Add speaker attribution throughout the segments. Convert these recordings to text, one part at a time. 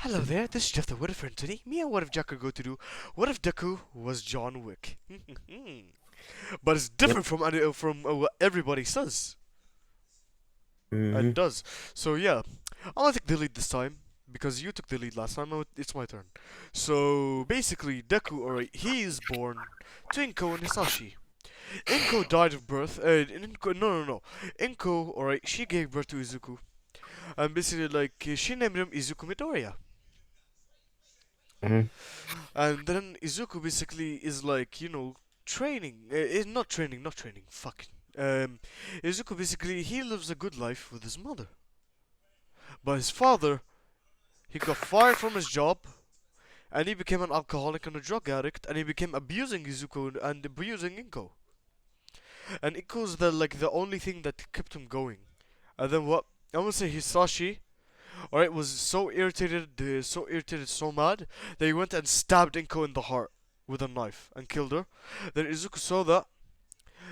Speaker 1: Hello there, this is Jeff the Whatifer, and today me and What If Jack are going to do What If Deku was John Wick? But it's
Speaker 2: Yep.
Speaker 1: different from what everybody says and
Speaker 2: hmm
Speaker 1: does. So yeah, I'm gonna take the lead this time because you took the lead last time. Now it's my turn. So basically, Deku, alright, he is born to Inko and Hisashi. Inko died of birth. No. Inko, alright, she gave birth to Izuku, and basically she named him Izuku Midoriya.
Speaker 2: hmm
Speaker 1: And then Izuku basically is training. Not training. Fuck. Izuku basically he lives a good life with his mother, but his father he got fired from his job, and he became an alcoholic and a drug addict, and he became abusing Izuku and abusing Inko. And Inko's the only thing that kept him going. And then what? I would say Hisashi. Alright, was so irritated, so mad that he went and stabbed Inko in the heart with a knife and killed her. Then Izuku saw that.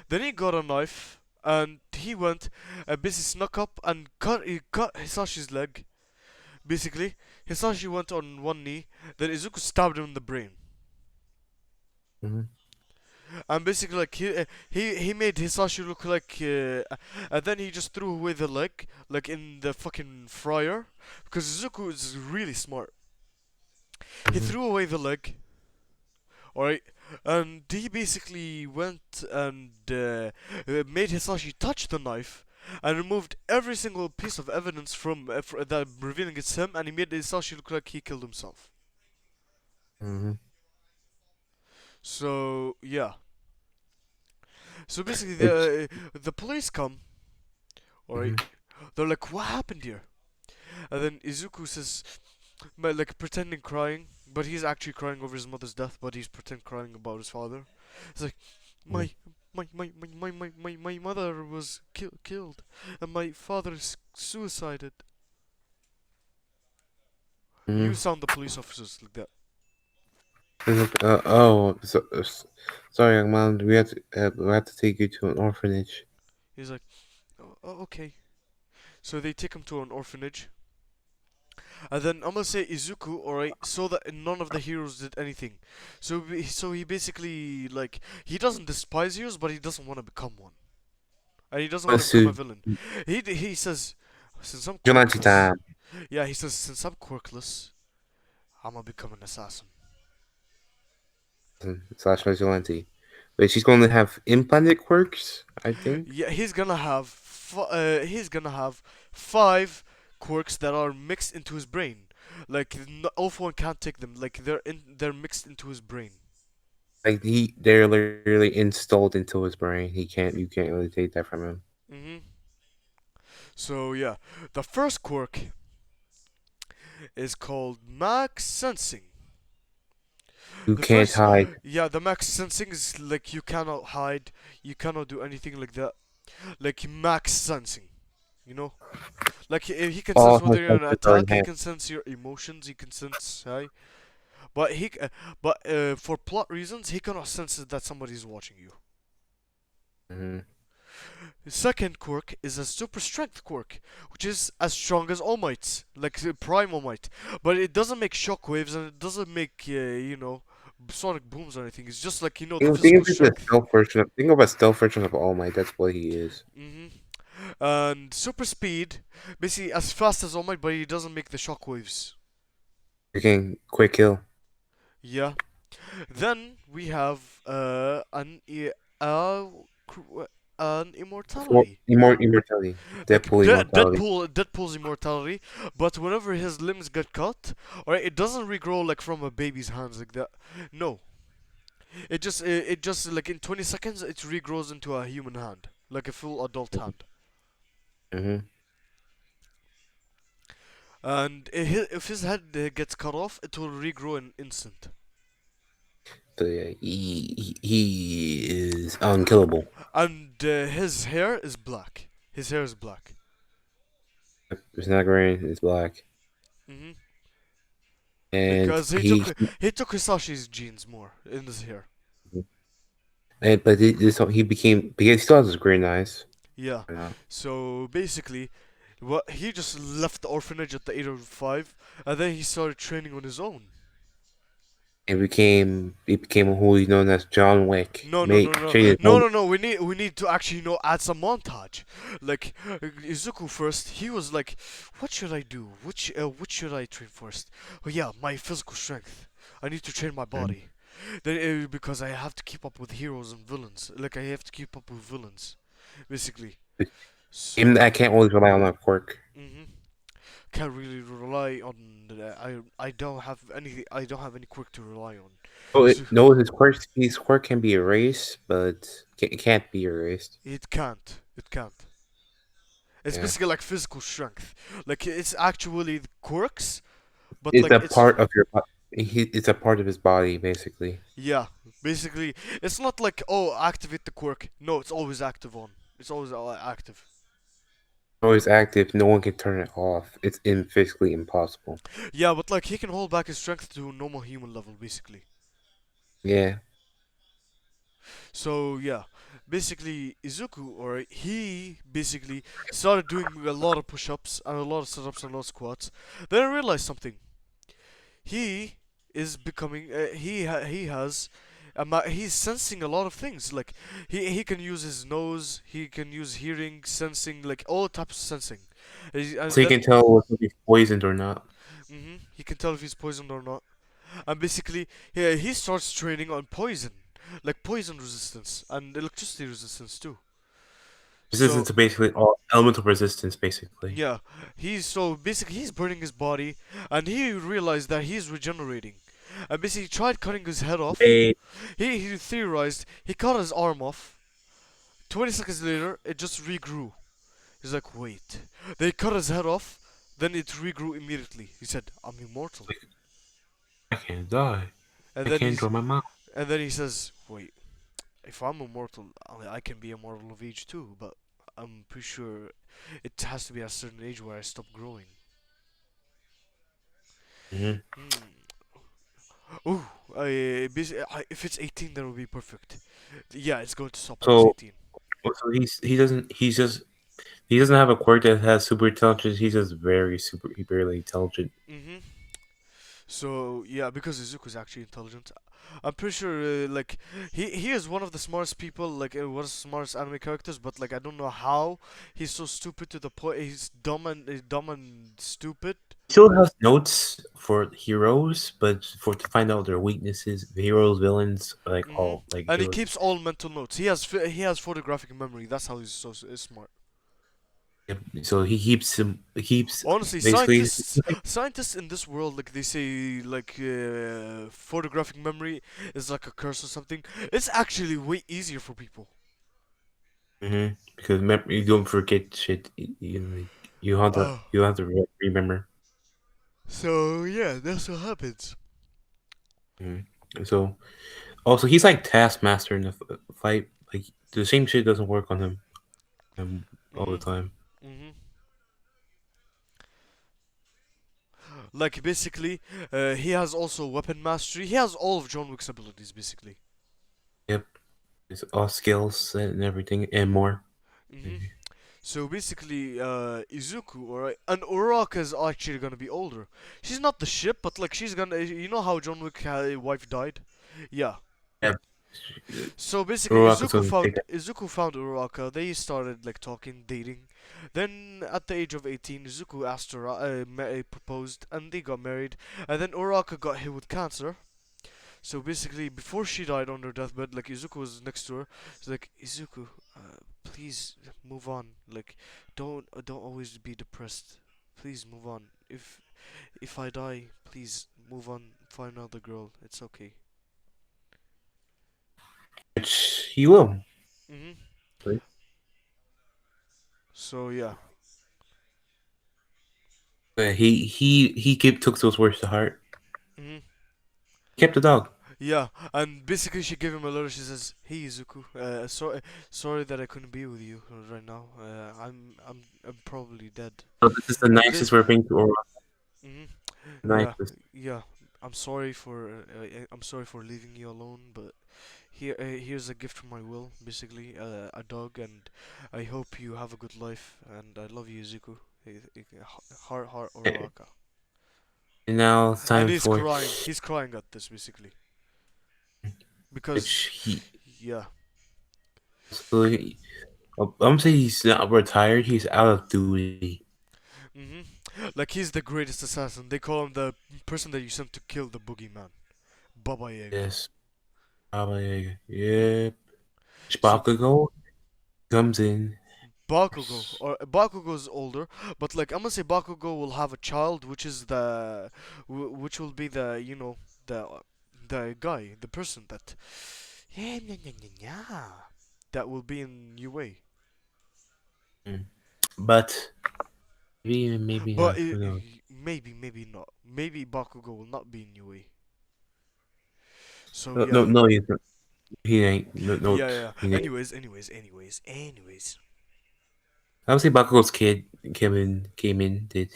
Speaker 1: Then he got a knife and he went and basically snuck up and cut Hisashi's leg. Basically, Hisashi went on one knee. Then Izuku stabbed him in the brain.
Speaker 2: hmm
Speaker 1: And basically, he made Hisashi look and then he just threw away the leg, like in the fucking fryer, because Izuku is really smart. He
Speaker 2: hmm
Speaker 1: threw away the leg, alright, and he basically went and made Hisashi touch the knife and removed every single piece of evidence from that revealing it's him, and he made Hisashi look like he killed himself.
Speaker 2: hmm
Speaker 1: So yeah, so basically
Speaker 2: It's
Speaker 1: the police come, alright.
Speaker 2: hmm
Speaker 1: They're like, what happened here? And then Izuku says, pretending crying, but he's actually crying over his mother's death, but he's pretend crying about his father. He's like, my my mother was killed, and my father suicided. You
Speaker 2: hmm
Speaker 1: sound the police officers like that.
Speaker 2: Sorry, young man. We have to take you to an orphanage.
Speaker 1: He's like, okay. So they take him to an orphanage, and then I'm gonna say Izuku, alright, saw that none of the heroes did anything. So he basically he doesn't despise heroes, but he doesn't want to become one, and he doesn't want to
Speaker 2: Let's
Speaker 1: become a
Speaker 2: do
Speaker 1: villain. He says, since I'm
Speaker 2: vigilante
Speaker 1: quirkless,
Speaker 2: time.
Speaker 1: yeah, he says since I'm quirkless, I'm gonna become an assassin.
Speaker 2: Slash vigilante. Wait, she's going to have implanted quirks, I think.
Speaker 1: Yeah, he's gonna have 5 quirks that are mixed into his brain. Like Elf One can't take them. Like they're mixed into his brain.
Speaker 2: Like they're literally installed into his brain. You can't really take that from him.
Speaker 1: Mhm. So yeah, the first quirk is called max sensing.
Speaker 2: You
Speaker 1: The
Speaker 2: can't
Speaker 1: first,
Speaker 2: hide.
Speaker 1: yeah, the max sensing is like you cannot hide, you cannot do anything like that. Like max sensing, you know. Like he can
Speaker 2: All
Speaker 1: sense
Speaker 2: her
Speaker 1: whether you're in an
Speaker 2: senses are
Speaker 1: attack. He
Speaker 2: enhanced.
Speaker 1: can sense your emotions. He can sense hi. But for plot reasons, he cannot sense that somebody's watching you.
Speaker 2: hmm
Speaker 1: The second quirk is a super strength quirk, which is as strong as All Might's, like the Prime All Might. But it doesn't make shockwaves and it doesn't make sonic booms or anything. It's just the physical
Speaker 2: Think of the
Speaker 1: strength.
Speaker 2: stealth version of think of a stealth version of All Might. That's what he is.
Speaker 1: hmm And super speed, basically as fast as All Might, but he doesn't make the shockwaves.
Speaker 2: You can quick kill.
Speaker 1: Yeah. Then we have uh, an immortality.
Speaker 2: Immortality.
Speaker 1: Like
Speaker 2: Deadpool immortality.
Speaker 1: Deadpool's immortality, but whenever his limbs get cut, alright, it doesn't regrow like from a baby's hands like that. No, it just like in 20 seconds it regrows into a human hand, like a full adult hand.
Speaker 2: hmm
Speaker 1: And if his head gets cut off, it will regrow in instant.
Speaker 2: So yeah, he is unkillable.
Speaker 1: And his hair is black. His hair is black.
Speaker 2: It's not green. It's black,
Speaker 1: hmm
Speaker 2: and
Speaker 1: Because he took Hisashi's genes more in his hair.
Speaker 2: this he became because he still has his green eyes.
Speaker 1: Yeah.
Speaker 2: You know?
Speaker 1: So basically, What he just left the orphanage at the age of 5, and then he started training on his own.
Speaker 2: It became who is known as John Wick.
Speaker 1: No, no, no,
Speaker 2: Make
Speaker 1: no,
Speaker 2: change his
Speaker 1: no,
Speaker 2: name.
Speaker 1: no, no. We need to actually add some montage. Like Izuku first, he was like, "What should I do? Which should I train first? Oh yeah, my physical strength. I need to train my
Speaker 2: Mhm.
Speaker 1: body. Then because I have to keep up with heroes and villains. Like I have to keep up with villains, basically.
Speaker 2: Even I
Speaker 1: So,
Speaker 2: can't always rely on that quirk.
Speaker 1: hmm can't really rely on. I don't have any. I don't have any quirk to rely on.
Speaker 2: Oh,
Speaker 1: So
Speaker 2: no, his quirk can be erased, but it can't be erased.
Speaker 1: it can't. It can't. It's
Speaker 2: Yeah,
Speaker 1: basically like physical strength. Like it's actually the quirks, but
Speaker 2: it's
Speaker 1: like
Speaker 2: a
Speaker 1: it's
Speaker 2: part of your. It's a part of his body, basically.
Speaker 1: yeah. Basically, it's not like oh activate the quirk. No, it's always active on. It's always active.
Speaker 2: Always active. No one can turn it off. It's physically impossible.
Speaker 1: Yeah, but like he can hold back his strength to normal human level, basically.
Speaker 2: Yeah,
Speaker 1: So yeah, basically Izuku or he basically started doing a lot of push-ups and a lot of sit-ups and a lot of squats. Then I realized something. He is becoming he has he's sensing a lot of things like he can use his nose, he can use hearing, sensing, like all types of sensing. And
Speaker 2: so you
Speaker 1: then
Speaker 2: can tell if he's poisoned or not.
Speaker 1: he can tell if he's poisoned or not. And basically yeah, he starts training on poison, like poison resistance and electricity resistance too.
Speaker 2: Resistance
Speaker 1: So
Speaker 2: to basically all elemental resistance, basically.
Speaker 1: yeah, basically he's burning his body, and he realized that he's regenerating, and basically tried cutting his head off.
Speaker 2: They
Speaker 1: He theorized he cut his arm off. 20 seconds later, it just regrew. He's like, wait. They cut his head off, then it regrew immediately. He said, I'm immortal.
Speaker 2: like, I can't die.
Speaker 1: And
Speaker 2: I
Speaker 1: then
Speaker 2: can't
Speaker 1: he's
Speaker 2: draw my mouth.
Speaker 1: and then he says, wait, if I'm immortal, I can be immortal of age too, but I'm pretty sure it has to be at a certain age where I stop growing.
Speaker 2: Hmm.
Speaker 1: Hmm. Ooh, if it's 18, that would be perfect. Yeah, it's going to stop when it's
Speaker 2: So,
Speaker 1: 18.
Speaker 2: so he doesn't have a quirk that has super intelligence. He's just very super barely intelligent.
Speaker 1: Mm-hmm. So yeah, because Izuku's actually intelligent, I'm pretty sure like he is one of the smartest people, like one of the smartest anime characters. But like I don't know how he's so stupid to the point. He's dumb and stupid.
Speaker 2: He still has notes for heroes, but for to find out their weaknesses, heroes, villains, like
Speaker 1: Mm-hmm.
Speaker 2: all like
Speaker 1: And
Speaker 2: he
Speaker 1: he
Speaker 2: was.
Speaker 1: keeps all mental notes. He has photographic memory. That's how he's smart.
Speaker 2: Yep. So he keeps
Speaker 1: Honestly,
Speaker 2: basically.
Speaker 1: scientists in this world, like they say, like photographic memory is like a curse or something. It's actually way easier for people.
Speaker 2: Because you don't forget shit.
Speaker 1: Uh,
Speaker 2: you have to remember.
Speaker 1: so yeah, that's what happens.
Speaker 2: Mhm. So also he's like taskmaster in the fight. Like the same shit doesn't work on him all the
Speaker 1: Mhm.
Speaker 2: time.
Speaker 1: Mhm. Like basically, he has also weapon mastery. He has all of John Wick's abilities, basically.
Speaker 2: Yep, it's all skills and everything and more.
Speaker 1: Mhm.
Speaker 2: Mhm.
Speaker 1: So basically, Izuku, alright, and Uraraka is actually gonna be older. She's not the ship, but like she's gonna. You know how John Wick wife died? Yeah.
Speaker 2: Yep.
Speaker 1: So basically,
Speaker 2: Uraraka's gonna take that.
Speaker 1: Izuku found Uraraka. They started like talking, dating. Then at the age of 18, Izuku asked her, proposed, and they got married. And then Uraraka got hit with cancer. So basically, before she died on her deathbed, like Izuku was next to her. She's like, Izuku, please move on. Like, don't always be depressed. Please move on. If I die, please move on. Find another girl. It's okay.
Speaker 2: Which he will.
Speaker 1: Mhm.
Speaker 2: Right?
Speaker 1: So yeah.
Speaker 2: But he took those words to heart.
Speaker 1: Mhm.
Speaker 2: He kept the dog.
Speaker 1: Yeah, and basically she gave him a letter. She says, "Hey Izuku, sorry that I couldn't be with you right now. I'm probably dead.
Speaker 2: So this is the
Speaker 1: But this,
Speaker 2: nicest we're being to Uraraka.
Speaker 1: mhm, yeah,
Speaker 2: Nicest.
Speaker 1: yeah. I'm sorry for leaving you alone. But here's a gift from my will, basically, a dog, and I hope you have a good life. And I love you, Izuku. Har
Speaker 2: And
Speaker 1: Uraraka.
Speaker 2: now it's
Speaker 1: And
Speaker 2: time
Speaker 1: he's
Speaker 2: for
Speaker 1: crying. He's crying at this basically because
Speaker 2: which he.
Speaker 1: yeah.
Speaker 2: So I'm gonna say he's not retired. He's out of duty.
Speaker 1: Mhm. Like he's the greatest assassin. They call him the person that you sent to kill the boogeyman, Baba Yaga.
Speaker 2: Yes. Baba Yep.
Speaker 1: So
Speaker 2: Bakugo comes in.
Speaker 1: Bakugo's older, but like I'm gonna say Bakugo will have a child, which is which will be the the guy, the person that yeah, nya, nya, nya, nya, that will be in UA.
Speaker 2: Mm. But maybe
Speaker 1: But
Speaker 2: not. Who knows?
Speaker 1: maybe not. Maybe Bakugo will not be in UA. So
Speaker 2: No,
Speaker 1: yeah,
Speaker 2: no, no, he's not. He ain't. No, no,
Speaker 1: yeah, yeah.
Speaker 2: he ain't.
Speaker 1: Anyways.
Speaker 2: I would say Bakugo's kid came in, did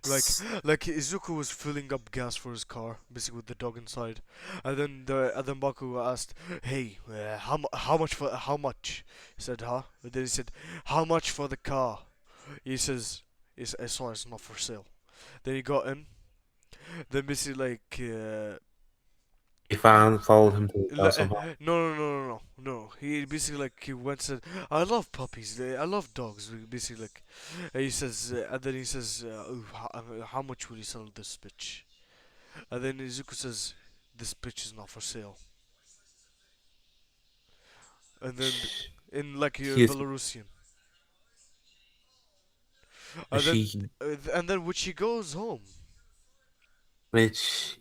Speaker 1: Like, like Izuku was filling up gas for his car, basically with the dog inside, and then Baku asked, "Hey, how much for how much?" He said, "Huh?" And then he said, "How much for the car?" He says, sorry, it's not for sale." Then he got in. Then basically like,
Speaker 2: he followed him to his house somehow.
Speaker 1: no. He basically like he went and said, "I love puppies. I love dogs." Basically like, he says, and then he says, "Ooh, how much will you sell this bitch?" And then Izuku says, "This bitch is not for sale." And then in like
Speaker 2: He is
Speaker 1: Belarusian,
Speaker 2: she
Speaker 1: and then when she goes home,
Speaker 2: which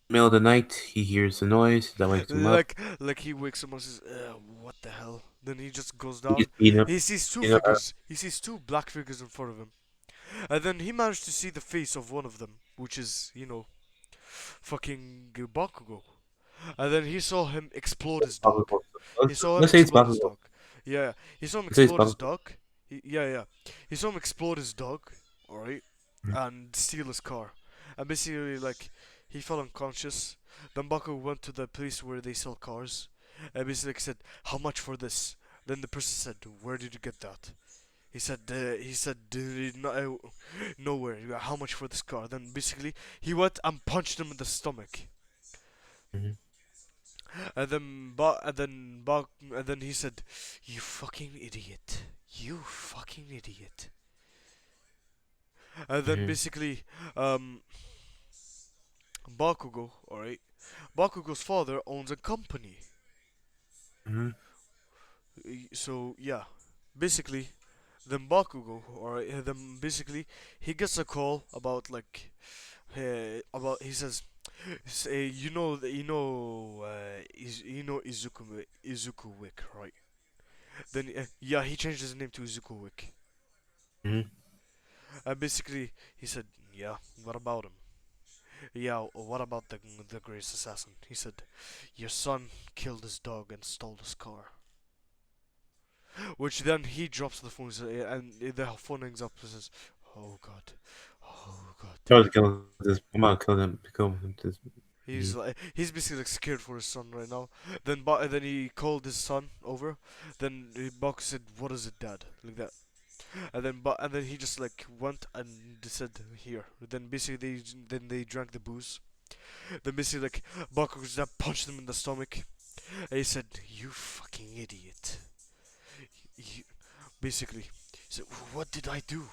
Speaker 2: middle of the night he hears the noise that wakes him up.
Speaker 1: like he wakes up and says, "What the hell?" Then he just goes
Speaker 2: He's
Speaker 1: down.
Speaker 2: beating up,
Speaker 1: He sees two
Speaker 2: you know,
Speaker 1: figures. He sees two black figures in front of him, and then he managed to see the face of one of them, which is fucking Bakugo. And then he saw him explode his dog.
Speaker 2: Bakugo.
Speaker 1: He saw him
Speaker 2: Let's say it's
Speaker 1: explode his
Speaker 2: Bakugo.
Speaker 1: dog. Yeah, he saw him
Speaker 2: Let's say it's
Speaker 1: explode his
Speaker 2: Bakugo.
Speaker 1: dog. Yeah. He saw him explode his dog, alright, and steal his car. And basically, like, he fell unconscious. Then Baku went to the place where they sell cars. And basically said, "How much for this?" Then the person said, "Where did you get that?" He said, no, nowhere. How much for this car?" Then basically, he went and punched him in the stomach.
Speaker 2: Mhm.
Speaker 1: And then he said, "You fucking idiot. You fucking idiot." And then
Speaker 2: Mhm.
Speaker 1: basically, um, Bakugo, alright? Bakugo's father owns a company.
Speaker 2: Mhm.
Speaker 1: So, yeah. Basically, then Bakugo, alright? Then basically, he gets a call about, like, he says, Izuku Wick, right? Then, yeah, he changed his name to Izuku Wick.
Speaker 2: Mhm.
Speaker 1: And basically, he said, "Yeah, what about him? Yeah, what about the greatest assassin?" He said, "Your son killed his dog and stole his car." Which then he drops the phone and the phone hangs up and says, "Oh God, oh God."
Speaker 2: I was killing this. I'm gonna kill them. Kill him. This.
Speaker 1: He's basically like scared for his son right now. Then he called his son over. Then Baku said, "What is it, Dad?" Like that. And then he just like went and said, "Here." Then basically they drank the booze. Then basically like Baku just punched him in the stomach. And he said, "You fucking idiot." You, basically, he said, "What did I do?"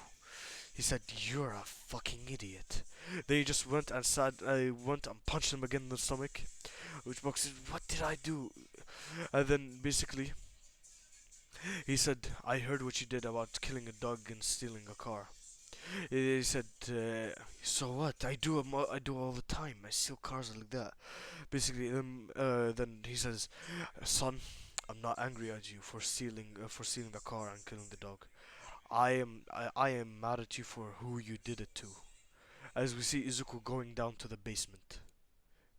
Speaker 1: He said, "You're a fucking idiot." Then he just went and went and punched him again in the stomach. Which Baku said, "What did I do?" And then basically he said, "I heard what you did about killing a dog and stealing a car." He said, "So what? I do all the time. I steal cars like that." Basically, then he says, "Son, I'm not angry at you for stealing the car and killing the dog. I am mad at you for who you did it to." As we see Izuku going down to the basement,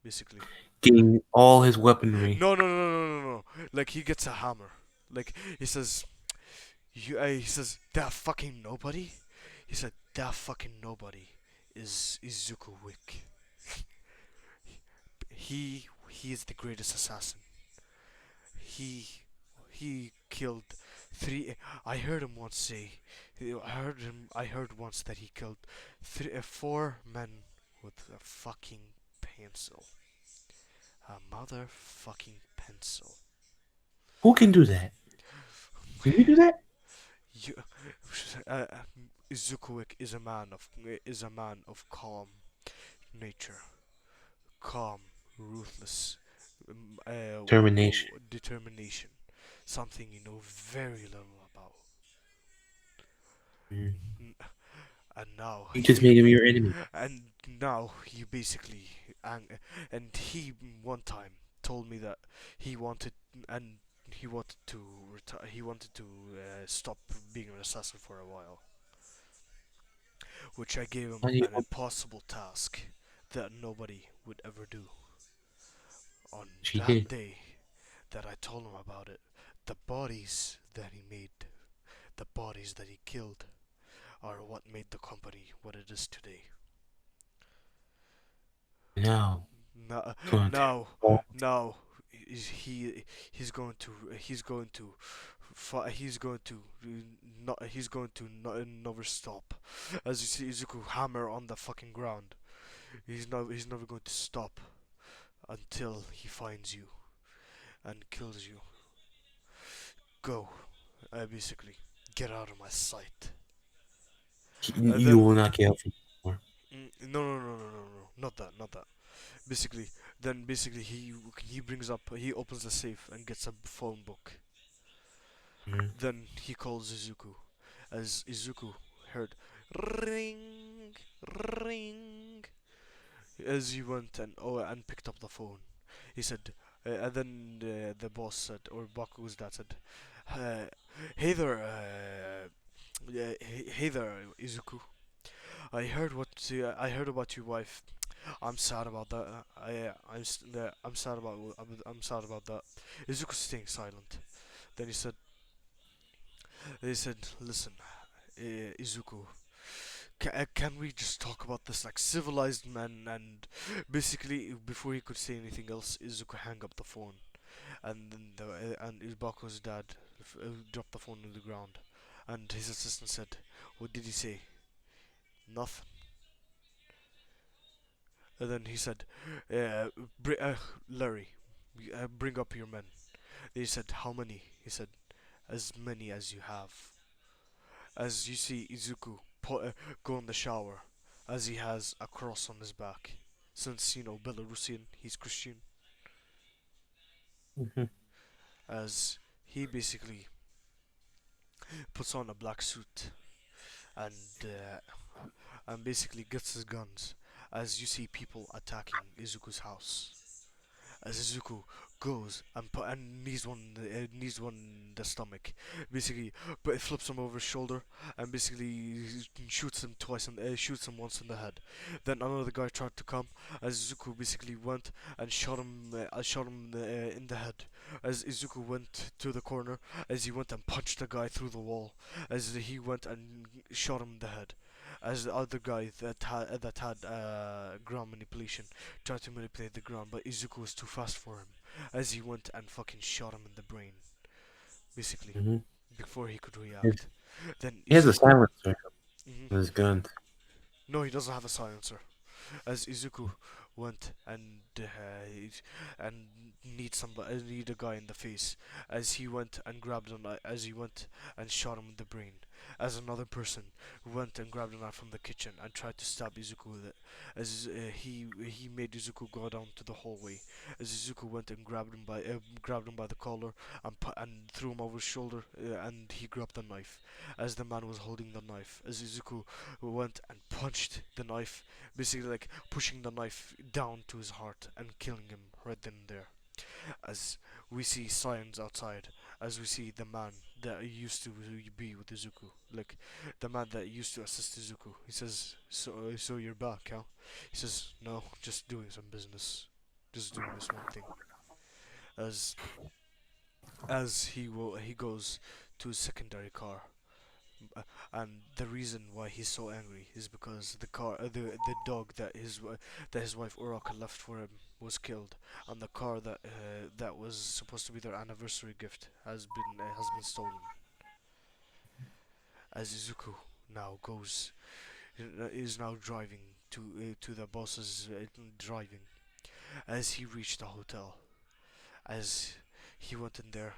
Speaker 1: basically.
Speaker 2: Getting all his weaponry.
Speaker 1: No. Like he gets a hammer. Like he says, he says, "That fucking nobody." He said, "That fucking nobody is Izuku Wick. He is the greatest assassin. He he killed Three. I heard him once say. I heard him. I heard once that he killed four men with a fucking pencil. A motherfucking pencil.
Speaker 2: Who can do that? Can you do that?
Speaker 1: You, uh, Izukuik is a man of calm nature, calm, ruthless,
Speaker 2: Termination.
Speaker 1: determination. Something you know very little about.
Speaker 2: Mm.
Speaker 1: N- And now
Speaker 2: You just made him your enemy.
Speaker 1: and now he basically, and he one time told me that he wanted and he wanted to retire. He wanted to stop being an assassin for a while, which I gave him
Speaker 2: Why do you
Speaker 1: an impossible task that nobody would ever do. On
Speaker 2: She
Speaker 1: that
Speaker 2: did.
Speaker 1: day that I told him about it, the bodies that he made, the bodies that he killed, are what made the company what it is today.
Speaker 2: Now,
Speaker 1: Now,
Speaker 2: going to.
Speaker 1: now,
Speaker 2: Oh,
Speaker 1: now, he's going to he's going to never stop. As you see Izuku hammer on the fucking ground, he's never going to stop until he finds you and kills you. Go, basically, get out of my sight.
Speaker 2: you
Speaker 1: Then
Speaker 2: will not get help from anymore.
Speaker 1: no, no, no, no, no, no, not that, not that. Basically, then basically he opens the safe and gets a phone book.
Speaker 2: Mm.
Speaker 1: Then he calls Izuku, as Izuku heard ring, ring, as he went and picked up the phone. He said, and then the boss said, or Baku's dad said, uh, "Hey there, hey there, Izuku. I heard about your wife. I'm sad about that. I'm sad about I'm sad about that." Izuku's staying silent. Then he said, "Listen, Izuku, can we just talk about this like civilized men?" And basically, before he could say anything else, Izuku hung up the phone, and then and Ibaku's dad dropped the phone on the ground, and his assistant said, "What did he say?" Nothing. And then he said, uh, "Larry, bring up your men." They said, "How many?" He said, "As many as you have." As you see Izuku go in the shower, as he has a cross on his back. Since, Belarusian, he's Christian.
Speaker 2: Mhm.
Speaker 1: As he basically puts on a black suit and basically gets his guns. As you see people attacking Izuku's house. As Izuku goes and knees one in the stomach, basically, but it flips him over his shoulder and basically shoots him shoots him once in the head. Then another guy tried to come, as Izuku basically went and shot him in the head. As Izuku went to the corner, as he went and punched the guy through the wall, as he went and shot him in the head. As the other guy that had ground manipulation tried to manipulate the ground, but Izuku was too fast for him, as he went and fucking shot him in the brain, basically,
Speaker 2: Mhm.
Speaker 1: before he could
Speaker 2: His-
Speaker 1: react. Then
Speaker 2: He has a
Speaker 1: Izuku.
Speaker 2: silencer
Speaker 1: Mhm.
Speaker 2: on his gun.
Speaker 1: No, he doesn't have a silencer. As Izuku went and need a guy in the face, as he went and grabbed a knife, as he went and shot him in the brain, as another person went and grabbed a knife from the kitchen and tried to stab Izuku with it, as he made Izuku go down to the hallway, as Izuku went and grabbed him by the collar and threw him over his shoulder, and he grabbed the knife as the man was holding the knife, as Izuku went and punched the knife, basically like pushing the knife down to his heart and killing him right then and there. As we see signs outside, as we see the man that used to be with Izuku, like the man that used to assist Izuku. He says, "So you're back, huh?" He says, "No, just doing some business, just doing this one thing." As he goes to his secondary car, uh, and the reason why he's so angry is because the dog that his wife Uraka left for him was killed, and the car that was supposed to be their anniversary gift has been stolen. as Izuku now goes is now driving to the boss's driving as he reached the hotel as he went in there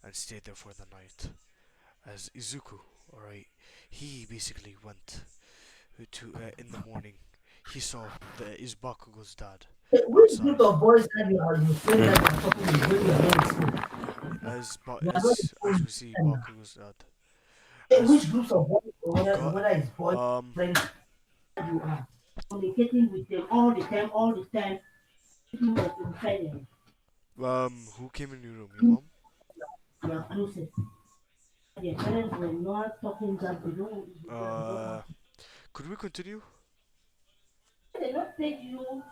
Speaker 1: and stayed there for the night as Izuku, alright, he basically went to in the morning. He saw the is Bakugo's dad
Speaker 3: Which group
Speaker 1: outside.
Speaker 3: of boys are you saying that you're talking with when you're not in school? You are not in
Speaker 1: As
Speaker 3: school.
Speaker 1: we see Bakugo's dad, as
Speaker 3: Which groups of boys,
Speaker 1: God,
Speaker 3: whether it's boys,
Speaker 1: um,
Speaker 3: friends, you are communicating with them all the time, keeping them inside them.
Speaker 1: who came in your room? Your mom?
Speaker 3: You are closest. Their parents were not talking that they don't
Speaker 1: Uh,
Speaker 3: want to.
Speaker 1: could we continue?
Speaker 3: They not take you.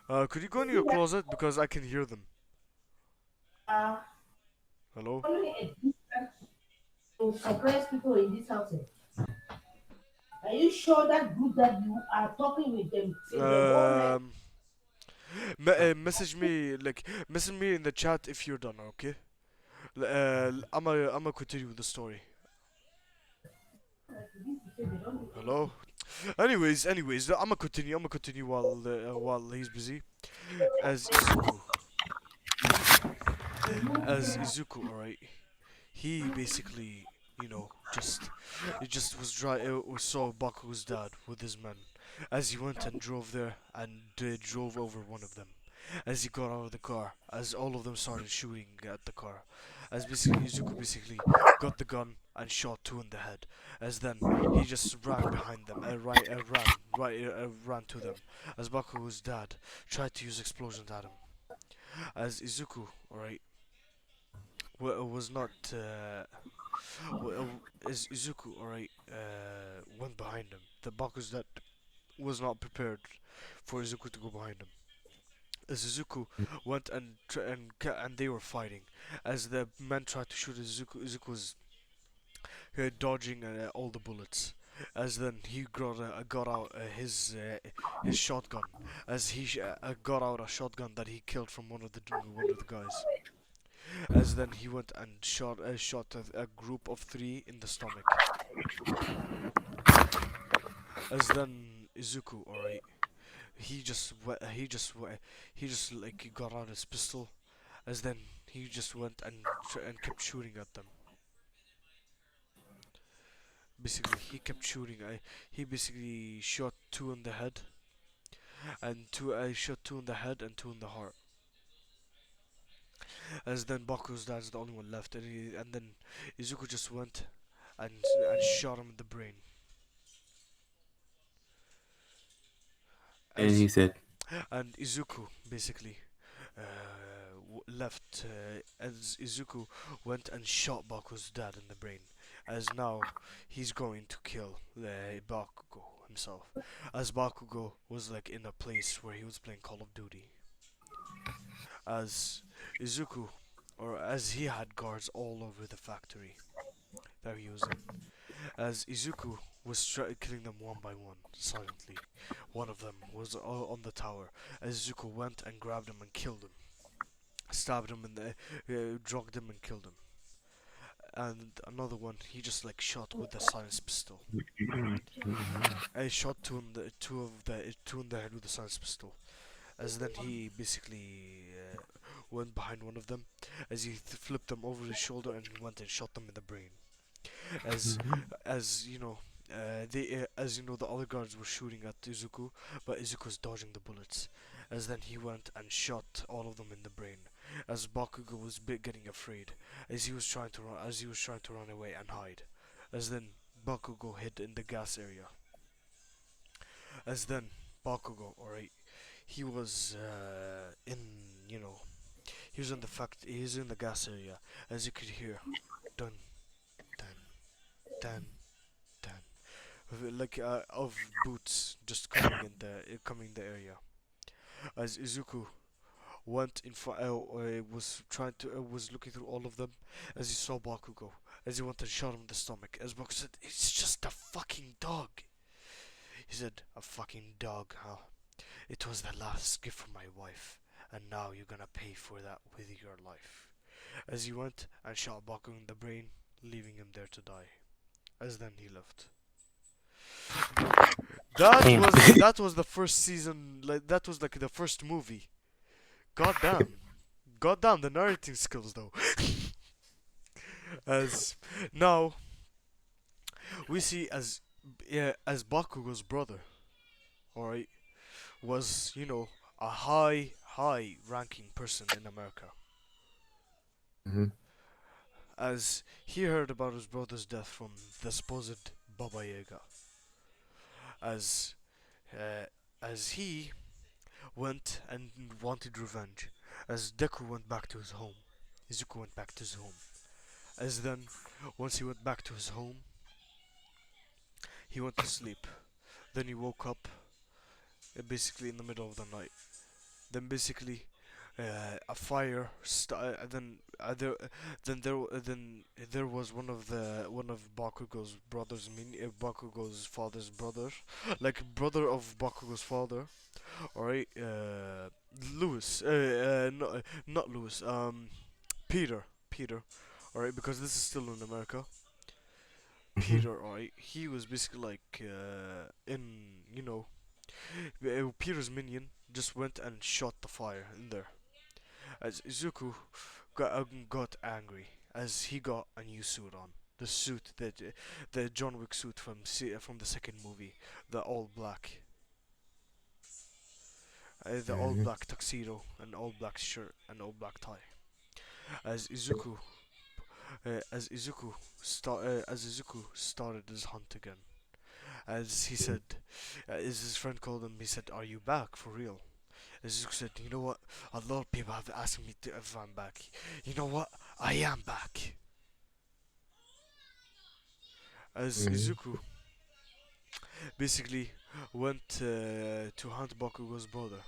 Speaker 1: Could you go
Speaker 3: You
Speaker 1: in
Speaker 3: see
Speaker 1: your
Speaker 3: that
Speaker 1: closet because I can hear them?
Speaker 3: uh,
Speaker 1: Hello?
Speaker 3: only a different to suppress people in this house. Are you sure that group that you are talking with them till the whole night?
Speaker 1: Um, message me in the chat if you're done, okay? I'ma continue with the story.
Speaker 3: You say they don't do
Speaker 1: Hello. Anyways, I'ma continue while he's busy. As Izuku, as Izuku, alright. He basically, he just was saw Baku's dad with his men, as he went and drove there and drove over one of them. As he got out of the car, as all of them started shooting at the car, as basically Izuku basically got the gun and shot two in the head. As then he just ran behind them, ran to them. As Baku's dad tried to use explosions at him. As Izuku, alright, was not. As Izuku, alright, went behind him. The Baku's dad was not prepared for Izuku to go behind him. As Izuku went and they were fighting. As the men tried to shoot Izuku, Izuku was dodging all the bullets. As then he got out his shotgun. As he got out a shotgun that he killed from one of the guys. As then he went and shot a group of three in the stomach. As then Izuku, alright, he just like he got out his pistol. As then he just went and kept shooting at them. Basically, he kept shooting. He basically shot two in the head, and two. I shot two in the head and two in the heart. As then Baku's dad's the only one left, and then Izuku just went and shot him in the brain.
Speaker 2: And
Speaker 1: As
Speaker 2: he said,
Speaker 1: and Izuku basically left as Izuku went and shot Baku's dad in the brain. As now he's going to kill Bakugo himself. As Bakugo was like in a place where he was playing Call of Duty. As Izuku, or as he had guards all over the factory that he was in. As Izuku was killing them one by one, silently. One of them was on the tower. As Izuku went and grabbed him and killed him. Stabbed him in the, drugged him and killed him. And another one, he just like shot with a silenced pistol. I shot two in the head with a silenced pistol. As then he basically went behind one of them, as he flipped them over his shoulder and went and shot them in the brain. As as you know, as you know, the other guards were shooting at Izuku, but Izuku was dodging the bullets. As then he went and shot all of them in the brain. As Bakugo was getting afraid, as he was trying to run away and hide. As then Bakugo hid in the gas area. As then Bakugo, alright, he was in he was in the he's in the gas area. As you could hear, dun dun dun like of boots just coming in the area. As Izuku went in for was looking through all of them, as he saw Bakugo, as he went and shot him in the stomach. As Bakugo said, "It's just a fucking dog." He said, "A fucking dog, huh? It was the last gift from my wife, and now you're gonna pay for that with your life." As he went and shot Bakugo in the brain, leaving him there to die. as then he left. That
Speaker 2: Damn.
Speaker 1: was that was the first season. Like that was like the first movie. God damn. God damn the narrating skills though. As now we see as yeah, as Bakugo's brother, alright, was a high ranking person in America.
Speaker 2: Mhm.
Speaker 1: As he heard about his brother's death from the supposed Baba Yaga. As uh, as he went and wanted revenge. As Deku went back to his home. Izuku went back to his home. As then, once he went back to his home, he went to sleep. Then he woke up basically in the middle of the night. Then basically, a fire. Then there was one of Bakugo's brothers. Bakugo's father's brother, like brother of Bakugo's father. All right, Lewis. No, not Lewis. Peter. Peter. All right, because this is still in America.
Speaker 2: Mhm.
Speaker 1: Peter. All right, he was basically like in Peter's minion just went and shot the fire in there. As Izuku got angry as he got a new suit on. The suit that the John Wick suit from the second movie, the all black, the all
Speaker 2: Mhm.
Speaker 1: black tuxedo, and all black shirt and all black tie. As Izuku, as Izuku started his hunt again. As he said, as his friend called him, he said, "Are you back for real?" As Izuku said, "You know what? A lot of people have asked me if I'm back. You know what? I am back." As
Speaker 2: Mhm.
Speaker 1: Izuku basically went to hunt Bakugo's brother.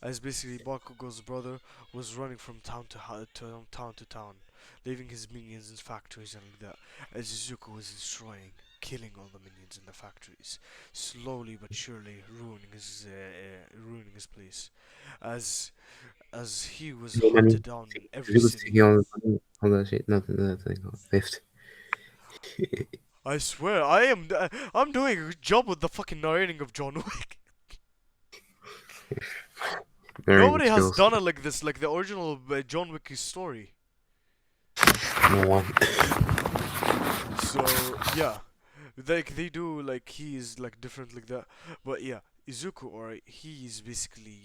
Speaker 1: As basically Bakugo's brother was running from town to town, leaving his minions in factories and like that. As Izuku was destroying, killing all the minions in the factories, slowly but surely ruining his place. As as he was
Speaker 2: No money.
Speaker 1: hunted down in every
Speaker 2: He was
Speaker 1: city.
Speaker 2: taking all that shit. Nothing. Nothing. Lift.
Speaker 1: I swear, I'm doing a good job with the fucking narrating of John Wick.
Speaker 2: Varying
Speaker 1: Nobody has
Speaker 2: skills.
Speaker 1: done it like this, like the original John Wick story.
Speaker 2: No one.
Speaker 1: So yeah, like they do like he's like different like that. But yeah, Izuku, alright, he's basically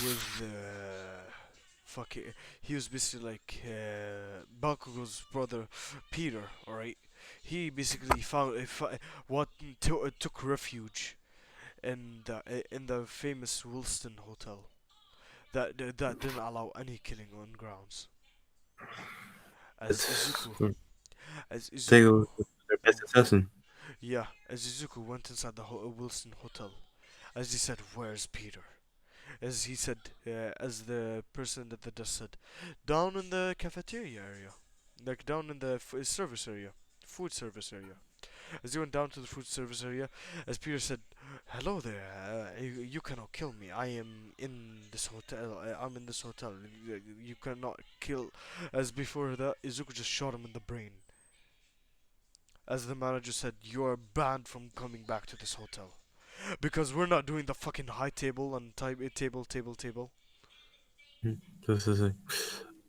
Speaker 1: with fuck it, he was basically like Bakugo's brother Peter, alright. He basically found took refuge in the famous Wilston Hotel that didn't allow any killing on grounds. As
Speaker 2: It's
Speaker 1: Izuku, as
Speaker 2: Deku
Speaker 1: Izuku,
Speaker 2: was their best assassin.
Speaker 1: yeah, as Izuku went inside the Wilson Hotel, as he said, "Where's Peter?" As he said, as the person that just said, "Down in the cafeteria area, like down in the service area, food service area." As he went down to the food service area, as Peter said, "Hello there, you cannot kill me. I am in this hotel. I'm in this hotel. You cannot kill." As before that, Izuku just shot him in the brain. As the manager said, "You are banned from coming back to this hotel because we're not doing the fucking high table and table."
Speaker 2: Mhm. So this is like,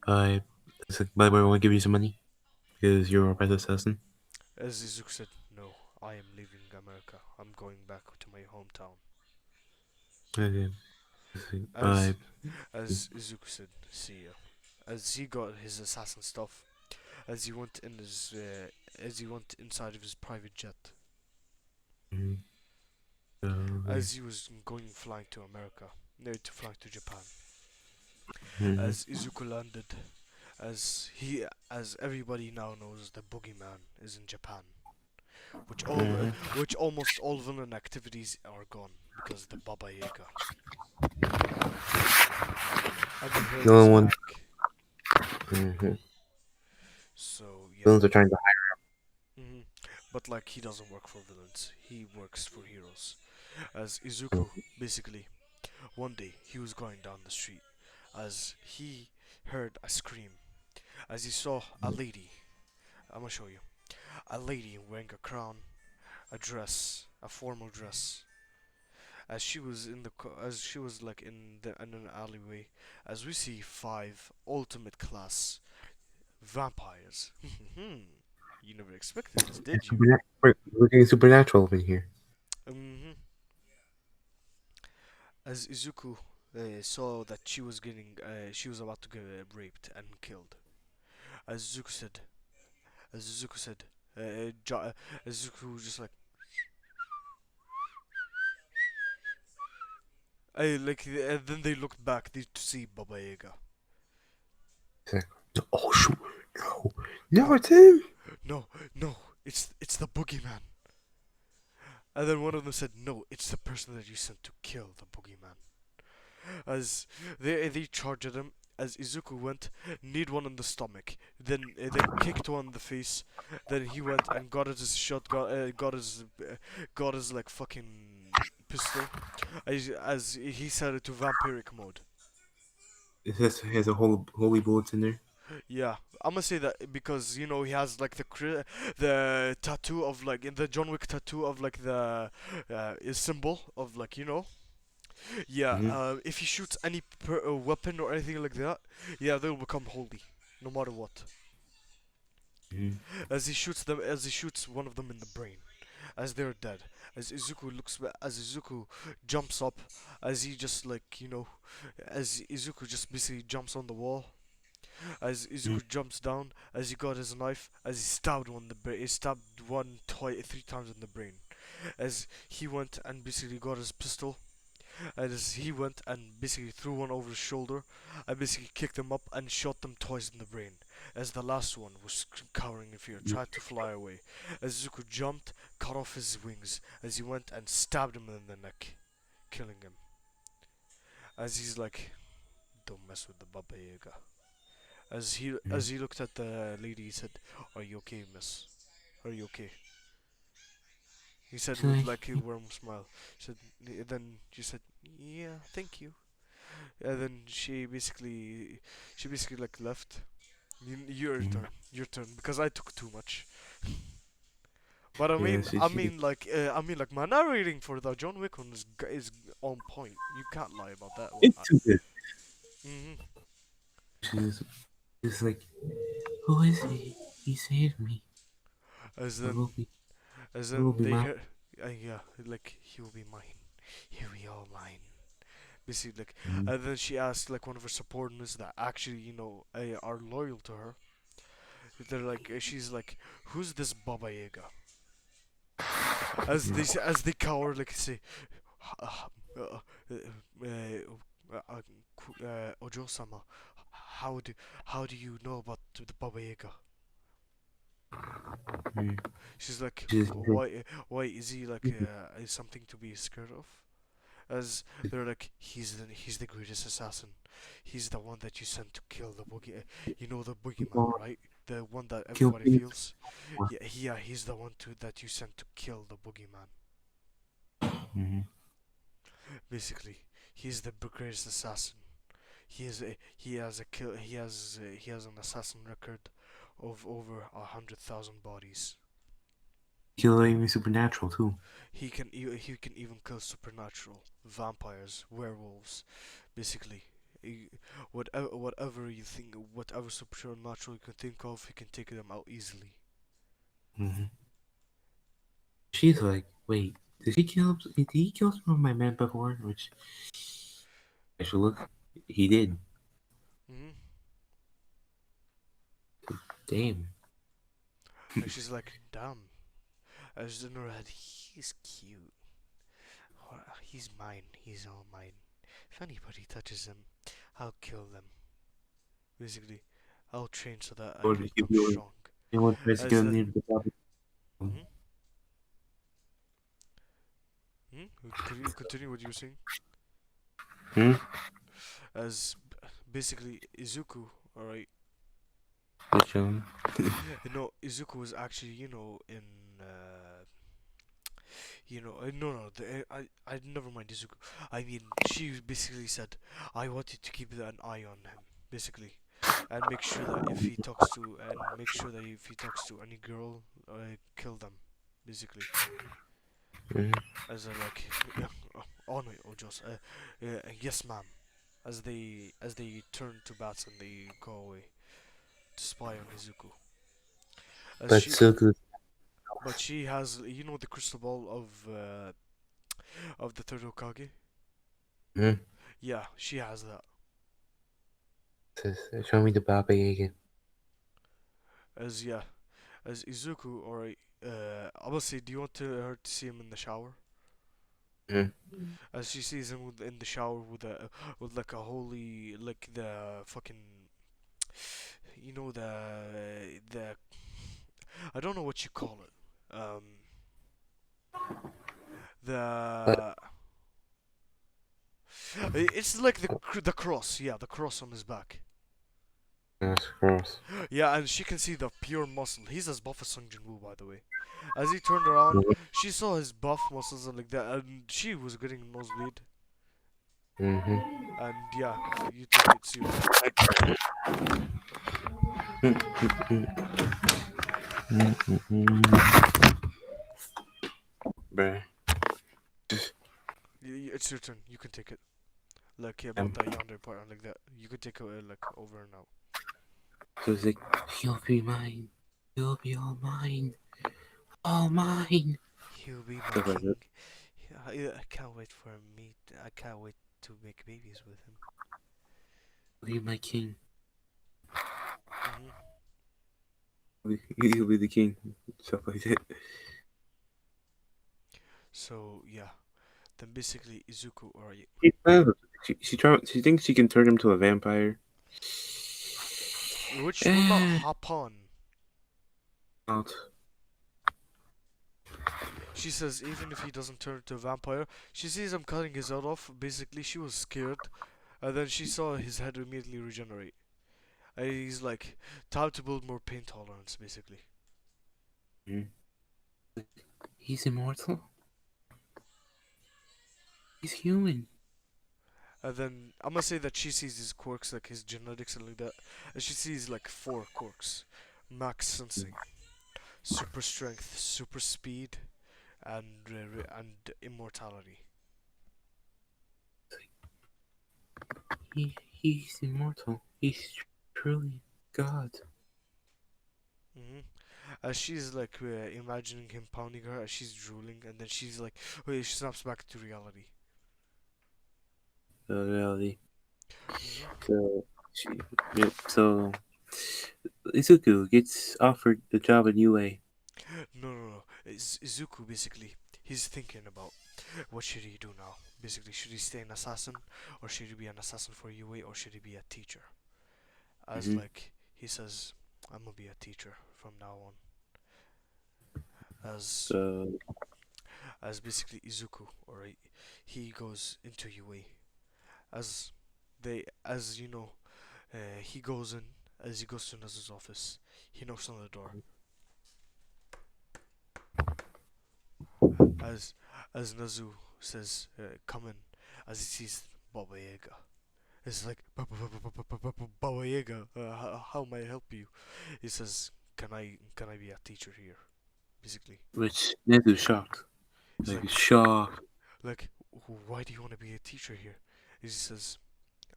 Speaker 2: I. It's like, by the way, I want to give you some money because you're our best assassin.
Speaker 1: As Izuku said, "No, I am leaving America. I'm going back to my hometown."
Speaker 2: Okay. It's like,
Speaker 1: As Izuku said, "See ya." As he got his assassin stuff, as he went in his as he went inside of his private jet,
Speaker 2: Mhm. Okay.
Speaker 1: as he was going flying to America, no, to flying to Japan.
Speaker 2: Mhm.
Speaker 1: As Izuku landed, as everybody now knows, the boogeyman is in Japan,
Speaker 2: Mhm.
Speaker 1: which almost all villain activities are gone because the Baba Yaga and the
Speaker 2: The
Speaker 1: herd is
Speaker 2: only one.
Speaker 1: back.
Speaker 2: Mhm.
Speaker 1: So yeah.
Speaker 2: Villains are trying to
Speaker 1: hmm But like he doesn't work for villains, he works for heroes. As
Speaker 2: hide.
Speaker 1: Izuku, basically, one day he was going down the street, as he heard a scream, as he saw a lady, I'm gonna show you. A lady wearing a crown, a dress, a formal dress. As she was like in an alleyway, as we see five ultimate class vampires. You never expected this, did you?
Speaker 2: We're getting supernatural over here.
Speaker 1: hmm As Izuku saw that she was about to get raped and killed. As Izuku said, as Izuku said, as Izuku was just then they looked back to see Baba Yaga.
Speaker 2: He's like, oh shoot, no, no, it's him.
Speaker 1: No, no, it's the boogeyman. And then one of them said, no, it's the person that you sent to kill the boogeyman. As they charged at him, as Izuku went, kneed one in the stomach, then kicked one in the face, then he went and got his shotgun, got his like fucking pistol, as he set it to vampiric mode.
Speaker 2: It has a holy bullets in there.
Speaker 1: Yeah, I'm gonna say that because he has like the tattoo of like in the John Wick tattoo of like the symbol of like yeah,
Speaker 2: Mm-hmm.
Speaker 1: if he shoots any weapon or anything like that, yeah, they'll become holy, no matter what.
Speaker 2: Mm-hmm.
Speaker 1: As he shoots one of them in the brain, as they're dead. As Izuku jumps up, as he just like as Izuku just basically jumps on the wall. As Izuku jumps down, as he got his knife, as he stabbed one twice, three times in the brain. As he went and basically got his pistol, as he went and basically threw one over his shoulder, I basically kicked him up and shot them twice in the brain. As the last one was cowering in fear, tried to fly away. As Zuko jumped, cut off his wings, as he went and stabbed him in the neck, killing him. As he's like, don't mess with the Baba Yaga. As he looked at the lady, he said, "Are you okay, miss? Are you okay?" He said with like a warm smile. She said, then she said, "Yeah, thank you." And then she basically like left. Your turn, because I took too much. But I
Speaker 2: Yeah,
Speaker 1: mean, my narrating for the John Wick one is on point. You can't lie about that one.
Speaker 2: it's too good.
Speaker 1: Mhm.
Speaker 2: She's just like, who is he? He saved me.
Speaker 1: As
Speaker 2: I
Speaker 1: then,
Speaker 2: will be,
Speaker 1: as
Speaker 2: I will
Speaker 1: then
Speaker 2: be
Speaker 1: they
Speaker 2: mine.
Speaker 1: hear, yeah, like he will be mine. He will be all mine. Basically, like,
Speaker 2: Mm-hmm.
Speaker 1: and then she asked like one of her subordinates that actually are loyal to her. They're like, she's like, who's this Baba Yaga? As they cower, like say, uh, uh, Ojo-sama, how do how do you know about the Baba Yaga?
Speaker 2: Mm-hmm.
Speaker 1: She's like,
Speaker 2: She's
Speaker 1: why is he like is something to be scared of? As they're like, he's the greatest assassin. He's the one that you sent to kill the the boogeyman,
Speaker 2: gonna
Speaker 1: right? The one that
Speaker 2: kill
Speaker 1: everybody
Speaker 2: things.
Speaker 1: feels. Yeah, he's the one that you sent to kill the boogeyman.
Speaker 2: Mm-hmm.
Speaker 1: Basically, he's the greatest assassin. He has an assassin record of over 100,000 bodies.
Speaker 2: Kill even supernatural too.
Speaker 1: He can even kill supernatural vampires, werewolves, basically. He, whatever you think, whatever supernatural you can think of, he can take them out easily.
Speaker 2: Mm-hmm. She's like, wait, Did he kill some of my men before? Which I should look. He did.
Speaker 1: hmm
Speaker 2: Damn.
Speaker 1: And she's like, damn. I just in her head, he's cute. He's mine. He's all mine. If anybody touches him, I'll kill them. Basically, I'll train so that I
Speaker 2: Or
Speaker 1: can
Speaker 2: he
Speaker 1: become
Speaker 2: really,
Speaker 1: strong.
Speaker 2: you know, tries to get
Speaker 1: As
Speaker 2: him near the top.
Speaker 1: hmm Continue what you were saying.
Speaker 2: Hmm.
Speaker 1: As basically Izuku, alright.
Speaker 2: Which
Speaker 1: Izuku was actually, in no, I never mind Izuku. I mean, she basically said, I wanted to keep an eye on him, basically. and make sure that if he talks to any girl, kill them, basically.
Speaker 2: Mhm.
Speaker 1: As a like, yeah, oh no, oh just, yes, ma'am. As they turn to bats and they go away to spy on Izuku. As
Speaker 2: But
Speaker 1: she,
Speaker 2: so good.
Speaker 1: but she has, the crystal ball of the third Hokage.
Speaker 2: Mm.
Speaker 1: Yeah, she has that.
Speaker 2: Show me the Baba Yaga.
Speaker 1: As yeah, as Izuku, alright. I will say, do you want her to see him in the shower?
Speaker 2: Mm.
Speaker 1: As she sees him in the shower with like a holy, like the fucking, the I don't know what you call it.
Speaker 2: But
Speaker 1: The It's like the cross, yeah, the cross on his back.
Speaker 2: that's gross.
Speaker 1: Yeah, and she can see the pure muscle. He's as buff as Sung Jin Woo, by the way. As he turned around, she saw his buff muscles and like that, and she was getting a nosebleed.
Speaker 2: Mm-hmm.
Speaker 1: And yeah, you take it, it's your turn.
Speaker 2: Bruh.
Speaker 1: It's your turn. You can take it. Like about
Speaker 2: Um,
Speaker 1: the yonder part and like that. You could take it like over now.
Speaker 2: so it's like, he'll be mine. He'll be all mine. All mine.
Speaker 1: He'll be my
Speaker 2: Stuff like that.
Speaker 1: king. I can't wait for me. I can't wait to make babies with him.
Speaker 2: He'll be my king.
Speaker 1: Hmm.
Speaker 2: He'll be the king. Stuff like that.
Speaker 1: So yeah, then basically Izuku, or
Speaker 2: She thinks she can turn him to a vampire.
Speaker 1: which will not
Speaker 2: Eh,
Speaker 1: happen.
Speaker 2: not.
Speaker 1: She says even if he doesn't turn into a vampire, she sees him cutting his head off. Basically, she was scared, and then she saw his head immediately regenerate. And he's like, time to build more pain tolerance, basically.
Speaker 2: Mm. He's immortal. He's human.
Speaker 1: And then I'm gonna say that she sees his quirks, like his genetics and like that, and she sees like four quirks: max sensing, super strength, super speed, and immortality.
Speaker 2: He's immortal. He's truly God.
Speaker 1: Hmm. As she's like imagining him pounding her, as she's drooling, and then she's like, oh yeah, she snaps back to reality.
Speaker 2: Reality.
Speaker 1: Hmm.
Speaker 2: So, so Izuku gets offered the job at UA.
Speaker 1: No. Izuku basically, he's thinking about what should he do now. Basically, should he stay an assassin, or should he be an assassin for UA, or should he be a teacher? As
Speaker 2: Mm-hmm.
Speaker 1: like he says, I'm gonna be a teacher from now on. As
Speaker 2: So,
Speaker 1: as basically Izuku, alright, he goes into UA. As as you know, he goes in. As he goes to Nazu's office, he knocks on the door. As as Nazu says, "Come in," as he sees Baba Yaga. It's like, Baba Yaga, how may I help you? He says, can I be a teacher here? Basically,
Speaker 2: which Nezu's shocked.
Speaker 1: he's
Speaker 2: Like,
Speaker 1: like,
Speaker 2: shocked.
Speaker 1: like, why do you want to be a teacher here? He says,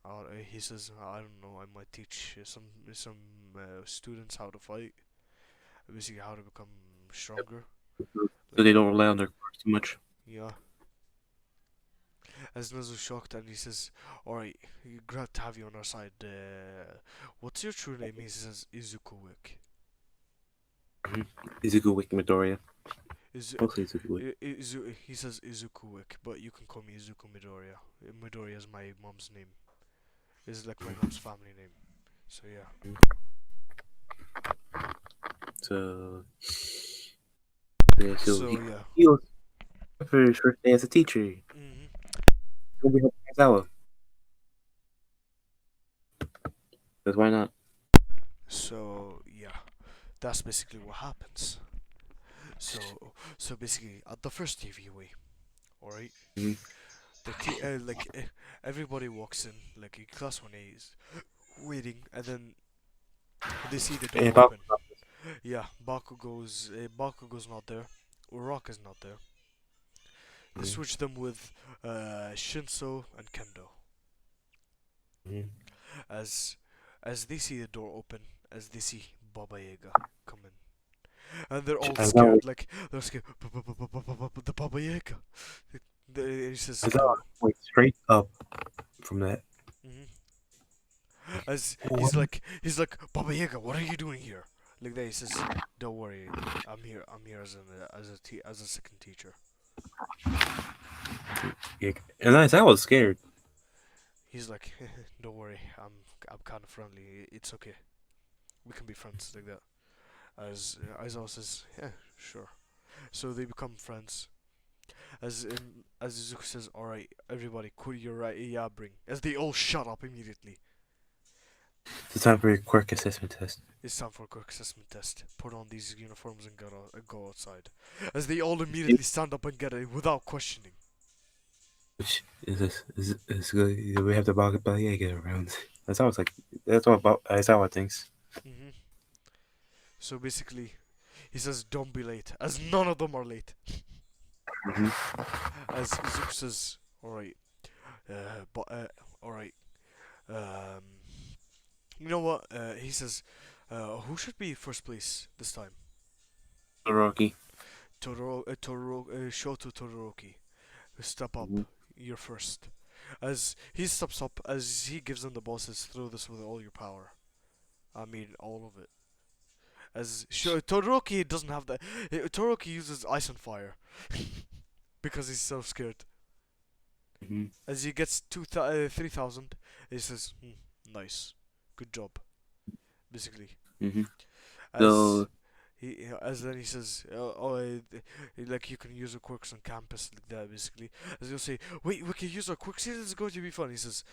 Speaker 1: I don't know. I might teach some students how to fight. Basically, how to become stronger.
Speaker 2: So
Speaker 1: Like,
Speaker 2: they don't rely on their quirks too much.
Speaker 1: yeah. As Nazu's shocked and he says, "Alright, glad to have you on our side. What's your true name?" He says, Izuku Wick.
Speaker 2: Izuku Wick Midoriya.
Speaker 1: Is
Speaker 2: Mostly Izuku Wick.
Speaker 1: He says Izuku Wick, but you can call me Izuku Midoriya. Midoriya is my mom's name. It's like my mom's family name. So yeah.
Speaker 2: So, yeah, so
Speaker 1: So yeah.
Speaker 2: he goes for his first day as a teacher. He's
Speaker 1: Hmm.
Speaker 2: gonna be helping Aizawa. Because why not?
Speaker 1: So yeah, that's basically what happens. So basically, at the first TVA, alright,
Speaker 2: Mhm.
Speaker 1: everybody walks in, like in class 1A's. waiting, and then they see the door
Speaker 2: And about
Speaker 1: open. Yeah, Bakugo's not there. Uraraka's not there. They
Speaker 2: Mhm.
Speaker 1: switch them with Shinso and Kendo.
Speaker 2: Mhm.
Speaker 1: As as they see the door open, as they see Baba Yaga come in. And they're all
Speaker 2: I thought
Speaker 1: scared, like they're scared. The Baba Yaga. He says
Speaker 2: I thought
Speaker 1: no.
Speaker 2: it went straight up from that.
Speaker 1: hmm As
Speaker 2: What?
Speaker 1: he's like Baba Yaga, what are you doing here? Like that. He says, don't worry, I'm here. I'm here as a second teacher.
Speaker 2: Yeah. And I was scared.
Speaker 1: He's like, don't worry, I'm kind of friendly. It's okay. We can be friends like that. As Aizawa says, yeah, sure. So they become friends. As Izuku says, all right, everybody, quit your right yabbering. As they all shut up immediately.
Speaker 2: It's time for your quirk assessment test.
Speaker 1: It's time for a quick assessment test. Put on these uniforms and go outside. As they all immediately stand up and get it without questioning.
Speaker 2: Which is this? Is good? We have the Balaga around. That's how it's like. That's all about. That's how I thinks.
Speaker 1: hmm So basically, he says, don't be late. As none of them are late.
Speaker 2: Mhm.
Speaker 1: As Izuku says, all right, all right. Um, you know what? He says, who should be first place this time?
Speaker 2: Rocky.
Speaker 1: Shoto Todoroki. Step up.
Speaker 2: Mhm.
Speaker 1: You're first. As he steps up, as he gives them the ball, says, throw this with all your power. I mean, all of it. Todoroki doesn't have that. Todoroki uses ice and fire because he's so scared.
Speaker 2: Mhm.
Speaker 1: As he gets 3,000, he says, nice, good job. Basically,
Speaker 2: Mhm.
Speaker 1: as
Speaker 2: So
Speaker 1: as then he says, like you can use your quirks on campus like that. Basically, as he'll say, wait, we can use our quirks here. This is going to be fun. He says,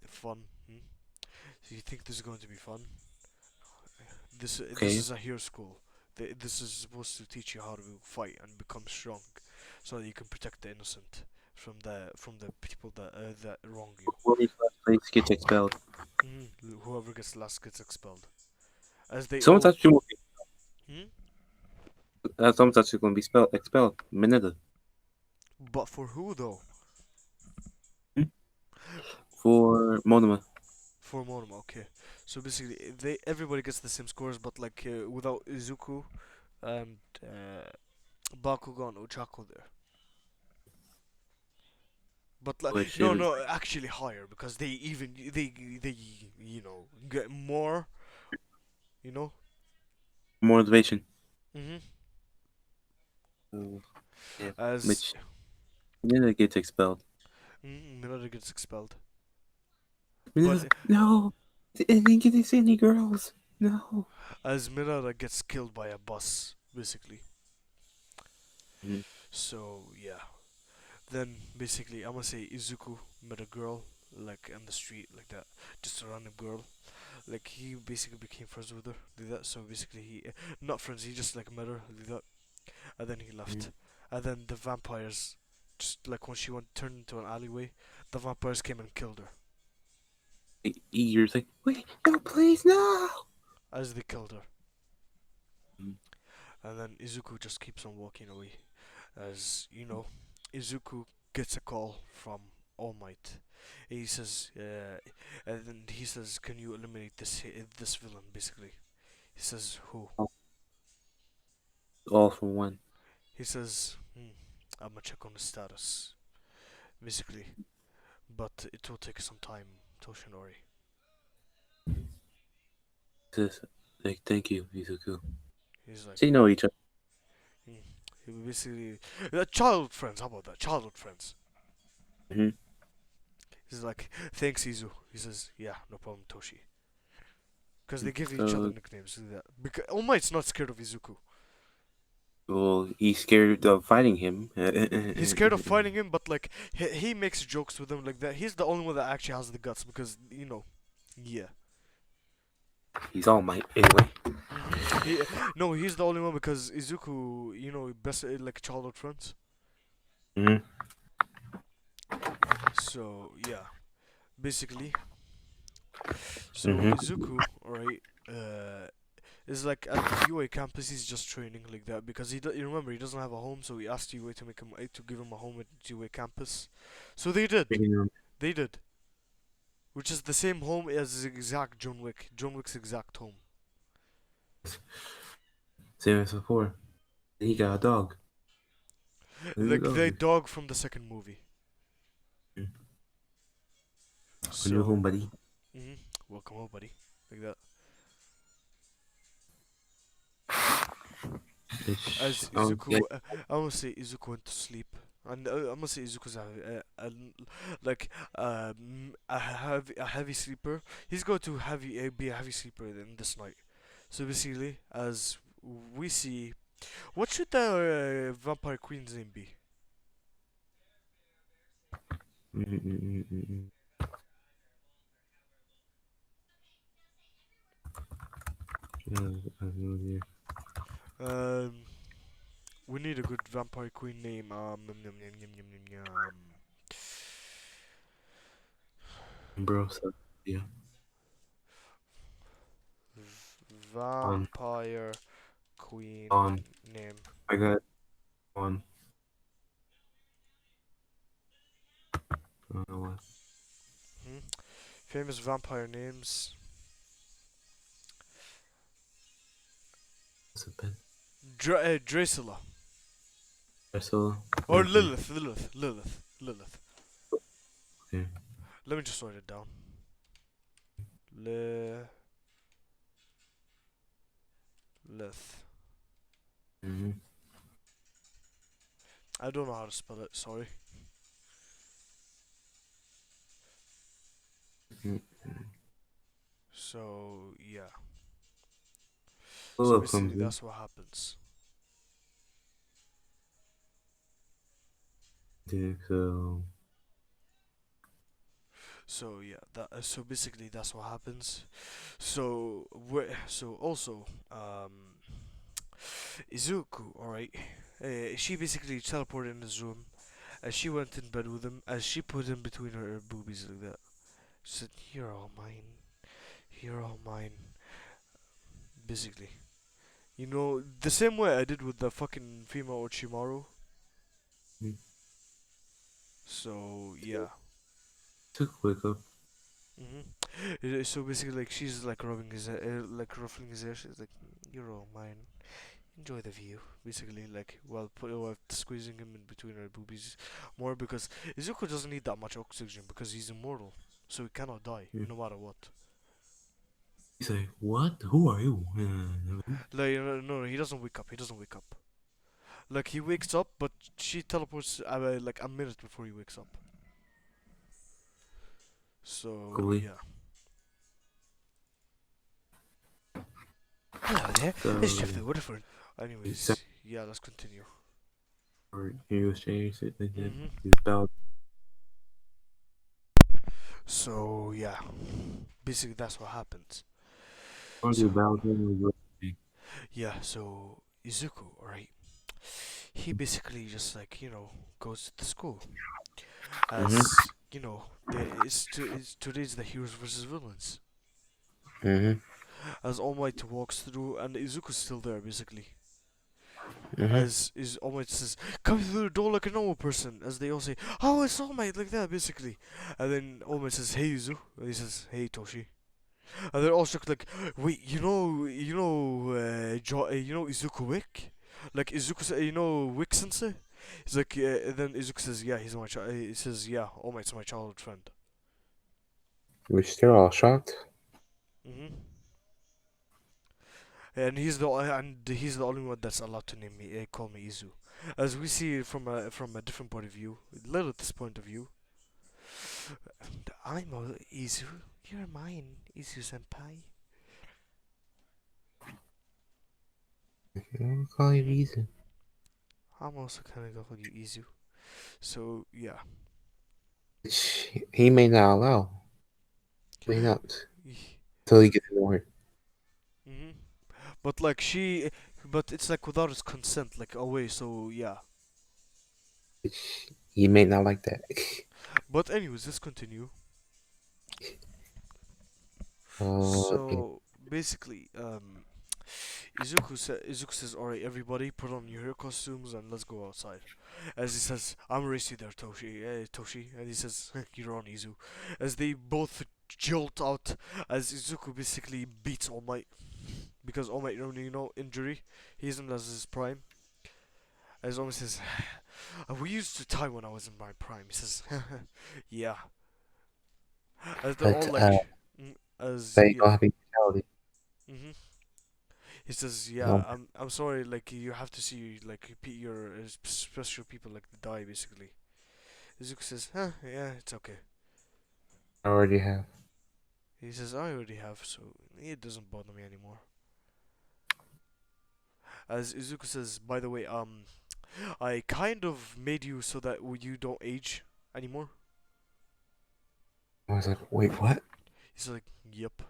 Speaker 1: fun. So you think this is going to be fun? This
Speaker 2: okay.
Speaker 1: is a hero school. This is supposed to teach you how to fight and become strong, so that you can protect the innocent from the people that wrong you.
Speaker 2: Whoever's last place gets expelled.
Speaker 1: Whoever gets last gets expelled. As they
Speaker 2: Someone's
Speaker 1: all.
Speaker 2: actually
Speaker 1: Hmm?
Speaker 2: someone's actually going to be expelled. Mineta.
Speaker 1: But for who though?
Speaker 2: Hmm? For Monoma.
Speaker 1: For Monoma, okay. So basically, everybody gets the same scores, but like without Izuku and Bakugo and Ochako there. But like,
Speaker 2: Which
Speaker 1: no,
Speaker 2: is
Speaker 1: no, actually higher because they get more, you know.
Speaker 2: motivation.
Speaker 1: Mhm.
Speaker 2: Oh, yeah.
Speaker 1: As
Speaker 2: Which Mineta gets expelled.
Speaker 1: Minota gets expelled,
Speaker 2: Mineta's
Speaker 1: but
Speaker 2: like, no, I didn't get this any girls. No.
Speaker 1: as Minota gets killed by a bus, basically.
Speaker 2: Mhm.
Speaker 1: So yeah. Then basically, I'm gonna say Izuku met a girl like in the street like that, just a random girl. Like he basically became friends with her, like that. So basically, he not friends. He just like met her, like that, and then he
Speaker 2: Mhm.
Speaker 1: left. And then the vampires, just like when she went turned into an alleyway, the vampires came and killed her.
Speaker 2: You're like, wait, no, please, no.
Speaker 1: As they killed her,
Speaker 2: Mhm.
Speaker 1: and then Izuku just keeps on walking away. As you know, Izuku gets a call from All Might. He says, and then he says, "Can you eliminate this villain?" Basically, he says, "Who?"
Speaker 2: All for one.
Speaker 1: He says, "I'm gonna check on the status." Basically, but it will take some time, Toshinori.
Speaker 2: Says, like, thank you, Izuku.
Speaker 1: He's like,
Speaker 2: They know each other.
Speaker 1: hmm. He basically, childhood friends. How about that? Childhood friends.
Speaker 2: Mhm.
Speaker 1: He's like, "Thanks, Izu." He says, "Yeah, no problem, Toshi." Because they give each other
Speaker 2: So,
Speaker 1: nicknames. Like that. Because All Might's not scared of Izuku.
Speaker 2: well, he's scared of fighting him.
Speaker 1: He's scared of fighting him, but like he makes jokes with him like that. He's the only one that actually has the guts because yeah.
Speaker 2: He's All Might anyway.
Speaker 1: He no, he's the only one because Izuku, best like childhood friends.
Speaker 2: Mhm.
Speaker 1: So yeah, basically, So Izuku, alright, is like at the UA campus. He's just training like that because you remember he doesn't have a home, so he asked UA to make him to give him a home at UA campus. So they did. They did. Which is the same home as his exact John Wick. John Wick's exact home.
Speaker 2: Same as before. He got a dog. Who
Speaker 1: Like the
Speaker 2: dog?
Speaker 1: dog from the second movie.
Speaker 2: A new home,
Speaker 1: So,
Speaker 2: buddy.
Speaker 1: mhm, welcome home, buddy. Like that. As Izuku, I want to say Izuku went to sleep, and I'm gonna say Izuku's like a heavy sleeper. He's going to be a heavy sleeper in this night. So basically, as we see, what should the vampire queen's name be? Um, we need a good vampire queen name. Yum, yum, yum, yum, yum, yum.
Speaker 2: Bro, so yeah.
Speaker 1: Vampire queen
Speaker 2: On.
Speaker 1: name.
Speaker 2: I got one. I don't know what.
Speaker 1: Hmm? Famous vampire names.
Speaker 2: What's a pen?
Speaker 1: Dracula.
Speaker 2: Ursula.
Speaker 1: Or
Speaker 2: Okay.
Speaker 1: Lilith.
Speaker 2: Okay.
Speaker 1: Let me just write it down. Lilith.
Speaker 2: Mm-hmm.
Speaker 1: I don't know how to spell it, sorry. So, yeah. So basically, that's what happens.
Speaker 2: So.
Speaker 1: So yeah, so basically that's what happens. So also Izuku, all right. She basically teleported in his room, and she went in bed with him, as she put him between her boobies like that. She said, "You're all mine. You're all mine." Basically, you know, the same way I did with the fucking female Orochimaru.
Speaker 2: Mm.
Speaker 1: So yeah.
Speaker 2: Took wake up.
Speaker 1: So basically, like she's like rubbing his, like ruffling his hair. She's like, "You're all mine. Enjoy the view." Basically, like while squeezing him in between her boobies more because Izuku doesn't need that much oxygen because he's immortal, so he cannot die
Speaker 2: Mm.
Speaker 1: no matter what.
Speaker 2: He's like, what? Who are you?
Speaker 1: Like no, he doesn't wake up. He doesn't wake up. Like he wakes up, but she teleports like a minute before he wakes up. So
Speaker 2: Coolly.
Speaker 1: yeah. Hello there,
Speaker 2: So,
Speaker 1: it's Jeff the Whatifer. Anyways, yeah, let's continue.
Speaker 2: or he was changed it like that.
Speaker 1: Mhm.
Speaker 2: He's about.
Speaker 1: So yeah, basically that's what happens.
Speaker 2: Or
Speaker 1: So
Speaker 2: the about him.
Speaker 1: yeah, so Izuku, alright, he basically just like goes to the school
Speaker 2: Mm-hmm.
Speaker 1: as it's today's the heroes versus villains
Speaker 2: Mm-hmm.
Speaker 1: as All Might walks through and Izuku's still there basically
Speaker 2: Mm-hmm.
Speaker 1: as is All Might says come through the door like a normal person as they all say oh it's All Might like that basically and then All Might says hey Izu and he says hey Toshi. And they're all shocked, like, wait, Izuku Wick? Like, Izuku, Wick Sensei? He's like, and then Izuku says, yeah, he's my child. He says, yeah, All Might's my childhood friend.
Speaker 2: Which they're all shocked.
Speaker 1: hmm And he's the only one that's allowed to name me, call me Izu. As we see it from a different point of view, Lilith's point of view. I'm Izu. You're mine, Izu senpai.
Speaker 2: I'll call you
Speaker 1: Mhm.
Speaker 2: easy.
Speaker 1: I'm also kind of call you Izu. So yeah.
Speaker 2: Which he may not allow. May not. Until he gets annoyed.
Speaker 1: hmm But but it's like without his consent, like away. So yeah.
Speaker 2: Which he may not like that.
Speaker 1: But anyways, let's continue.
Speaker 2: Okay.
Speaker 1: So basically, Izuku says, "Alright, everybody, put on your hero costumes and let's go outside." As he says, "I'm race you there, Toshi," and he says, "You're on, Izu." As they both jolt out, as Izuku basically beats All Might because All Might, injury. He isn't as his prime. As All Might says, "We used to tie when I was in my prime." He says, "Yeah." As they're all
Speaker 2: But
Speaker 1: like, as
Speaker 2: they
Speaker 1: yeah.
Speaker 2: don't have immortality.
Speaker 1: Mhm. He says,
Speaker 2: Um,
Speaker 1: "Yeah, I'm sorry. Like you have to see like your special people like die basically." Izuku says, yeah, it's okay."
Speaker 2: I already have.
Speaker 1: He says, "I already have, so it doesn't bother me anymore." As Izuku says, "By the way, I kind of made you so that you don't age anymore."
Speaker 2: I was like, wait, what?
Speaker 1: He's like, "Yep.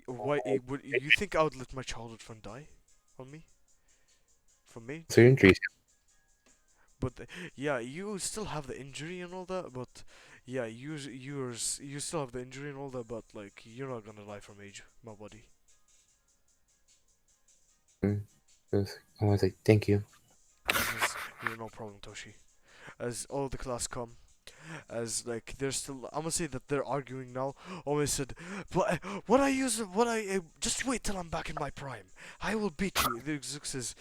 Speaker 1: Why? Would you think I would let my childhood friend die on me from
Speaker 2: So
Speaker 1: age?"
Speaker 2: your injuries.
Speaker 1: But yeah, you still have the injury and all that. But yeah, you still have the injury and all that. But like, you're not gonna die from age, my buddy."
Speaker 2: I was like, thank you.
Speaker 1: He says, "You're no problem, Toshi." As all the class come, as like they're still, I'm gonna say that they're arguing now. Always said, "But what I use, what I just wait till I'm back in my prime. I will beat you." The Zook says,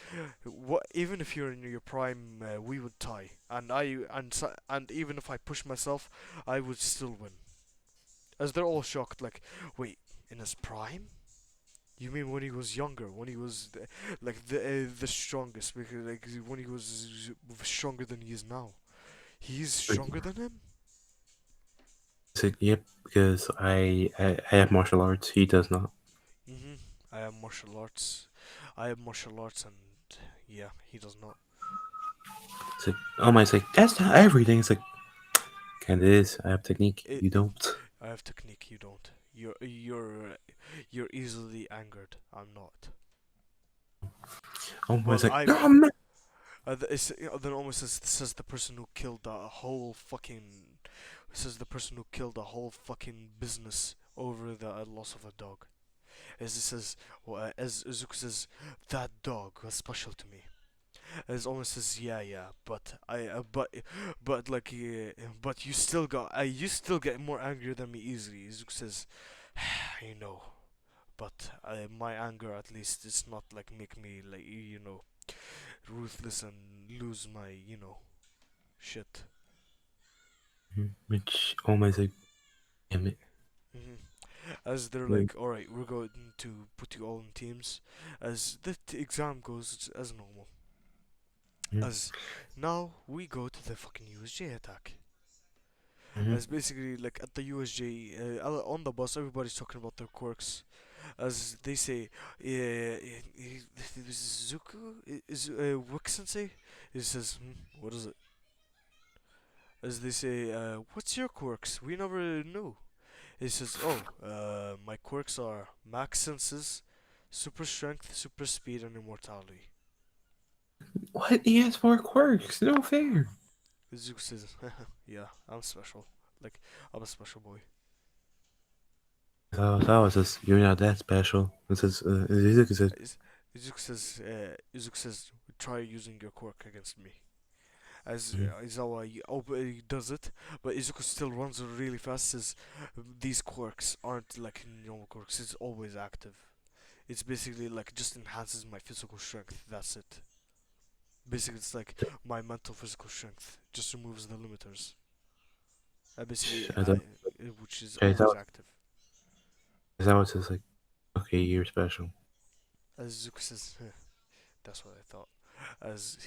Speaker 1: "What? Even if you're in your prime, we would tie, and even if I push myself, I would still win." As they're all shocked, like, "Wait, in his prime? You mean when he was younger, when he was the strongest, because like when he was stronger than he is now? He's
Speaker 2: Like,
Speaker 1: stronger than him?"
Speaker 2: I said, yep, because I have martial arts. He does not.
Speaker 1: Mhm. I have martial arts. I have martial arts, and yeah, he does not.
Speaker 2: It's like, oh my, it's like, that's not everything. It's like, kind of is. I have technique.
Speaker 1: It,
Speaker 2: You don't.
Speaker 1: I have technique. You don't. You're easily angered. I'm not.
Speaker 2: Oh my, it's
Speaker 1: Well,
Speaker 2: like, no,
Speaker 1: I'm.
Speaker 2: I'm not.
Speaker 1: Then almost says the person who killed the whole fucking. Says the person who killed the whole fucking business over the loss of a dog. As it says, as Izuku says, "That dog was special to me." As almost says, "Yeah, yeah, but like, but you still get more angry than me easily." Izuku says, "I know, but my anger at least is not like make me like ruthless and lose my shit."
Speaker 2: Which, oh my, it's like, damn it.
Speaker 1: hmm As they're
Speaker 2: Like,
Speaker 1: like, "All right, we're going to put you all in teams." As the exam goes as normal.
Speaker 2: mm-hmm,
Speaker 1: As now we go to the fucking USJ attack.
Speaker 2: mm-hmm.
Speaker 1: As basically like at the USJ on the bus, everybody's talking about their quirks. As they say, Zuku is Wick Sensei. He says, "What is it?" As they say, "What's your quirks? We never knew." He says, "Oh, my quirks are max senses, super strength, super speed, and immortality."
Speaker 2: What? He has four quirks. No fair.
Speaker 1: Zuko says, "Yeah, I'm special. Like I'm a special boy."
Speaker 2: So that was just, you're not that special. It says, Izuku said,
Speaker 1: Is- Izuku says, "Try using your quirk against me." As
Speaker 2: mm-hmm.
Speaker 1: Izawa he does it, but Izuku still runs really fast. Says these quirks aren't like normal quirks. It's always active. It's basically like just enhances my physical strength. That's it. Basically, it's like my mental physical strength. Just removes the limiters. Basically,
Speaker 2: I thought,
Speaker 1: which is
Speaker 2: I
Speaker 1: always
Speaker 2: thought,
Speaker 1: active.
Speaker 2: that was just like, okay, you're special.
Speaker 1: As Izuku says, that's what I thought. As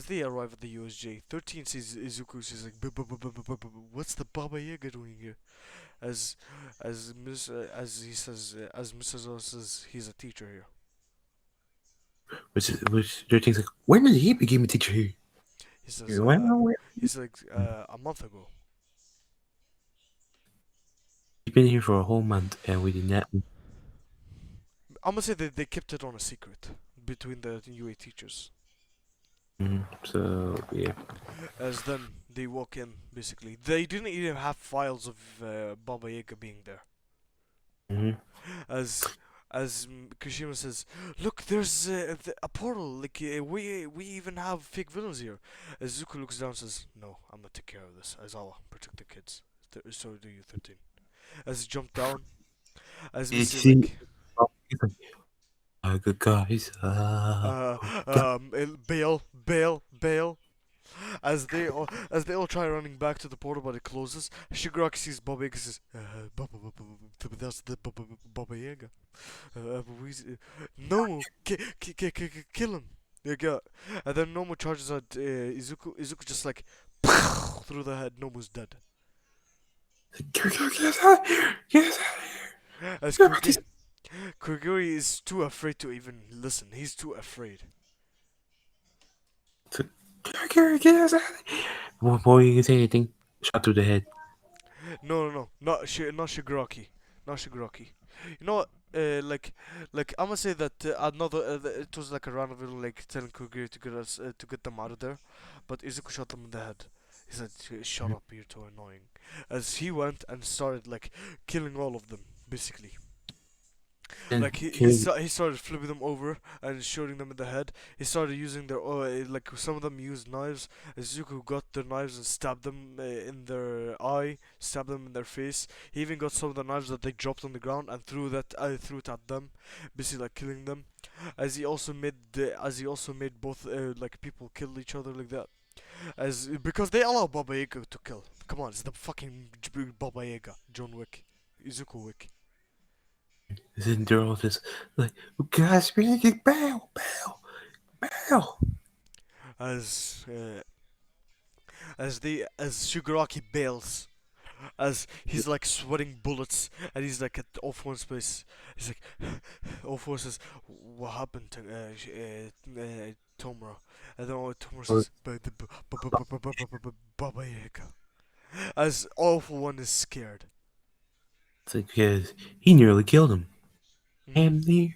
Speaker 1: they arrive at the USJ, 13 sees Izuku. She's like, "What's the Baba Yaga doing here?" As as he says, as Mrs. O says, he's a teacher here.
Speaker 2: Which their things like, when did he become a teacher here?
Speaker 1: He says,
Speaker 2: Well,
Speaker 1: he's like a month ago.
Speaker 2: he's been here for a whole month, and we did not.
Speaker 1: I'm gonna say that they kept it on a secret between the UA teachers.
Speaker 2: So yeah,
Speaker 1: As then they walk in, basically, they didn't even have files of Baba Yaga being there.
Speaker 2: Mhm.
Speaker 1: As Kishima says, look, there's a portal. Like we even have fake villains here. As Zuko looks down, and says, no, I'm gonna take care of this. Aizawa, protect the kids. So do you, 13. As he jumped down, as we
Speaker 2: Did
Speaker 1: see
Speaker 2: she?
Speaker 1: like
Speaker 2: Oh, he's like, good guys.
Speaker 1: uh
Speaker 2: God.
Speaker 1: bail. As they all try running back to the portal, but it closes. Shigaraki sees Baba Yaga, says, that's the Baba Yaga. Nomu, kill him. Yeah, and then Nomu charges at Izuku. Izuku just like through the head. Nomu's dead.
Speaker 2: Get us out here! Get us out
Speaker 1: As
Speaker 2: here! Get
Speaker 1: Kurigiri is too afraid to even listen. He's too afraid.
Speaker 2: us out of here! Before you can say anything, shot through the head.
Speaker 1: No, not Shigaraki, not Shigaraki. You know what? I'm gonna say that it was like a random villain like telling Kurigiri to get them out of there, but Izuku shot them in the head. He said, "Shut up, you're too annoying." As he went and started like killing all of them, basically.
Speaker 2: And
Speaker 1: Like
Speaker 2: Kiri,
Speaker 1: he started flipping them over and shooting them in the head. He started using their like some of them used knives. Zuko got their knives and stabbed them in their eye, stabbed them in their face. He even got some of the knives that they dropped on the ground and threw it at them, basically like killing them. As he also made both like people kill each other like that. As because they allow Baba Yaga to kill. Come on, it's the fucking Baba Yaga, John Wick, Izuku Wick.
Speaker 2: and they're all just like, guys, we get bow, bow, bow.
Speaker 1: As as Shigaraki bails, as he's like sweating bullets, and he's like at off one space. He's like, off one says, "What happened to Tomura?" And then Tomura
Speaker 2: Or
Speaker 1: says, "Baba Yaga." As awful one is scared.
Speaker 2: it's like, because he nearly killed him.
Speaker 1: Hmm.
Speaker 2: Damn near.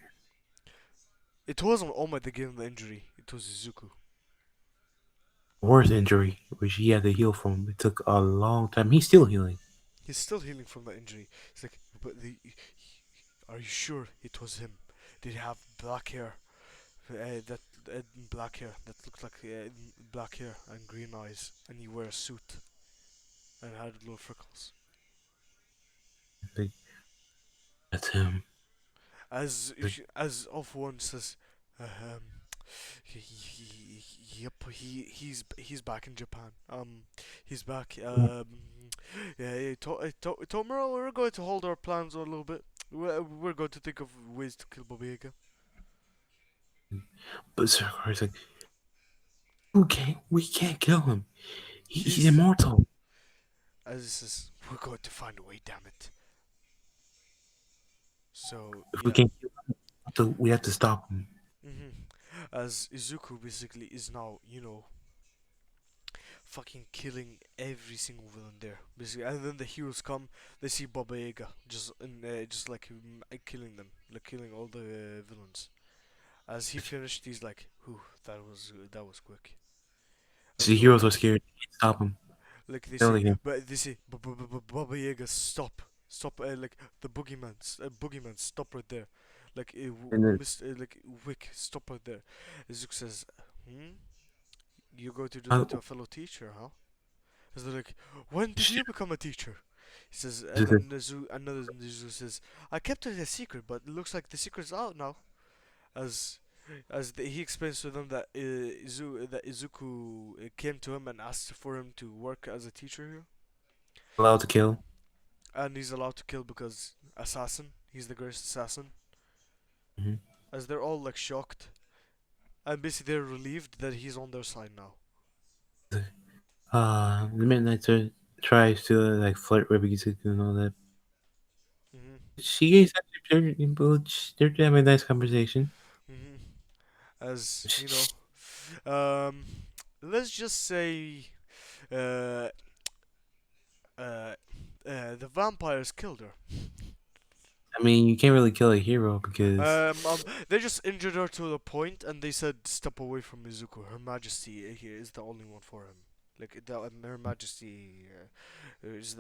Speaker 1: It wasn't All Might that gave him the injury. It was Izuku.
Speaker 2: Worse injury, which he had to heal from. It took a long time. He's still healing.
Speaker 1: He's still healing from the injury. He's like, are you sure it was him? Did he have black hair? That black hair that looked like black hair and green eyes, and he wear a suit and had little freckles.
Speaker 2: Like, that's him. Like,
Speaker 1: As of one says, um, yep, he's back in Japan. He's back. Yeah, Tomorrow we're going to hold our plans a little bit. We're going to think of ways to kill Baba Yaga.
Speaker 2: but Sarkar's like, we can't kill him. He's
Speaker 1: He's
Speaker 2: immortal.
Speaker 1: as he says, we're going to find a way. Damn it. So
Speaker 2: If we
Speaker 1: yeah.
Speaker 2: can't kill him, we have to stop him.
Speaker 1: As Izuku basically is now, fucking killing every single villain there, basically, and then the heroes come, they see Baba Yaga just like killing them, like killing all the villains. As he finished, he's like, "Whew, that was quick." As
Speaker 2: The
Speaker 1: the
Speaker 2: heroes are scared. They can't stop him.
Speaker 1: like they
Speaker 2: They're
Speaker 1: say,
Speaker 2: like,
Speaker 1: but they say, Baba Yaga, stop, like the boogeyman, stop right there, like
Speaker 2: and then
Speaker 1: Mr. Like Wick, stop right there. Izuku says, "Hmm." You're going to do
Speaker 2: uh,
Speaker 1: that to a fellow teacher, huh? Because they're like, when did
Speaker 2: shit.
Speaker 1: you become a teacher? He says, and
Speaker 2: Just like,
Speaker 1: then another Nezu says, I kept it a secret, but it looks like the secret's out now. As he explains to them that Izuku came to him and asked for him to work as a teacher here,
Speaker 2: allowed to kill.
Speaker 1: and he's allowed to kill because assassin. He's the greatest assassin.
Speaker 2: Mm-hmm.
Speaker 1: As they're all like shocked, and basically they're relieved that he's on their side now.
Speaker 2: The Midnight tries to like flirt with Izuku and all that.
Speaker 1: Mhm.
Speaker 2: She is actually they're having a nice conversation.
Speaker 1: Mhm. As you know, um, let's just say, uh, uh, the vampires killed her.
Speaker 2: I mean, you can't really kill a hero because
Speaker 1: They just injured her to the point, and they said, "Step away from Mizuko. Her Majesty here is the only one for him. Like Her Majesty is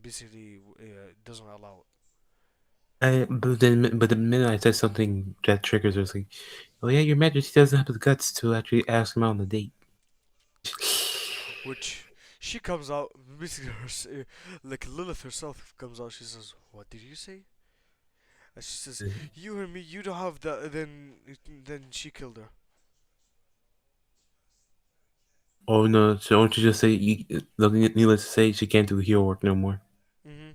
Speaker 1: basically doesn't allow it."
Speaker 2: But the minute I said something that triggers her, it's like, oh yeah, Your Majesty doesn't have the guts to actually ask him out on a date.
Speaker 1: Which she comes out basically like Lilith herself comes out. She says, "What did you say?" And she says, "You heard me. You don't have that." Then she killed her.
Speaker 2: Oh no! So don't you just say you? Needless to say, she can't do hero work no more.
Speaker 1: Mhm.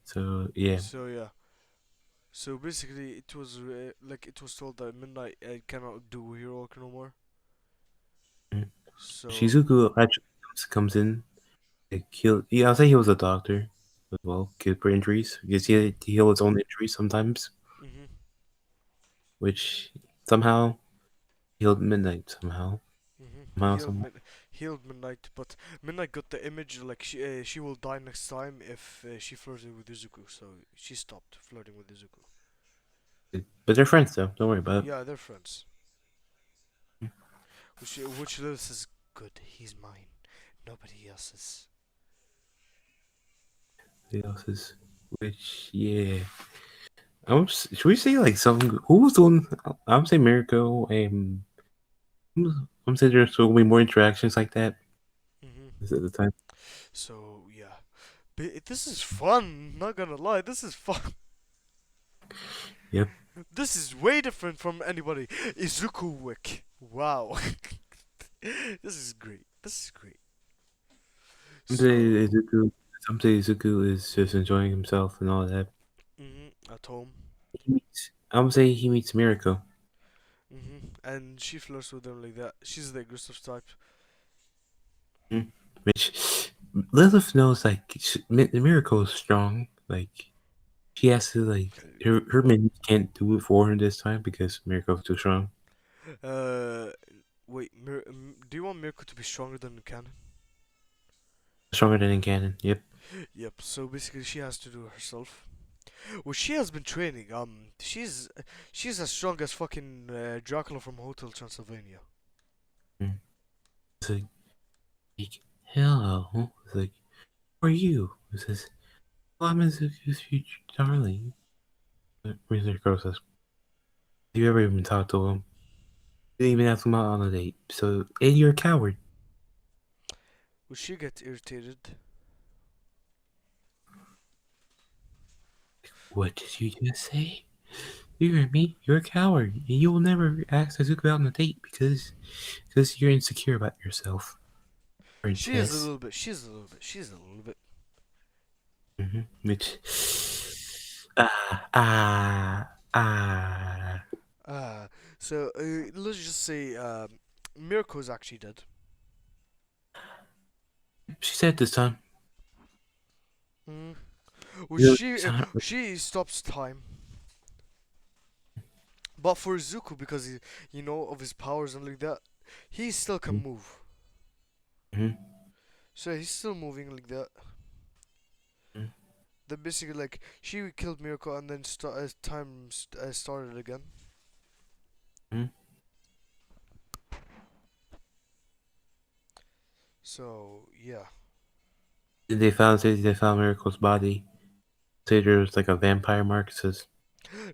Speaker 2: So yeah.
Speaker 1: So yeah. So basically, it was like it was told that Midnight cannot do hero work no more.
Speaker 2: Mm.
Speaker 1: So
Speaker 2: Shizuku actually comes in. Like yeah, I'll say he was a doctor as well. Kid for injuries. Because he heal his own injuries sometimes,
Speaker 1: mhm.
Speaker 2: which somehow healed Midnight somehow. Somehow,
Speaker 1: Healed
Speaker 2: somehow.
Speaker 1: healed Midnight, but Midnight got the image like she will die next time if she flirted with Izuku, so she stopped flirting with Izuku.
Speaker 2: But they're friends though. Don't worry about
Speaker 1: Yeah, they're friends. Which Lilith says, "Good, he's mine. Nobody else's."
Speaker 2: it. The else's. Which yeah. Should we say like some? Who was the one? I'm saying Mirko. I'm saying there's will be more interactions like that.
Speaker 1: Mhm.
Speaker 2: Is at the time.
Speaker 1: So yeah, this is fun. Not gonna lie, this is fun.
Speaker 2: Yep.
Speaker 1: This is way different from anybody. Izuku Wick. Wow. This is great. This is great.
Speaker 2: Some say
Speaker 1: So,
Speaker 2: Izuku. Some say Izuku is just enjoying himself and all that.
Speaker 1: at home.
Speaker 2: I'm say he meets Mirko.
Speaker 1: And she flirts with him like that. She's the aggressive type.
Speaker 2: Mm. Which Lilith knows like Mirko is strong. Like she has to like her minions can't do it for her this time because Mirko's too strong.
Speaker 1: Uh, wait. Do you want Mirko to be stronger than Canon?
Speaker 2: Stronger than in canon. Yep.
Speaker 1: Yep. So basically, she has to do it herself. Well, she has been training. She's as strong as fucking Dracula from Hotel Transylvania.
Speaker 2: Mm. It's like hello. It's like who are you? It says well, I'm Izuku's future darling. Mirko says, have you ever even talked to him? Didn't even ask him out on a date. So and you're a coward.
Speaker 1: Well, she gets irritated.
Speaker 2: What did you just say? You heard me. You're a coward, and you will never ask Izuku out on a date because you're insecure about yourself,
Speaker 1: She is a
Speaker 2: princess.
Speaker 1: little bit. She's a little bit. She's a little bit.
Speaker 2: Which ah.
Speaker 1: Uh, let's just say Mirko's actually dead.
Speaker 2: She said this time.
Speaker 1: Mm. Well,
Speaker 2: You know,
Speaker 1: she stops time, but for Zuko because of his powers and like that, he still can move.
Speaker 2: Mhm.
Speaker 1: So he's still moving like that. Then basically like she killed Mirko and then started again.
Speaker 2: Mhm.
Speaker 1: So yeah.
Speaker 2: They found Miracle's body. Say there's like a vampire mark. It says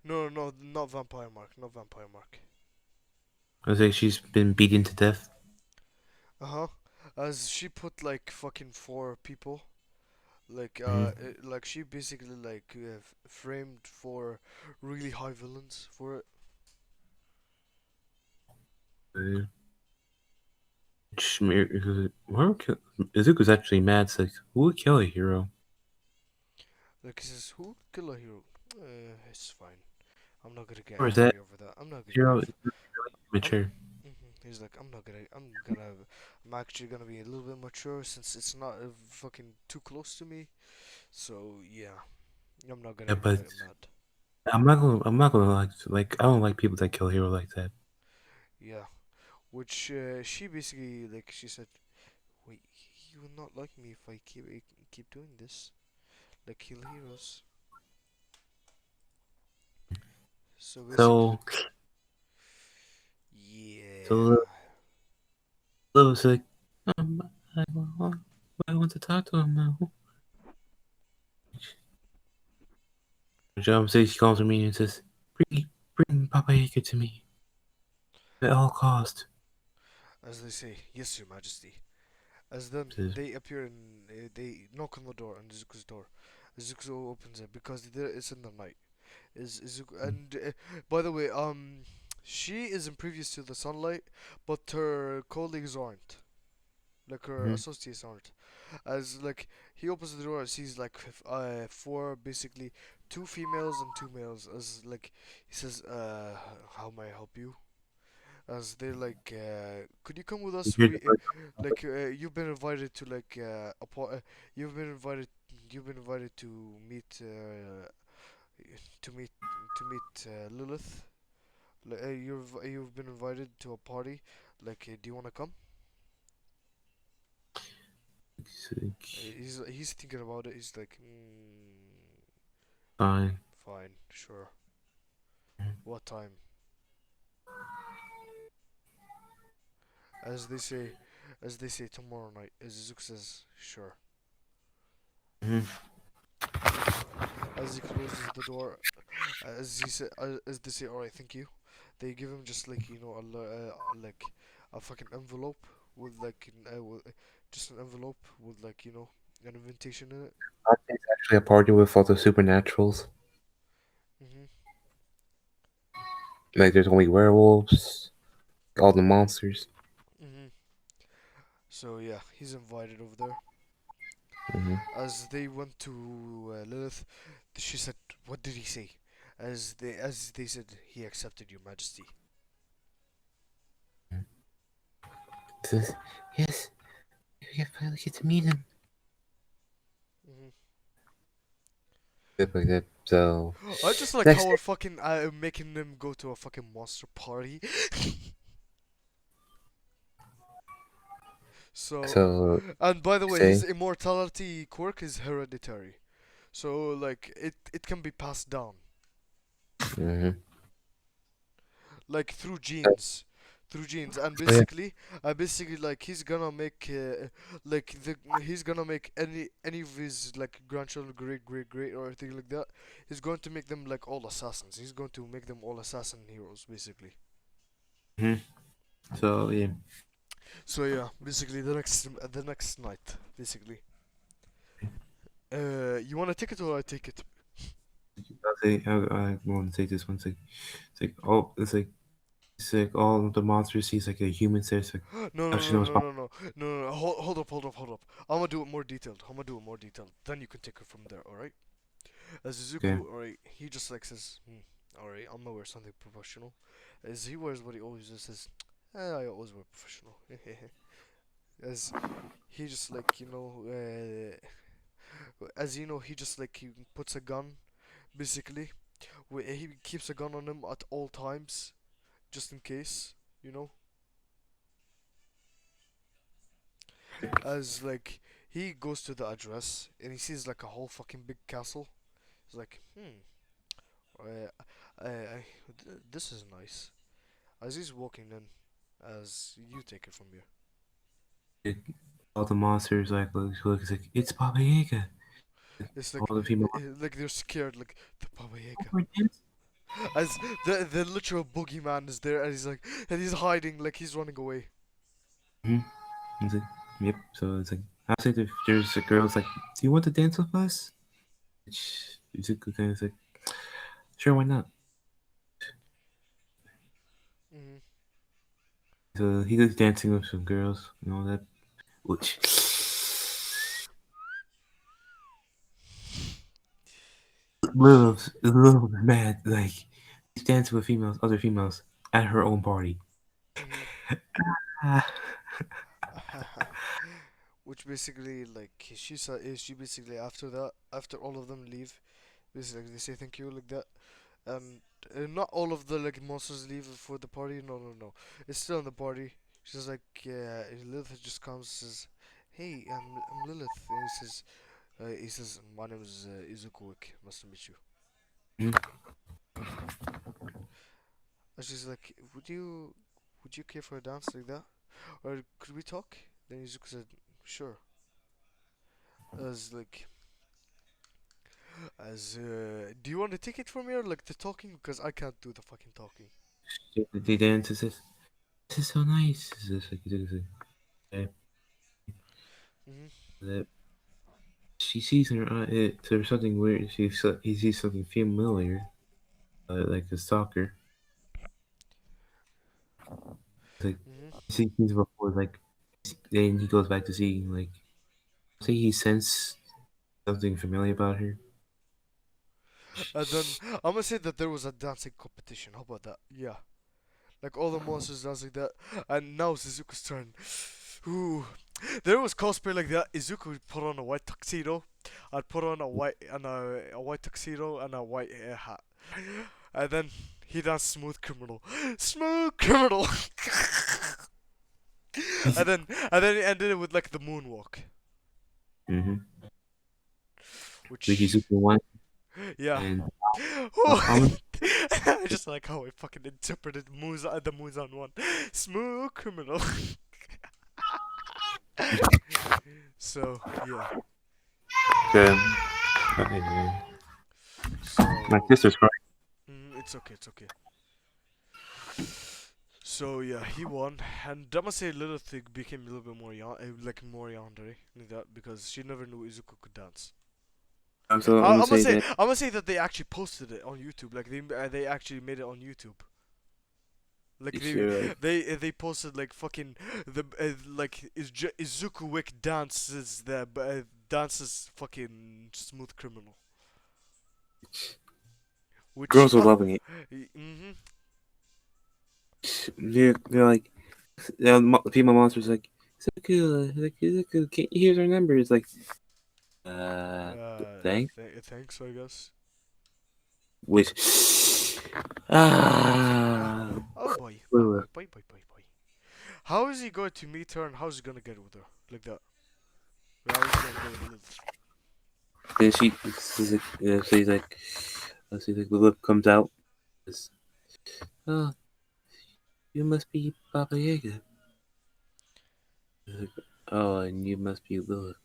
Speaker 1: No, no, not vampire mark, not vampire mark.
Speaker 2: I say she's been beaten to death.
Speaker 1: Uh huh. As she put like fucking four people,
Speaker 2: Mhm.
Speaker 1: like she basically like framed four really high villains for it.
Speaker 2: Uh, Izuku's actually mad. It's like who would kill a hero?
Speaker 1: Like he says, "Who kill a hero?" It's fine. I'm not gonna get
Speaker 2: Or is that
Speaker 1: angry over that. I'm not gonna
Speaker 2: hero
Speaker 1: get.
Speaker 2: is really
Speaker 1: I'm.
Speaker 2: mature?
Speaker 1: He's like, I'm not gonna. I'm gonna. I'm actually gonna be a little bit mature since it's not fucking too close to me. So yeah, I'm not
Speaker 2: Yeah,
Speaker 1: gonna
Speaker 2: but
Speaker 1: get mad.
Speaker 2: I'm not gonna like I don't like people that kill hero like that.
Speaker 1: Yeah, which she basically like she said, wait, you will not like me if I keep doing this, like kill heroes. So basically,
Speaker 2: So
Speaker 1: yeah.
Speaker 2: so Lil's like um, I, want- I want to talk to him now. Jump says she calls her me and says, bring Papa Yaga to me at all cost.
Speaker 1: As they say, yes, Your Majesty. As then
Speaker 2: Says,
Speaker 1: they appear and they knock on the door, on Izuku's door. Izuku opens it because it's in the night. Is Izuku and by the way, she isn't previous to the sunlight, but her colleagues aren't. Like her
Speaker 2: mm-hmm.
Speaker 1: associates aren't. As like he opens the door and sees like four, basically two females and two males. As like he says, how may I help you? As they're like, could you come with us?
Speaker 2: Here's the first
Speaker 1: Like you've been invited to like you've been invited to meet to meet Lilith. Like, you've been invited to a party. Like, do you wanna come?
Speaker 2: like,
Speaker 1: He's thinking about it. He's like,
Speaker 2: fine.
Speaker 1: fine, sure. What time? As they say, tomorrow night. As Izuku says, sure.
Speaker 2: Mm-hmm.
Speaker 1: As he closes the door, as they say, all right, thank you. They give him just like like a fucking envelope with just an envelope with like an invitation in it.
Speaker 2: It's actually a party with all the supernaturals.
Speaker 1: Mhm.
Speaker 2: Like there's only werewolves, all the monsters.
Speaker 1: Mhm. So yeah, he's invited over there.
Speaker 2: Mm-hmm.
Speaker 1: As they went to Lilith, she said, "What did he say?" As they said, he accepted Your Majesty.
Speaker 2: Says, yes, we finally get to meet him.
Speaker 1: Mhm.
Speaker 2: Stuff like that. So
Speaker 1: I just like
Speaker 2: next
Speaker 1: how we're fucking making them go to a fucking monster party. So,
Speaker 2: so
Speaker 1: and by the way,
Speaker 2: say
Speaker 1: his immortality quirk is hereditary. So like it can be passed down
Speaker 2: mm-hmm.
Speaker 1: like through genes. Through genes, and
Speaker 2: So yeah,
Speaker 1: basically, like he's gonna make any of his like grandchildren, great or anything like that. He's going to make them like all assassins. He's going to make them all assassin heroes, basically.
Speaker 2: mm-hmm. So yeah,
Speaker 1: So yeah, basically the next night, basically. You wanna take it or I take it?
Speaker 2: I'll say I want to take this one. It's like all the monsters sees like a human says like
Speaker 1: No, no,
Speaker 2: actually
Speaker 1: no,
Speaker 2: knows.
Speaker 1: no, no, no, no, no. Hold up. I'm gonna do it more detailed. Then you can take it from there. All right. As
Speaker 2: Okay.
Speaker 1: Izuku, all right, he just like says, all right, I'm gonna wear something professional. As he wears what he always just says, I always wear professional. As he just like as you know, he just like he puts a gun basically. He keeps a gun on him at all times, just in case, you know. As like he goes to the address and he sees like a whole fucking big castle. He's like, uh, this is nice. As he's walking in, as you take it from here.
Speaker 2: Like, all the monsters look it's like it's Baba Yaga.
Speaker 1: It's
Speaker 2: All the female
Speaker 1: like they're scared, like the Baba Yaga.
Speaker 2: monsters.
Speaker 1: As the literal boogeyman is there, and he's hiding, like he's running away.
Speaker 2: Mm-hmm. It's like, yep. So it's like I said, if there's a girl's like, do you want to dance with us? It's a good kind of like, sure, why not?
Speaker 1: Hmm.
Speaker 2: So he goes dancing with some girls and all that, which little mad like he's dancing with other females at her own party.
Speaker 1: Hmm.
Speaker 2: Ah.
Speaker 1: Which basically like she basically after that, after all of them leave, basically they say thank you like that, and not all of the like monsters leave for the party. No, no, no. It's still in the party. She's like, yeah. Lilith just comes, says, "Hey, I'm Lilith," and he says, "My name is Izuku Wick. Nice to meet you." And she's like, would you care for a dance like that, or could we talk? Then Izuku said, "Sure." As like As do you want to take it from here, like the talking, because I can't do the fucking talking.
Speaker 2: They dance. This is so nice. This is like,
Speaker 1: Hmm.
Speaker 2: that she sees in her eye. There's something weird. He sees something familiar, like a stalker. Like
Speaker 1: Hmm.
Speaker 2: he sees things before, like then he goes back to seeing like say he sensed something familiar about her.
Speaker 1: And then I'm gonna say that there was a dancing competition. How about that? Yeah, like all the monsters dancing that, and now Suzuka's turn. Ooh, there was cosplay like that. Izuku would put on a white tuxedo. I'd put on a white tuxedo and a white hat, and then he danced Smooth Criminal. Smooth Criminal. And then he ended it with like the moonwalk,
Speaker 2: Mm-hmm. Which is
Speaker 1: which
Speaker 2: super one
Speaker 1: yeah.
Speaker 2: and
Speaker 1: I just like how I fucking interpreted the Muzan one. Smooth Criminal. So yeah.
Speaker 2: okay, my
Speaker 1: So
Speaker 2: sister's crying.
Speaker 1: it's okay. It's okay. So yeah, he won, and Damase Little Thing became a little bit more like more yandere like that because she never knew Izuku could dance.
Speaker 2: So I'm gonna say that
Speaker 1: I'm gonna say that they actually posted it on YouTube. Like they actually made it on YouTube. Like
Speaker 2: sure, like,
Speaker 1: they posted like fucking the like Izuku Wick dances dances fucking Smooth Criminal, which
Speaker 2: girls are loving it.
Speaker 1: mm-hmm.
Speaker 2: They're like, the female monster's like, so cool, so cool. Can't you hear our numbers? Like, thanks.
Speaker 1: Thanks, I guess.
Speaker 2: Which, ah,
Speaker 1: Oh boy, boy,
Speaker 2: well,
Speaker 1: boy, boy, boy, boy, boy. How is he going to meet her and how is he gonna get with her like that? How is he gonna get with Lilith?
Speaker 2: then she's like, the lip comes out. Says, oh, you must be Baba Yaga. She's like, oh, and you must be Lilith.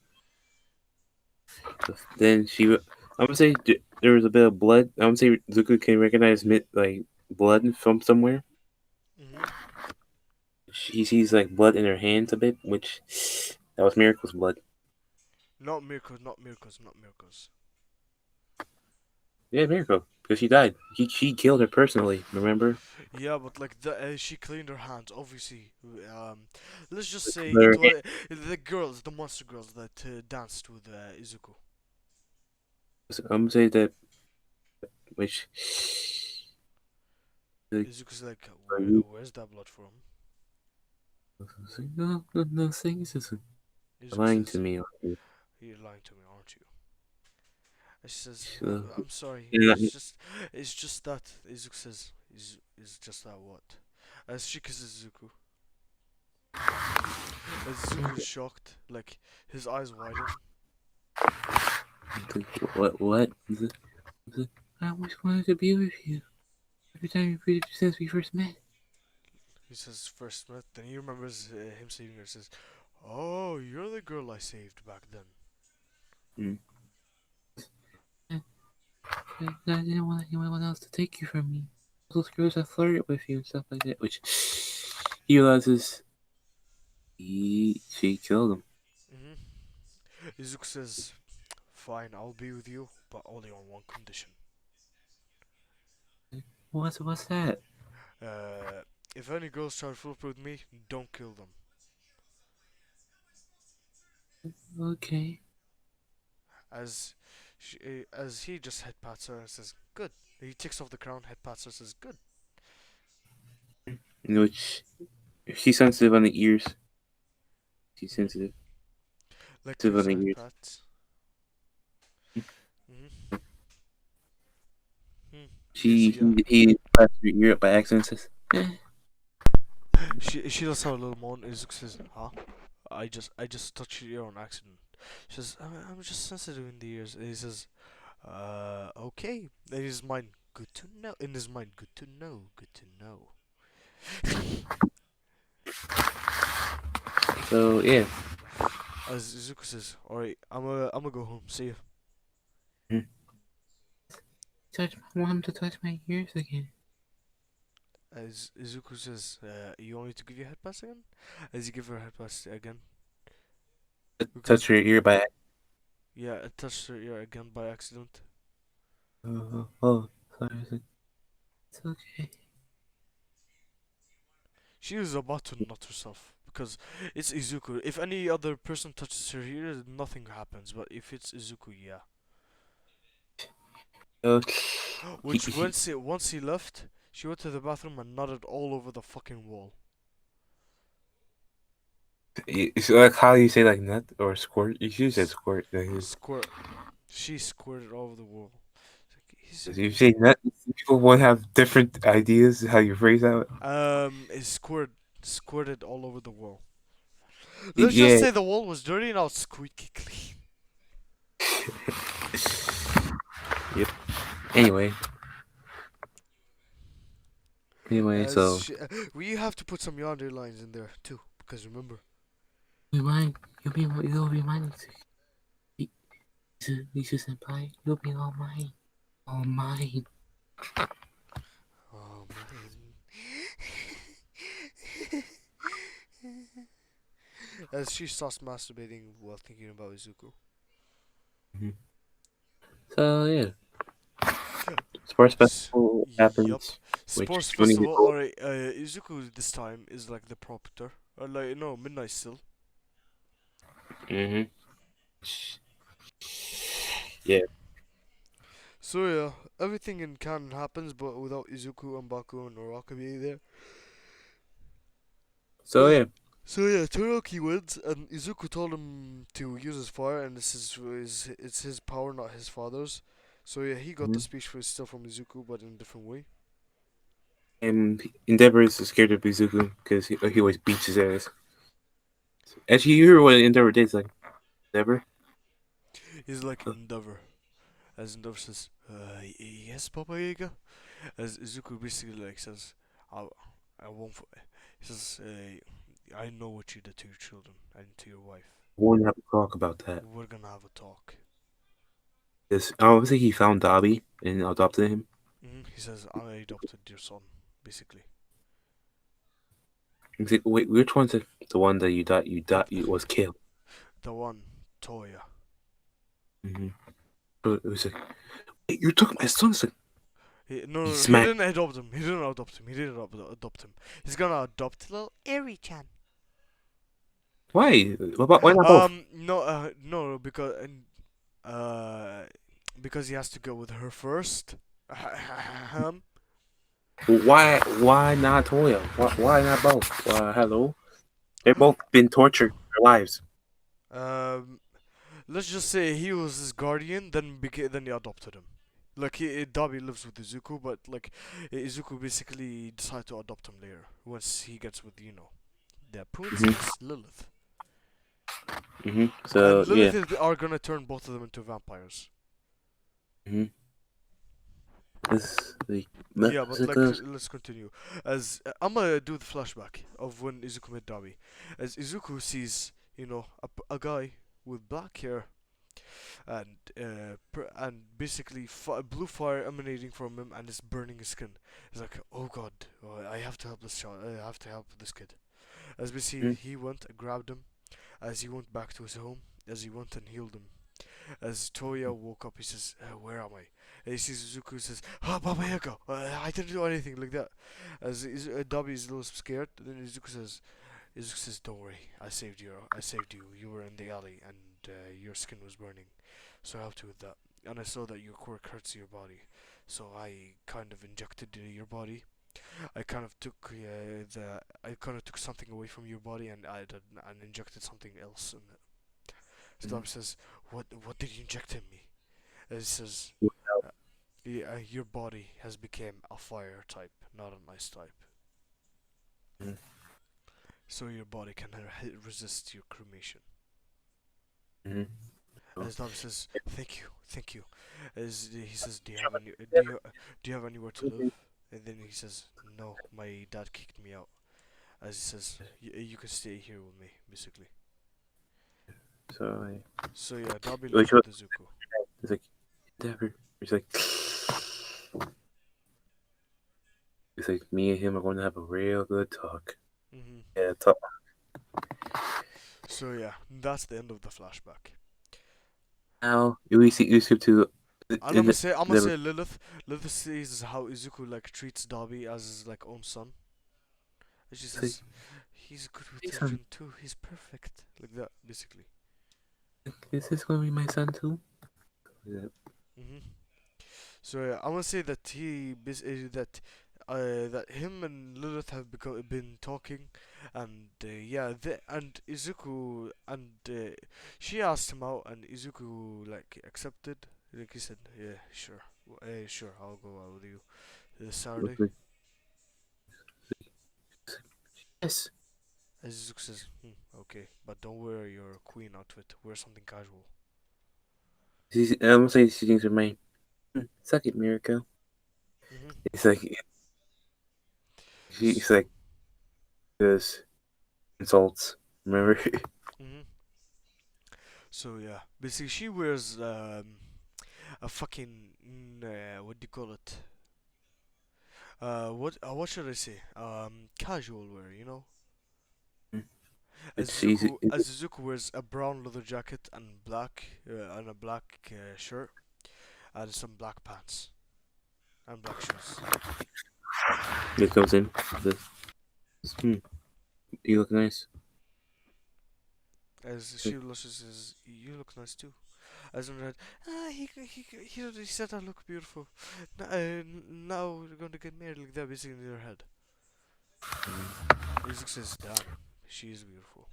Speaker 2: Then I'm gonna say there was a bit of blood. I'm gonna say Zuko can recognize like blood from somewhere.
Speaker 1: Hmm.
Speaker 2: He sees like blood in her hands a bit, which that was Miracle's blood.
Speaker 1: Not miracles, not miracles, not miracles.
Speaker 2: Yeah, Miracle, because she died. He killed her personally. Remember?
Speaker 1: Yeah, but like she cleaned her hands. Obviously, let's just say
Speaker 2: Her
Speaker 1: it was the girls, the monster girls that danced with Izuku.
Speaker 2: I'm gonna say that which like,
Speaker 1: Izuku's like,
Speaker 2: are you
Speaker 1: where's that blood from?
Speaker 2: no, things isn't
Speaker 1: Izuku
Speaker 2: lying to
Speaker 1: says,
Speaker 2: me.
Speaker 1: you're lying to me, aren't you? And she says,
Speaker 2: Uh,
Speaker 1: I'm sorry.
Speaker 2: you're not-
Speaker 1: It's just that. Izuku says, is just that what? As she kisses Izuku. As Izuku is shocked, like his eyes widen.
Speaker 2: What? What? I always wanted to be with you. Every time since we first met.
Speaker 1: He says first met, then he remembers him saving her. Says, "Oh, you're the girl I saved back then."
Speaker 2: Mm. I didn't want anyone else to take you from me. Those girls that flirted with you and stuff like that. Which he realizes she killed him.
Speaker 1: Izuku says, "Fine, I'll be with you, but only on one condition.
Speaker 2: What's that?
Speaker 1: Uh, if any girls try to flirt with me, don't kill them."
Speaker 2: Okay.
Speaker 1: As he just head pats her and says, "Good." He takes off the crown, head pats her, says, "Good."
Speaker 2: In which she's sensitive on the ears. She's
Speaker 1: Mhm.
Speaker 2: sensitive.
Speaker 1: Like
Speaker 2: Sensitive
Speaker 1: gives
Speaker 2: on
Speaker 1: her
Speaker 2: the
Speaker 1: head
Speaker 2: ears.
Speaker 1: pats. Mhm. Hmm. Is yeah.
Speaker 2: He pressed her ear up by accident. Says,
Speaker 1: She does have a little moan. Izuku says, "Huh? I just touched your ear on accident." She says, I'm just sensitive in the ears." And he says, okay." In his mind, good to know. In his mind, good to know. Good to know.
Speaker 2: so yeah.
Speaker 1: As Izuku says, "Alright, I'm gonna go home. See you."
Speaker 2: Mhm. I want him to touch my ears again.
Speaker 1: As Izuku says, you want me to give you a head pass again? As you give her a head pass again.
Speaker 2: Touch
Speaker 1: Because,
Speaker 2: your ear by.
Speaker 1: yeah, it touched her ear again by accident.
Speaker 2: Oh, sorry. It's okay.
Speaker 1: She is about to nut herself. Because it's Izuku. If any other person touches her ear, nothing happens. But if it's Izuku, yeah.
Speaker 2: Oh,
Speaker 1: Which once he left, she went to the bathroom and nutted all over the fucking wall.
Speaker 2: it's like how you say like nut or squirt. You should say
Speaker 1: S-
Speaker 2: squirt.
Speaker 1: Squirt. She squirted all over the wall.
Speaker 2: If you say nut, people will have different ideas how you phrase that.
Speaker 1: It squirted all over the wall. Let's just
Speaker 2: Yeah.
Speaker 1: say the wall was dirty and now it's squeaky clean.
Speaker 2: Yep. Anyway. So
Speaker 1: We have to put some yonder lines in there too, because remember.
Speaker 2: you'll be mine. Lisa senpai, you'll be all mine.
Speaker 1: Oh man. As she starts masturbating while thinking about Izuku.
Speaker 2: So yeah, sports festival
Speaker 1: Yup.
Speaker 2: happens, which
Speaker 1: Sports
Speaker 2: is when you get
Speaker 1: festival.
Speaker 2: old.
Speaker 1: Alright. Izuku this time is like the propter. Or like no, Midnight still.
Speaker 2: Mhm. Yeah.
Speaker 1: So yeah, everything in canon happens, but without Izuku and Baku and Uraka being there.
Speaker 2: So yeah.
Speaker 1: So yeah, Todoroki wins, and Izuku told him to use his fire, and it's his power, not his father's. So yeah, he got the
Speaker 2: Mhm.
Speaker 1: speech for still from Izuku, but in a different way.
Speaker 2: And Endeavor is scared of Izuku because he always beats his ass. Actually, you hear what Endeavor did? It's like Endeavor.
Speaker 1: He's like
Speaker 2: Uh,
Speaker 1: Endeavor, as Endeavor says, yes, Papa Yaga. As Izuku basically like says, I, I won't. He says, I know what you did to your children and to your wife.
Speaker 2: Won't have to talk about that.
Speaker 1: We're gonna have a talk.
Speaker 2: This obviously he found Dobby and adopted him.
Speaker 1: He says, I adopted your son, basically.
Speaker 2: He's like, wait, which one's the one that you was killed?
Speaker 1: The one, Toya.
Speaker 2: Mm-hmm. So it was like, wait, you took my son. It's like,
Speaker 1: No,
Speaker 2: he
Speaker 1: no, he
Speaker 2: smacked.
Speaker 1: didn't adopt him. He didn't adopt him. He didn't adopt him. He's gonna adopt little Eri-chan.
Speaker 2: Why? Why not both?
Speaker 1: No, uh, because he has to go with her first.
Speaker 2: Why not Toya? Why not both? Hello, they're both been tortured their lives.
Speaker 1: um, let's just say he was his guardian, then he adopted him. Like Dabi lives with Izuku, but like Izuku basically decided to adopt him later once he gets with the princess Lilith.
Speaker 2: So
Speaker 1: And
Speaker 2: yeah.
Speaker 1: Lilith are gonna turn both of them into vampires.
Speaker 2: Mm-hmm. This like
Speaker 1: Yeah, but
Speaker 2: it
Speaker 1: like
Speaker 2: goes.
Speaker 1: let's continue. As I'm gonna do the flashback of when Izuku met Dabi. As Izuku sees, a guy with black hair and basically blue fire emanating from him and it's burning his skin. He's like, oh god, I have to help this child. I have to help this kid. As we see,
Speaker 2: Mhm.
Speaker 1: he went and grabbed him. As he went back to his home, as he went and healed him. As Toya woke up, he says, "Where am I?" And he sees Izuku, says, "Ah, Baba Yaga, I didn't do anything like that." As Dabi is a little scared, then Izuku says, "Don't worry, I saved you. I saved you. You were in the alley, and your skin was burning, so I helped you with that. And I saw that your quirk hurts your body, so I kind of injected your body. I kind of took something away from your body, and and injected something else in it." So
Speaker 2: Mhm.
Speaker 1: Dabi says, "What did you inject in me?" And he says, uh, yeah, "Your body has become a fire type, not an ice type.
Speaker 2: Mhm.
Speaker 1: So your body can resist your cremation."
Speaker 2: Mhm. So,
Speaker 1: As Dabi says, thank you." As he says, do you have anywhere to live?" And then he says, "No, my dad kicked me out." As he says, you can stay here with me, basically.
Speaker 2: so
Speaker 1: So yeah, Dabi
Speaker 2: which
Speaker 1: lives
Speaker 2: was
Speaker 1: with Izuku.
Speaker 2: it's like Endeavor. It's like It's like me and him are going to have a real good talk.
Speaker 1: Hmm.
Speaker 2: Yeah, talk.
Speaker 1: So yeah, that's the end of the flashback.
Speaker 2: Now we see Usopp to
Speaker 1: And
Speaker 2: in
Speaker 1: I'm gonna
Speaker 2: the
Speaker 1: say Lilith sees how Izuku like treats Dobby as his like own son, and she
Speaker 2: it's like,
Speaker 1: says, "He's good with
Speaker 2: hey son,
Speaker 1: children too. He's perfect." Like that, basically.
Speaker 2: is this going to be my son too? Yeah.
Speaker 1: Hmm. So yeah, I want to say that that him and Lilith have been talking, and yeah, and Izuku and she asked him out, and Izuku like accepted. Like he said, yeah, sure, sure, I'll go out with you this Saturday.
Speaker 2: Like, yes.
Speaker 1: As Izuku says, okay, but don't wear your queen outfit. Wear something casual.
Speaker 2: I'm gonna say she thinks of my suck it, Mirko.
Speaker 1: Hmm.
Speaker 2: It's like she's like this insults. Remember?
Speaker 1: Hmm. So yeah, basically she wears a fucking what do you call it? What should I say? Casual wear, you know.
Speaker 2: It's she's
Speaker 1: As Izuku wears a brown leather jacket and and a black shirt and some black pants and black shoes.
Speaker 2: it comes in. This, you look nice.
Speaker 1: As she says, "You look nice too." As in red, he said I look beautiful. Now we're going to get married, like that, basically in their head. Izuku says, "Damn, she is beautiful."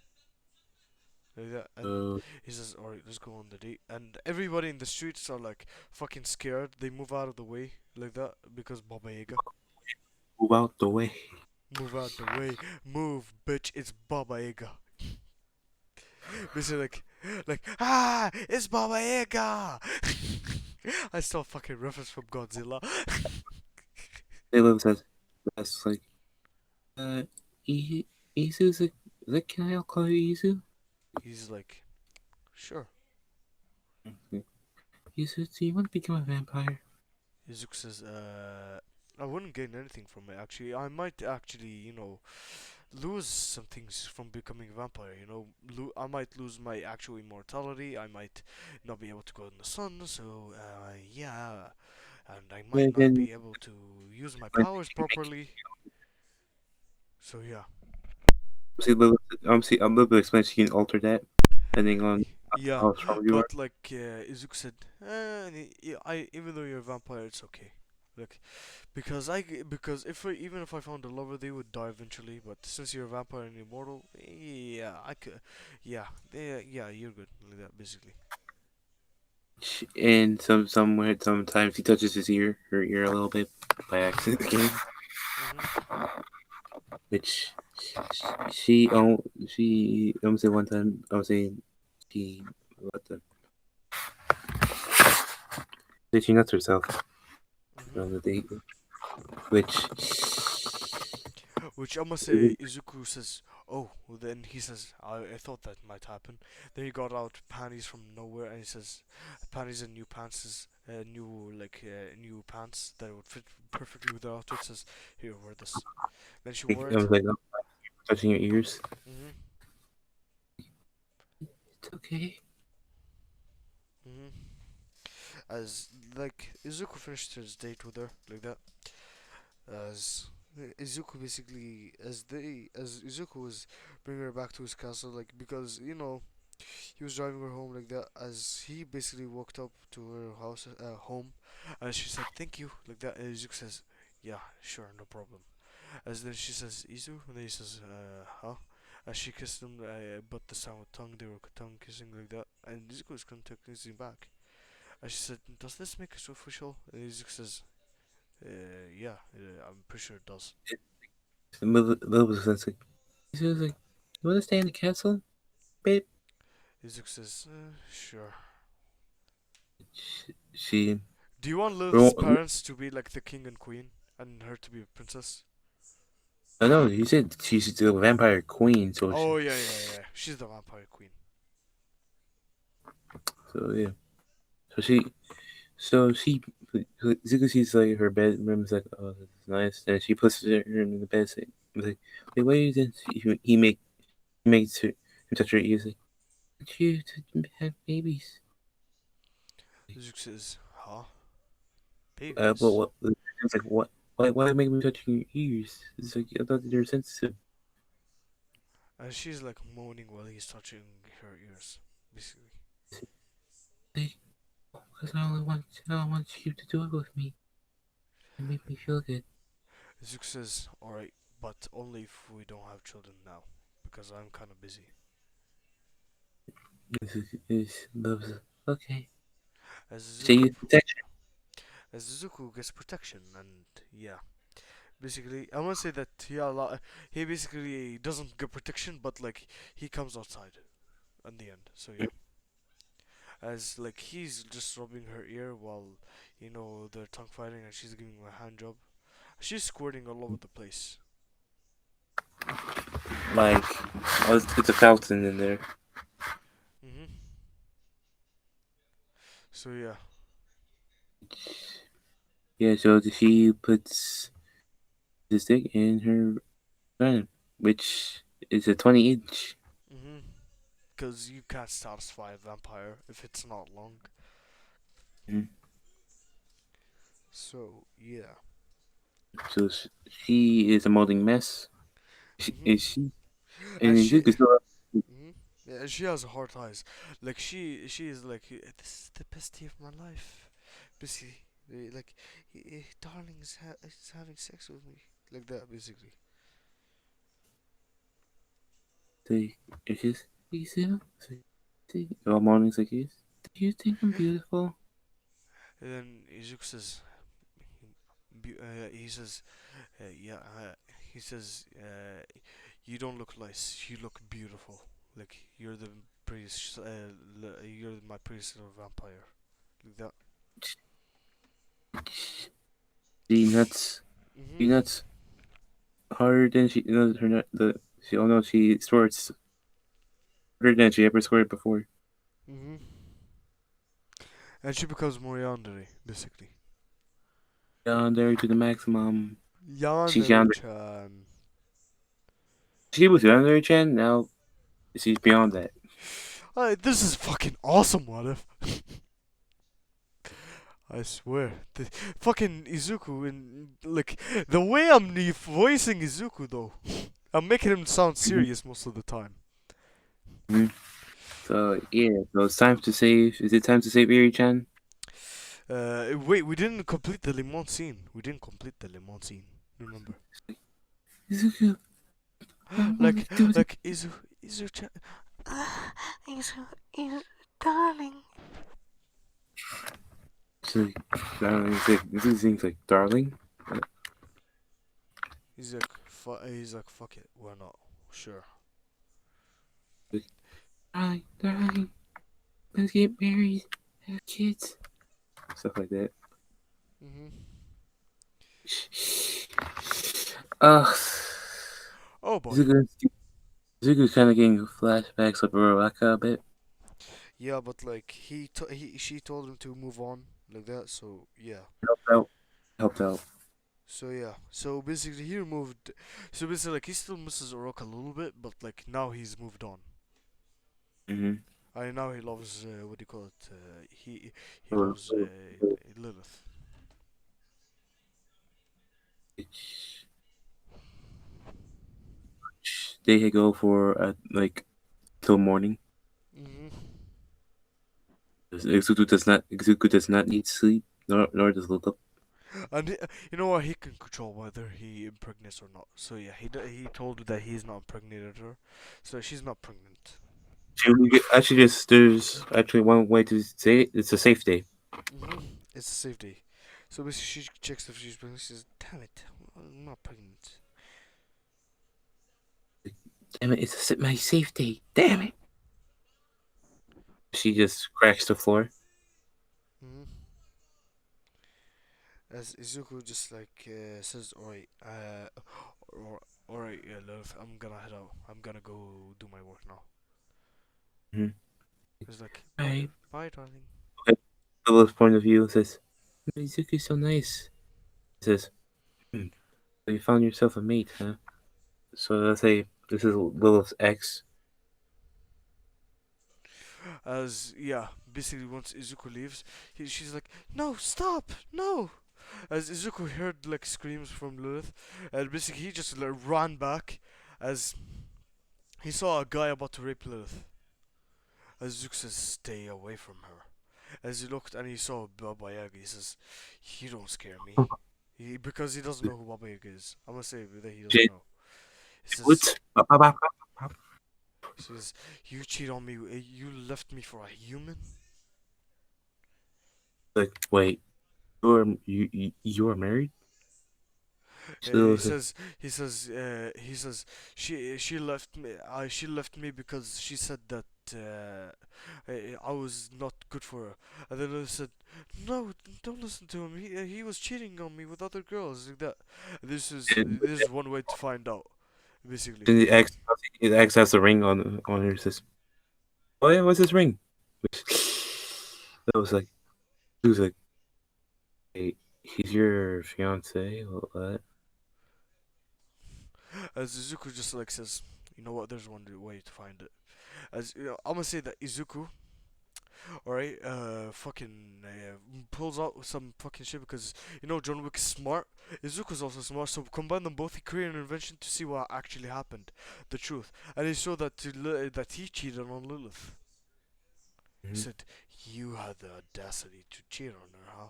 Speaker 1: Like that, and
Speaker 2: Uh,
Speaker 1: he says, "Alright, let's go on the date." And everybody in the streets are like fucking scared. They move out of the way like that because Baba Yaga.
Speaker 2: move out the way.
Speaker 1: Move out the way, move, bitch! It's Baba Yaga. Basically, it's Baba Yaga. I saw fucking reference from Godzilla.
Speaker 2: Caleb says, "That's like, uh, I- Isu's like, can I call you Isu?"
Speaker 1: He's like, sure.
Speaker 2: Isu, do you want to become a vampire?
Speaker 1: Izuku says, I wouldn't gain anything from it actually. I might actually, lose some things from becoming a vampire. I might lose my actual immortality. I might not be able to go in the sun. So, yeah, and I might
Speaker 2: Well,
Speaker 1: not
Speaker 2: then,
Speaker 1: be able to use my powers properly. So yeah,
Speaker 2: see, a little bit explains you can alter that depending on
Speaker 1: yeah.
Speaker 2: how strong you are.
Speaker 1: But like Izuku said, I even though you're a vampire, it's okay. Like because even if I found a lover, they would die eventually. But since you're a vampire and immortal, yeah, I could, yeah, you're good. Like that, basically.
Speaker 2: And sometimes he touches her ear a little bit by accident again,
Speaker 1: Mhm.
Speaker 2: which she I'm gonna say one time I was saying she what the she nuts herself
Speaker 1: Mhm.
Speaker 2: on the date, which
Speaker 1: Which I must say, Izuku says, "Oh." Well, then he says, I thought that might happen." Then he got out panties from nowhere, and he says, "Panties and new pants is new pants that would fit perfectly with the outfit." Says, "Here, wear this." Then she wore
Speaker 2: I
Speaker 1: it.
Speaker 2: was like, oh, touching your ears.
Speaker 1: Mhm.
Speaker 2: It's okay.
Speaker 1: Mhm. As like Izuku finished his date with her like that. As Izuku basically, as Izuku was bringing her back to his castle, like because he was driving her home like that. As he basically walked up to her house, home, and she said thank you like that. And Izuku says, yeah, sure, no problem. As then she says Izu, and then he says, huh? As she kissed him, but the sound with tongue, they were tongue kissing like that, and Izuku was kissing back. And she said, does this make us official? And Izuku says, yeah, I'm pretty sure it does.
Speaker 2: The middle was like, he was like, you want to stay in the castle, babe?
Speaker 1: Izuku says, sure.
Speaker 2: She
Speaker 1: Do you want Lilith's
Speaker 2: no,
Speaker 1: parents to be like the king and queen, and her to be a princess?
Speaker 2: no, he said she's the vampire queen,
Speaker 1: Oh yeah, yeah, yeah. She's the vampire queen.
Speaker 2: so yeah, so she Zuko sees like her bedroom's like, oh, this is nice, and she puts her in the bed. Saying, like, wait, why you didn't? He makes her him touch her ears. Like, "Want you to have babies."
Speaker 1: Zook says, huh?
Speaker 2: But
Speaker 1: Babies?
Speaker 2: what? It's like, what? Why make me touching your ears? It's like I thought they're sensitive.
Speaker 1: And she's like moaning while he's touching her ears, basically.
Speaker 2: Like, because I don't want you to do it with me. It made me feel good.
Speaker 1: Zook says, alright, but only if we don't have children now, because I'm kinda busy.
Speaker 2: This loves. Okay.
Speaker 1: As
Speaker 2: Say
Speaker 1: Zuko,
Speaker 2: you protection.
Speaker 1: as Zuko gets protection, and yeah. Basically, I want to say that he basically doesn't get protection, but like he comes outside in the end. So yeah, as like he's just rubbing her ear while they're tongue fighting, and she's giving him a hand job. She's squirting all over the place.
Speaker 2: Like, oh, it's a fountain in there.
Speaker 1: Mhm. So yeah.
Speaker 2: Yeah, so she puts the stick in her vagina, which is a 20 inch.
Speaker 1: Mhm. Because you can't satisfy a vampire if it's not long.
Speaker 2: Mhm.
Speaker 1: So yeah.
Speaker 2: So she is a molding mess.
Speaker 1: Mhm.
Speaker 2: Is she?
Speaker 1: And
Speaker 2: And
Speaker 1: she.
Speaker 2: Izuku still.
Speaker 1: Mhm. Yeah, she has hard eyes. Like she is like, this is the best day of my life. Basically, like, darling is having sex with me, like that, basically.
Speaker 2: Say, it's just, Izu? Say, all morning's like, do you think I'm beautiful?
Speaker 1: And then Izuku says, he says, yeah, he says, you don't look nice. You look beautiful. Like you're the prettiest, you're my prettiest little vampire, like that.
Speaker 2: She nuts. She
Speaker 1: Mhm.
Speaker 2: nuts harder than she, her nut, she, oh no, she squirts harder than she ever squirted before.
Speaker 1: Mhm. And she becomes more yandere, basically.
Speaker 2: Down there to the maximum. She's yonder.
Speaker 1: Yandere-chan.
Speaker 2: She was yonder, Chen. Now she's beyond that.
Speaker 1: This is fucking awesome, what if? I swear. The fucking Izuku and like the way I'm voicing Izuku though. I'm making him sound
Speaker 2: Mhm.
Speaker 1: serious most of the time.
Speaker 2: Mhm. So yeah, so it's time to save. Is it time to save Eri-chan?
Speaker 1: Wait, we didn't complete the Limon scene. We didn't complete the Limon scene. Remember?
Speaker 2: Izuku, I want to
Speaker 1: like,
Speaker 2: do it.
Speaker 1: like Izu, Izu, Izu, darling.
Speaker 2: So, this thing's like, darling.
Speaker 1: He's like, fuck it, why not? Sure.
Speaker 2: Like, darling, let's get married, have kids, stuff like that.
Speaker 1: Mhm.
Speaker 2: Ugh.
Speaker 1: Oh boy.
Speaker 2: Izuku, Izuku's kind of getting flashbacks of Uraraka a bit.
Speaker 1: Yeah, but like she told him to move on like that. So yeah.
Speaker 2: Helped out. Helped out.
Speaker 1: So yeah. So basically he removed. So basically like he still misses Oroka a little bit, but like now he's moved on.
Speaker 2: Mm-hmm.
Speaker 1: I now he loves what do you call it? He
Speaker 2: Uh,
Speaker 1: loves Lilith.
Speaker 2: they go for like till morning.
Speaker 1: Mhm.
Speaker 2: Izuku does not need sleep, nor does look up.
Speaker 1: And you know what? He can control whether he impregnates or not. So yeah, he told her that he's not impregnated her, so she's not pregnant.
Speaker 2: Actually, just there's actually one way to say it. It's a safe day.
Speaker 1: It's a safe day. So basically, she checks if she's pregnant. She says, "Damn it, I'm not pregnant."
Speaker 2: Damn it! It's my safe day. Damn it! She just cracks the floor.
Speaker 1: hmm As Izuku just like says, "Alright, alright, yeah, love, I'm gonna head out. I'm gonna go do my work now."
Speaker 2: Mm-hmm.
Speaker 1: He's like,
Speaker 2: All
Speaker 1: "Bye,
Speaker 2: right.
Speaker 1: bye, darling."
Speaker 2: Okay. Lily's point of view says, Izuku's so nice. He says, so you found yourself a mate, huh? So let's say this is Lilith's ex.
Speaker 1: As yeah, basically once Izuku leaves, she's like, "No, stop, no!" As Izuku heard like screams from Lilith, and basically he just like, ran back, as he saw a guy about to rape Lilith. As Izuku says, "Stay away from her." As he looked and he saw Baba Yaga, he says, "You don't scare me." Because he doesn't know who Baba Yaga is. I'm gonna say that he doesn't
Speaker 2: Jin,
Speaker 1: know. He says,
Speaker 2: what? Ba, ba, ba, ba, ba.
Speaker 1: he says, "You cheat on me. You left me for a human."
Speaker 2: Like, wait, you are married?
Speaker 1: He
Speaker 2: So it's like,
Speaker 1: says, she left me. She left me because she said that I was not good for her. And then I said, "No, don't listen to him. He was cheating on me with other girls like that."
Speaker 2: and
Speaker 1: This is one way to find out, basically.
Speaker 2: then his ex has a ring on her. Says, oh yeah, what's this ring? That was like, he was like, hey, he's your fiance? What?
Speaker 1: As Izuku just like says, "You know what? There's one way to find it." As you know, I'm gonna say that Izuku, alright, fucking pulls out some fucking shit because you know John Wick is smart. Izuku's also smart, so combine them both, he created an invention to see what actually happened, the truth, and he showed that that he cheated on Lilith. He
Speaker 2: Mhm.
Speaker 1: said, "You had the audacity to cheat on her, huh?"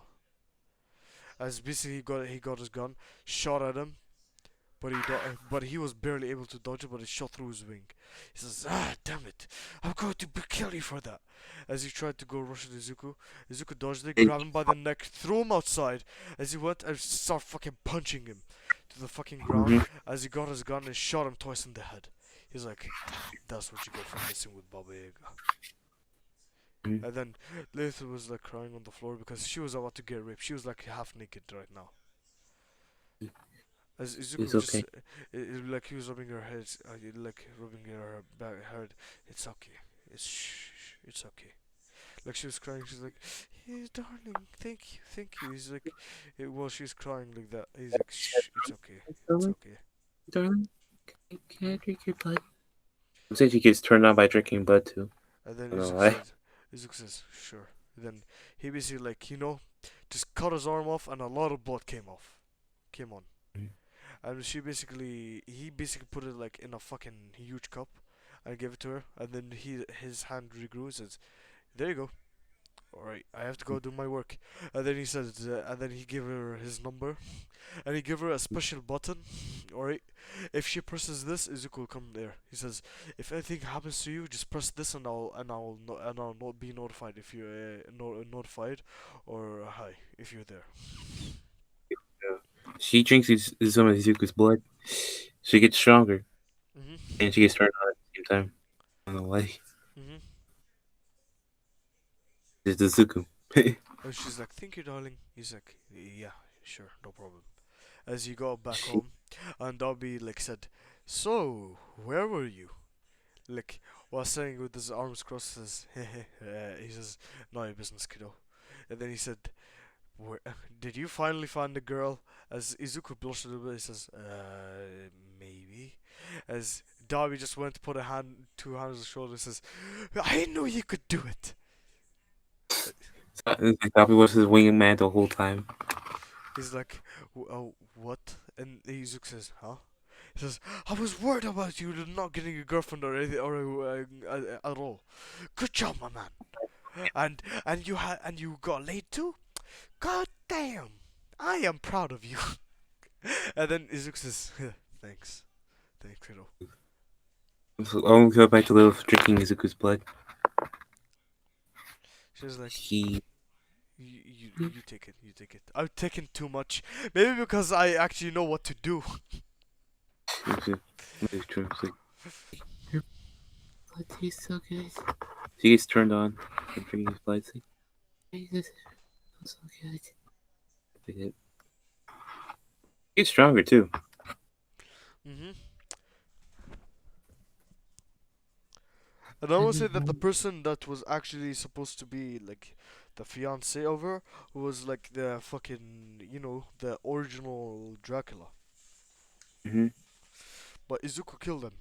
Speaker 1: As basically he got his gun, shot at him, but he was barely able to dodge it, but it shot through his wing. He says, "Ah, damn it! I'm going to kill you for that." As he tried to go rush at Izuku, Izuku dodged it,
Speaker 2: And,
Speaker 1: grabbed him by the neck, threw him outside. As he went and started fucking punching him to the fucking ground.
Speaker 2: mhm,
Speaker 1: As he got his gun and shot him twice in the head. He's like, "That's what you get for messing with Baba Yaga."
Speaker 2: mhm.
Speaker 1: And then Lilith was like crying on the floor because she was about to get raped. She was like half naked right now. As
Speaker 2: It's
Speaker 1: Izuku just
Speaker 2: okay.
Speaker 1: like he was rubbing her head, like rubbing her back head. "It's okay. It's okay." Like she was crying. She's like, "Hey, darling, thank you." He's like, while she's crying like that, he's like, "Shh, it's okay, it's
Speaker 2: Darling,
Speaker 1: okay."
Speaker 2: darling, can I drink your blood? I'm saying she gets turned on by drinking blood too.
Speaker 1: And then
Speaker 2: I don't know why.
Speaker 1: Izuku says, "Sure." Then he basically like just cut his arm off, and a lot of blood came on. And he basically put it like in a fucking huge cup and gave it to her. And then his hand regrew and says, "There you go. Alright, I have to go do my work." And then and then he gave her his number. And he gave her a special button. Alright, if she presses this, Izuku will come there. He says, "If anything happens to you, just press this, and I'll not be notified if you're notified, or hi if you're there."
Speaker 2: She drinks some of Izuku's blood. She gets stronger,
Speaker 1: Mhm.
Speaker 2: and she gets turned on at the same time. I don't know why.
Speaker 1: Mhm.
Speaker 2: It's Izuku.
Speaker 1: And she's like, "Thank you, darling." He's like, "Yeah, sure, no problem." As he got back
Speaker 2: she,
Speaker 1: home, and Dobby like said, "So, where were you?" Like, while sitting with his arms crossed, says, he says, "Not your business, kiddo." And then he said, "Where, did you finally find the girl?" As Izuku blushed a little bit, he says, maybe." As Dobby just went to put two hands on his shoulder and says, "I knew you could do it."
Speaker 2: it's like Dobby was his wingman the whole time.
Speaker 1: He's like, "What?" And Izuku says, "Huh?" He says, "I was worried about you not getting a girlfriend or anything or at all. Good job, my man. And you got laid too. God damn! I am proud of you." And then Izuku says, "Thanks, thanks, kiddo."
Speaker 2: So I want to go back to Lilith drinking Izuku's blood.
Speaker 1: She's like,
Speaker 2: He.
Speaker 1: You take it, you take it. I've taken too much, maybe because I actually know what to do."
Speaker 2: It's true. It's like, your blood tastes so good. She gets turned on from drinking his blood. It's like, Jesus, feels so good. Like it. Gets stronger too.
Speaker 1: Mhm. And I
Speaker 2: And
Speaker 1: will say
Speaker 2: then
Speaker 1: that the person that was actually supposed to be like the fiance of her, who was like the fucking, the original Dracula.
Speaker 2: Hmm.
Speaker 1: But Izuku killed him,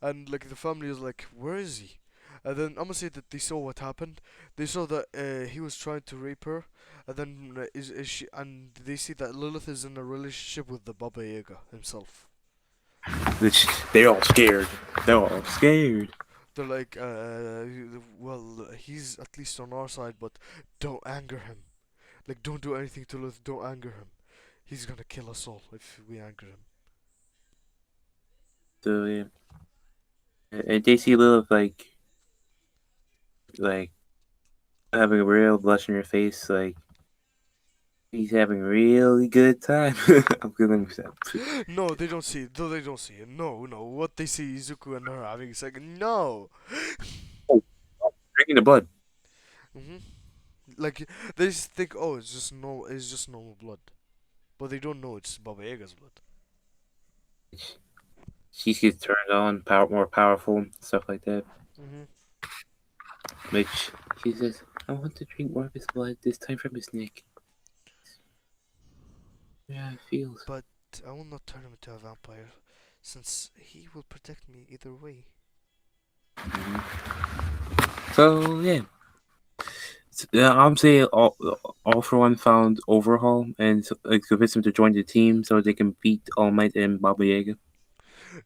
Speaker 1: and like the family is like, where is he? And then I'm gonna say that they saw what happened. They saw that he was trying to rape her, and then is she? And they see that Lilith is in a relationship with the Baba Yaga himself.
Speaker 2: Which they're all scared. They're all scared.
Speaker 1: They're like, well, he's at least on our side, but don't anger him. Like, don't do anything to Lilith. Don't anger him. He's gonna kill us all if we anger him.
Speaker 2: So yeah, and they see Lilith like having a real blush on her face, like he's having a really good time. I'm gonna stop.
Speaker 1: No, they don't see it. No, they don't see it. No, no. What they see Izuku and her having is like, no.
Speaker 2: Oh, drinking the blood.
Speaker 1: hmm Like they just think, oh, it's just normal blood, but they don't know it's Baba Yaga's blood.
Speaker 2: She gets turned on, more powerful, stuff like that.
Speaker 1: hmm
Speaker 2: Which she says, I want to drink more of his blood, this time from his neck. Yeah, it feels.
Speaker 1: But I will not turn him into a vampire, since he will protect me either way.
Speaker 2: So yeah, I'm saying all for one found Overhaul and convinced him to join the team so they can beat All Might and Baba Yaga.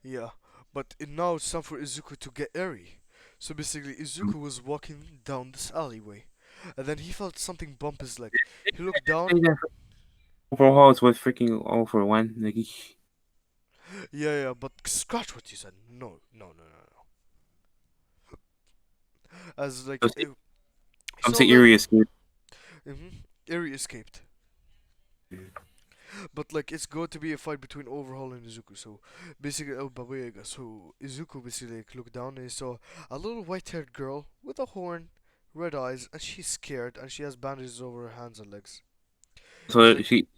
Speaker 1: Yeah, but now it's time for Izuku to get Eri. So basically, Izuku was walking down this alleyway, and then he felt something bump his leg. He looked down.
Speaker 2: Overhaul is with freaking all for one. Like,
Speaker 1: Yeah, but scratch what you said. No, no, no, no, no. As like,
Speaker 2: I'm
Speaker 1: so
Speaker 2: saying Eerie escaped.
Speaker 1: Eri escaped. But like it's going to be a fight between Overhaul and Izuku. So basically, Baba Yaga. So Izuku basically like, looked down and he saw a little white-haired girl with a horn, red eyes, and she's scared and she has bandages over her hands and legs. He's
Speaker 2: So
Speaker 1: like,
Speaker 2: she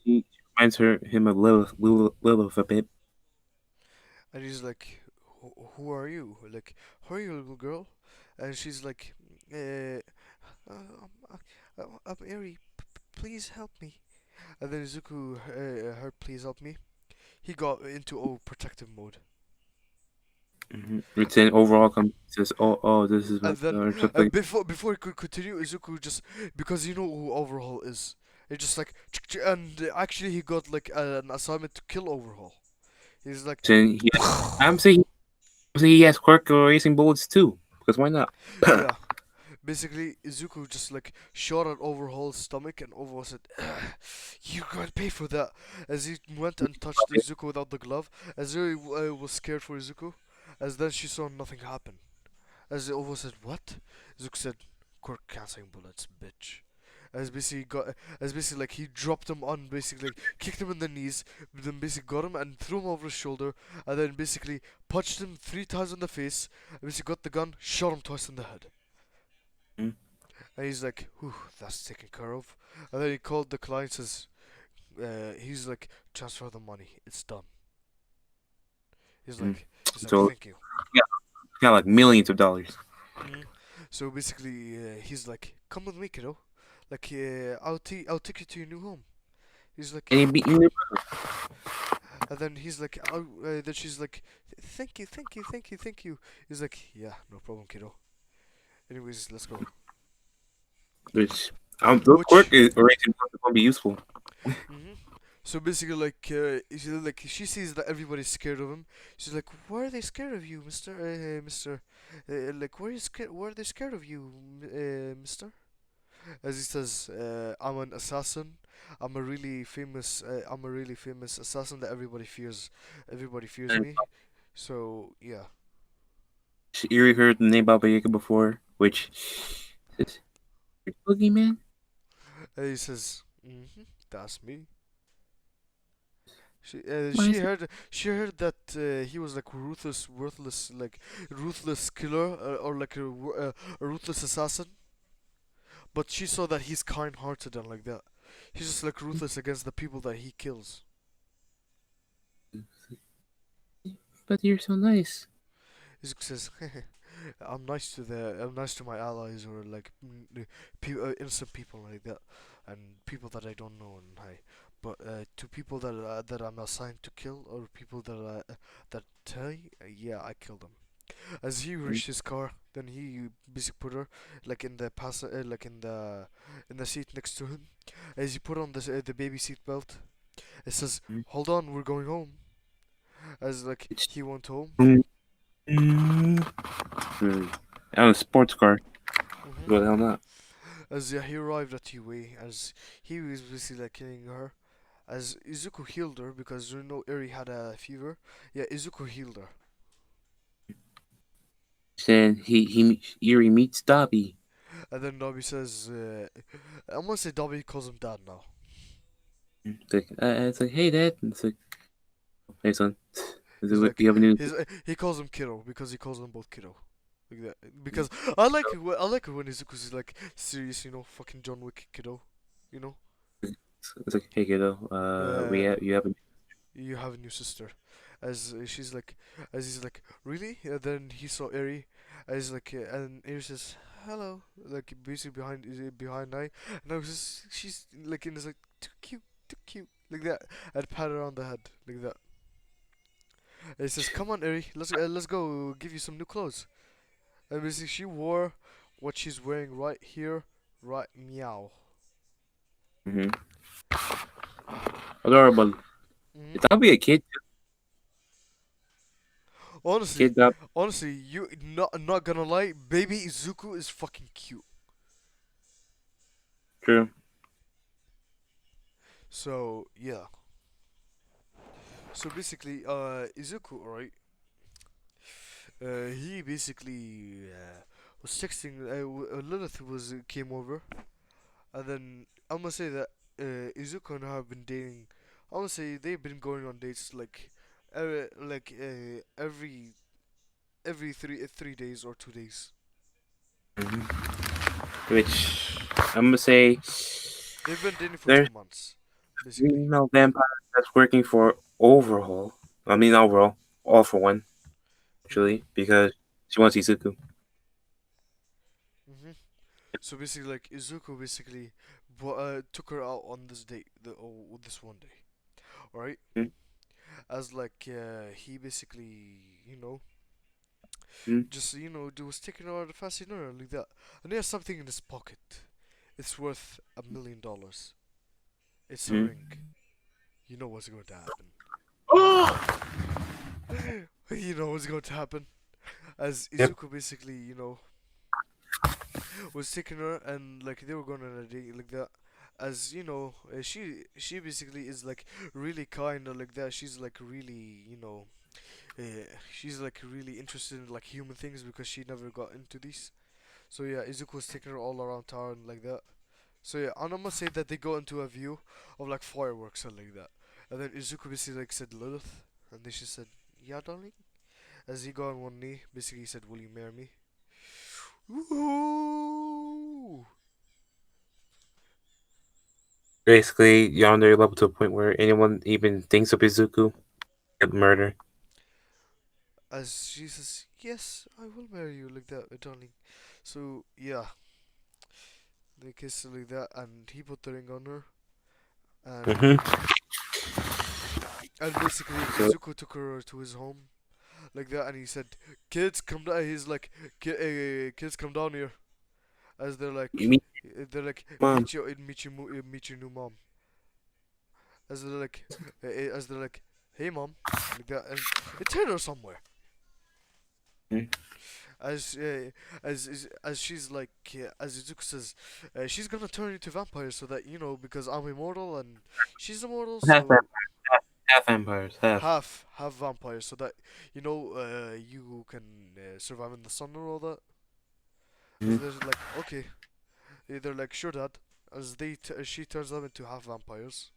Speaker 2: reminds him of Lilith a bit.
Speaker 1: and he's like, who are you? Like, who are you, little girl? And she's like, I'm Eri. Please help me. And then Izuku heard, please help me. He got into protective mode.
Speaker 2: It's an overall comes says, oh, this is
Speaker 1: And
Speaker 2: what
Speaker 1: then
Speaker 2: something.
Speaker 1: before he could continue, Izuku just because you know who Overhaul is, he just like and actually he got like an assignment to kill Overhaul. He's like,
Speaker 2: Saying I'm saying he has quirk racing bullets too. Because why not?
Speaker 1: yeah. Basically, Izuku just like shot at Overhaul's stomach, and Overhaul said, "You're going to pay for that." As he went and touched Izuku without the glove, Azuri was scared for Izuku, as then she saw nothing happen. As Overhaul said, "What?" Izuku said, "Quirk canceling bullets, bitch." As basically like he dropped him on, basically kicked him in the knees, then basically got him and threw him over his shoulder, and then basically punched him 3 times in the face, and basically got the gun, shot him twice in the head.
Speaker 2: Mm.
Speaker 1: And he's like, whew, that's taken care of. And then he called the client, says, he's like, transfer the money, it's done. He's
Speaker 2: Mm.
Speaker 1: like,
Speaker 2: So
Speaker 1: thank you.
Speaker 2: yeah, got like millions of dollars.
Speaker 1: So basically, he's like, come with me, kiddo. Like, I'll take you to your new home. He's like,
Speaker 2: And he beat you.
Speaker 1: and then he's like, then she's like, thank you, thank you, thank you, thank you. He's like, yeah, no problem, kiddo. Anyways, let's go.
Speaker 2: Which those quirk
Speaker 1: Which,
Speaker 2: racing bullets are gonna be useful.
Speaker 1: hmm So basically, like she sees that everybody's scared of him. She's like, "Why are they scared of you, Mister? Mister, like, why are you scared? Why are they scared of you, Mister?" As he says, "I'm an assassin. I'm a really famous assassin that everybody fears. Everybody fears
Speaker 2: And
Speaker 1: me. So yeah."
Speaker 2: she already heard the name Baba Yaga before, which is Boogeyman.
Speaker 1: And he says, "That's me."
Speaker 2: Why is
Speaker 1: She heard that he was like ruthless killer or like a ruthless assassin. But she saw that he's kind-hearted and like that. He's just like ruthless against the people that he kills.
Speaker 2: But you're so nice.
Speaker 1: Izuku says, I'm nice to my allies or like innocent people like that, and people that I don't know and hi. But to people that I'm assigned to kill or people that yeah, I kill them. As he
Speaker 2: Mm.
Speaker 1: reached his car, then he basically put her like in the like in the seat next to him. As he put on the baby seat belt, it says,
Speaker 2: Mm.
Speaker 1: "Hold on, we're going home." As like
Speaker 2: It's
Speaker 1: he went home.
Speaker 2: mm, mm, mm. On a sports car.
Speaker 1: hmm
Speaker 2: What the hell not?
Speaker 1: As yeah, he arrived at Yue, as he was basically like killing her. As Izuku healed her because you know Eri had a fever. Yeah, Izuku healed her.
Speaker 2: Then Yuri meets Dobby.
Speaker 1: And then Nobby says, I'm gonna say Dobby calls him dad now.
Speaker 2: It's like, hey dad. And it's like, hey son. Is it
Speaker 1: He's
Speaker 2: what
Speaker 1: like,
Speaker 2: you have a new?
Speaker 1: he calls him kiddo because he calls them both kiddo. Like that.
Speaker 2: Mm.
Speaker 1: Because I like it when Izuku's like serious, you know, fucking John Wick kiddo, you know.
Speaker 2: It's like, hey kiddo. We
Speaker 1: Uh,
Speaker 2: have you have a.
Speaker 1: you have a new sister. As she's like, as he's like, really? And then he saw Eri, as like, and Eri says, hello, like basically behind Nai, and I was just, she's like, and it's like, too cute, like that, and pat her on the head, like that. And he says, come on, Eri, let's go, give you some new clothes. And basically, she wore what she's wearing right here, right meow.
Speaker 2: Mm-hmm. Adorable.
Speaker 1: hmm
Speaker 2: It's be a kid.
Speaker 1: Honestly,
Speaker 2: Kid up.
Speaker 1: honestly, you not gonna lie, baby Izuku is fucking cute.
Speaker 2: True.
Speaker 1: So yeah. So basically, Izuku, right? He basically was texting. Lilith came over, and then I'm gonna say that Izuku and her have been dating. I'm gonna say they've been going on dates every 3 days or 2 days.
Speaker 2: Which I'm gonna say
Speaker 1: They've been dating for
Speaker 2: there's
Speaker 1: 2 months, basically.
Speaker 2: female vampire that's working for overhaul. I mean overall, all for one
Speaker 1: Mhm.
Speaker 2: actually, because she wants Izuku.
Speaker 1: Mhm. So basically, like Izuku basically took her out on this date, this one day. All right. As like he basically, you know,
Speaker 2: Mm-hmm.
Speaker 1: just was taking her out of fancy dinner like that, and he has something in his pocket. It's worth $1 million. It's a ring. You know what's going to happen.
Speaker 2: Oh!
Speaker 1: You know what's going to happen. As
Speaker 2: Yep.
Speaker 1: Izuku basically, was taking her and like they were going on a date like that. As she basically is like really kind or like that. She's like really, she's like really interested in like human things because she never got into these. So yeah, Izuku was taking her all around town like that. So yeah, and I'm gonna say that they go into a view of like fireworks and like that. And then Izuku basically like said Lilith, and then she said, "Yeah, darling." As he got on one knee, basically he said, "Will you marry me?" Ooh.
Speaker 2: Basically, you're on their level to a point where anyone even thinks of Izuku, get murder.
Speaker 1: As she says, "Yes, I will marry you," like that, darling. So yeah, they kissed like that, and he put the ring on her, and
Speaker 2: Mm-hmm.
Speaker 1: basically
Speaker 2: So
Speaker 1: Izuku took her to his home like that, and he said, "Kids, come down." He's like, "Kids, come down here." As
Speaker 2: you meet
Speaker 1: they're like,
Speaker 2: mom.
Speaker 1: meet your new mom. As they're like, "Hey, mom," like that, and it turned her somewhere.
Speaker 2: Mhm.
Speaker 1: As as she's like, as Izuku says, she's gonna turn into vampire so that because I'm immortal and she's immortal,
Speaker 2: Half
Speaker 1: so
Speaker 2: vampires, half vampires, half.
Speaker 1: half vampire, so that you can survive in the sun and all that. As
Speaker 2: Mm-hmm.
Speaker 1: they're like, okay, they're like, sure, dad. As she turns them into half vampires.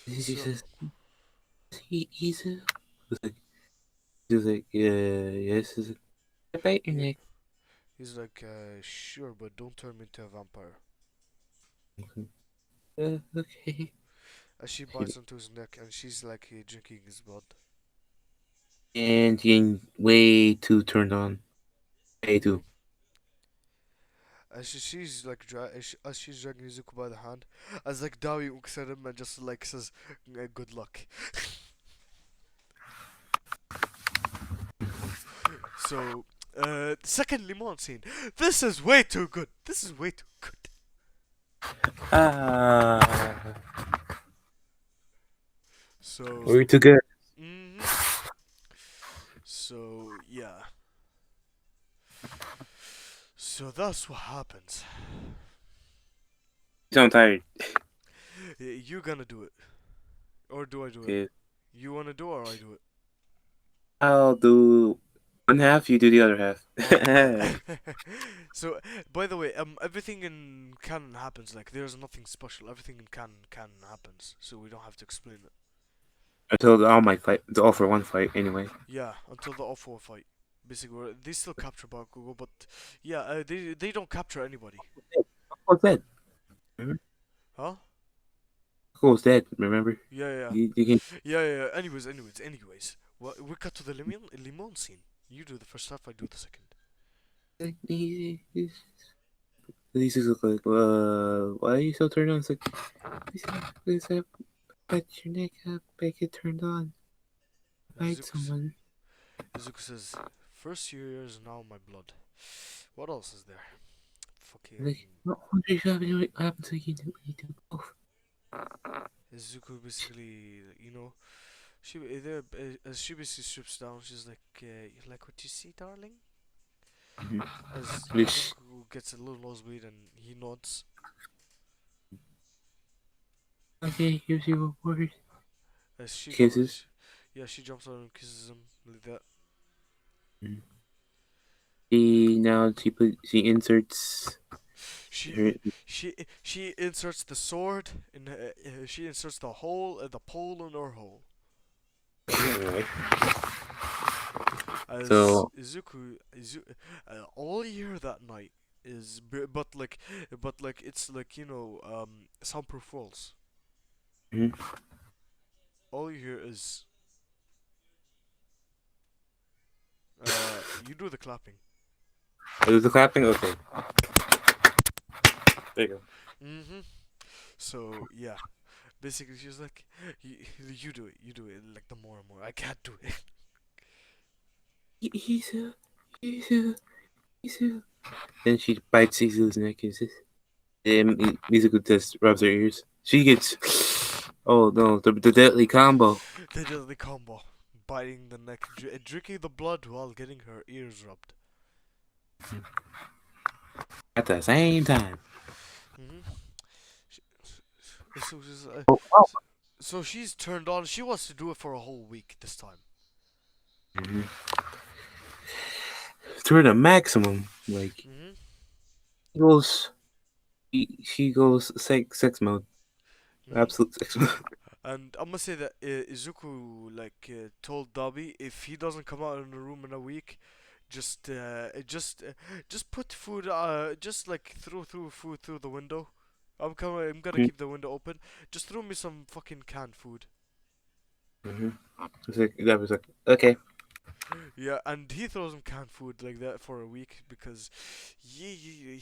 Speaker 2: She
Speaker 1: So
Speaker 2: says, Izu? He's like, yes. He's like, I bite your
Speaker 1: yeah,
Speaker 2: neck.
Speaker 1: he's like, sure, but don't turn me into a vampire.
Speaker 2: Okay.
Speaker 1: As she
Speaker 2: She,
Speaker 1: bites onto his neck, and she's like drinking his blood.
Speaker 2: and getting way too turned on. Way too.
Speaker 1: She's like as she's dragging Izuku by the hand, as like Dawi looks at him and just like says, "Good luck." So, second Limon scene. This is way too good. This is way too good.
Speaker 2: Ah,
Speaker 1: So,
Speaker 2: we're too good.
Speaker 1: hmm so yeah. So that's what happens.
Speaker 2: I'm tired.
Speaker 1: You gonna do it, or do I do it?
Speaker 2: Okay,
Speaker 1: You wanna do it or I do it?
Speaker 2: I'll do one half. You do the other half.
Speaker 1: Okay. So, by the way, everything in canon happens. Like, there's nothing special. Everything in canon happens. So we don't have to explain it.
Speaker 2: Until the All Might fight, the All for One fight. Anyway,
Speaker 1: Yeah, until the All-4 fight. Basically, they still capture Bakugo, but yeah, they don't capture anybody.
Speaker 2: Bakugo's dead. Remember?
Speaker 1: Huh?
Speaker 2: Bakugo's dead. Remember?
Speaker 1: Yeah, yeah,
Speaker 2: You can.
Speaker 1: yeah, yeah. Yeah. Anyways. Well, we cut to the Limon scene. You do the first half, I do the second.
Speaker 2: These look like, why are you so turned on? It's like, please, put your neck up, make it turned on. Fight someone.
Speaker 1: Izuku says, "First years, now my blood." What else is there? Fucking
Speaker 2: Like, what happened to you do both?
Speaker 1: Izuku basically, she there as she basically strips down. She's like, "You like what you see, darling?" As
Speaker 2: Which,
Speaker 1: Izuku gets a little nosebleed and he nods.
Speaker 2: okay, here's your reward.
Speaker 1: As she
Speaker 2: Kisses.
Speaker 1: goes, yeah, she jumps on him, kisses him like that.
Speaker 2: She inserts her.
Speaker 1: She inserts the sword in. She inserts the pole in her hole. As
Speaker 2: So,
Speaker 1: all you hear that night is, but like it's like soundproof walls.
Speaker 2: mhm.
Speaker 1: All you hear is, you do the clapping.
Speaker 2: Is the clapping okay? There you go.
Speaker 1: Mhm. So yeah, basically she's like, you do it like the more and more. I can't do it.
Speaker 2: Isu, Isu, Isu. Then she bites Isu's neck. Is this? And Mizuku just rubs her ears. She gets. Oh no, the deadly combo.
Speaker 1: They did the combo, biting the neck, drinking the blood while getting her ears rubbed.
Speaker 2: At the same time.
Speaker 1: Mhm. She, so,
Speaker 2: Oh, wow.
Speaker 1: so she's turned on. She wants to do it for a whole week this time.
Speaker 2: Mm-hmm. To the maximum. Like,
Speaker 1: Mhm.
Speaker 2: he goes. She goes sex mode.
Speaker 1: Mhm.
Speaker 2: Absolute sex mode.
Speaker 1: And I'm gonna say that Izuku told Dabi if he doesn't come out in the room in a week, just put food just like throw food through the window. I'm gonna keep the window open. Just throw me some fucking canned food.
Speaker 2: Mm-hmm. That was like, okay.
Speaker 1: Yeah, and he throws him canned food like that for a week because, yeah.